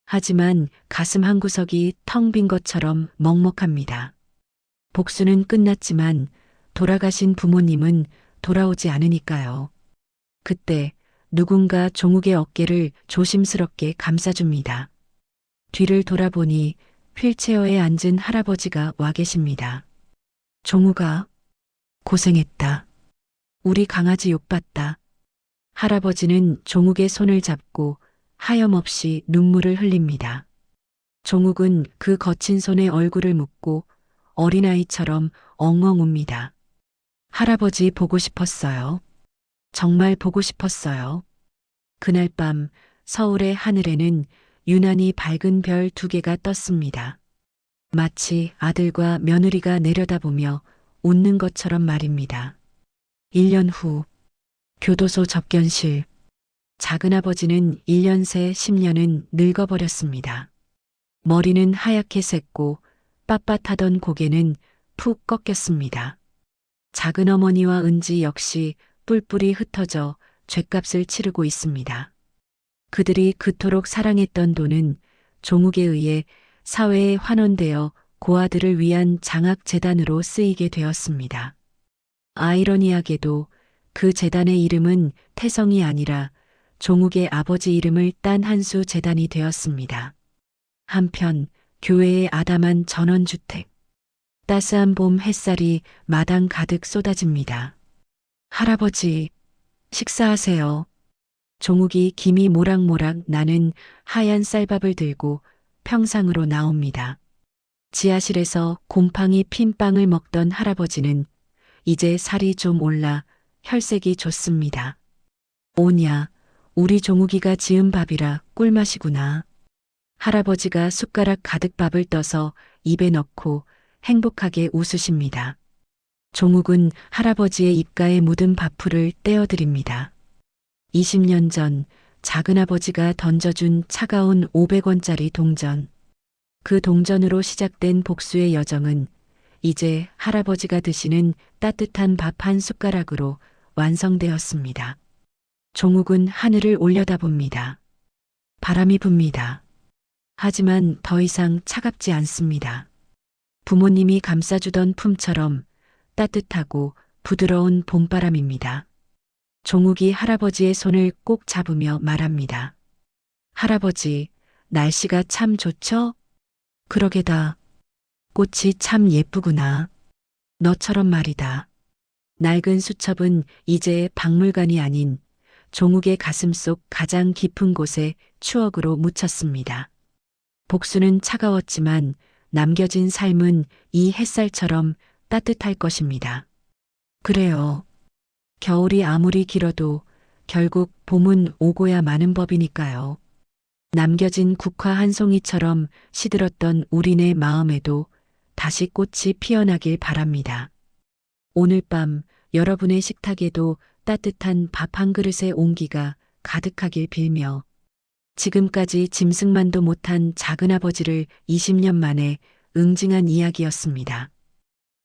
하지만 가슴 한구석이 텅 빈 것처럼 먹먹합니다. 복수는 끝났지만 돌아가신 부모님은 돌아오지 않으니까요. 그때 누군가 종욱의 어깨를 조심스럽게 감싸줍니다. 뒤를 돌아보니 휠체어에 앉은 할아버지가 와 계십니다. 종욱아, 고생했다. 우리 강아지 욕봤다. 할아버지는 종욱의 손을 잡고 하염없이 눈물을 흘립니다. 종욱은 그 거친 손에 얼굴을 묻고 어린아이처럼 엉엉 웁니다. 할아버지 보고 싶었어요. 정말 보고 싶었어요. 그날 밤 서울의 하늘에는 유난히 밝은 별 2개가 떴습니다. 마치 아들과 며느리가 내려다보며 웃는 것처럼 말입니다. 1년 후 교도소 접견실. 작은아버지는 1년 새 10년은 늙어버렸습니다. 머리는 하얗게 샜고 빳빳하던 고개는 푹 꺾였습니다. 작은어머니와 은지 역시 뿔뿔이 흩어져 죗값을 치르고 있습니다. 그들이 그토록 사랑했던 돈은 종욱에 의해 사회에 환원되어 고아들을 위한 장학재단으로 쓰이게 되었습니다. 아이러니하게도 그 재단의 이름은 태성이 아니라 종욱의 아버지 이름을 딴 한수 재단이 되었습니다. 한편 교회의 아담한 전원주택. 따스한 봄 햇살이 마당 가득 쏟아집니다. 할아버지, 식사하세요. 종욱이 김이 모락모락 나는 하얀 쌀밥을 들고 평상으로 나옵니다. 지하실에서 곰팡이 핀 빵을 먹던 할아버지는 이제 살이 좀 올라 혈색이 좋습니다. 오냐, 우리 종욱이가 지은 밥이라 꿀맛이구나. 할아버지가 숟가락 가득 밥을 떠서 입에 넣고 행복하게 웃으십니다. 종욱은 할아버지의 입가에 묻은 밥풀을 떼어드립니다. 20년 전 작은아버지가 던져준 차가운 500원짜리 동전. 그 동전으로 시작된 복수의 여정은 이제 할아버지가 드시는 따뜻한 밥 한 숟가락으로 완성되었습니다. 종욱은 하늘을 올려다봅니다. 바람이 붑니다. 하지만 더 이상 차갑지 않습니다. 부모님이 감싸주던 품처럼 따뜻하고 부드러운 봄바람입니다. 종욱이 할아버지의 손을 꼭 잡으며 말합니다. 할아버지, 날씨가 참 좋죠? 그러게다. 꽃이 참 예쁘구나. 너처럼 말이다. 낡은 수첩은 이제 박물관이 아닌 종욱의 가슴속 가장 깊은 곳에 추억으로 묻혔습니다. 복수는 차가웠지만 남겨진 삶은 이 햇살처럼 따뜻할 것입니다. 그래요. 겨울이 아무리 길어도 결국 봄은 오고야 마는 법이니까요. 남겨진 국화 한 송이처럼 시들었던 우리네 마음에도 다시 꽃이 피어나길 바랍니다. 오늘 밤 여러분의 식탁에도 따뜻한 밥 한 그릇의 온기가 가득하길 빌며 지금까지 짐승만도 못한 작은아버지를 20년 만에 응징한 이야기였습니다.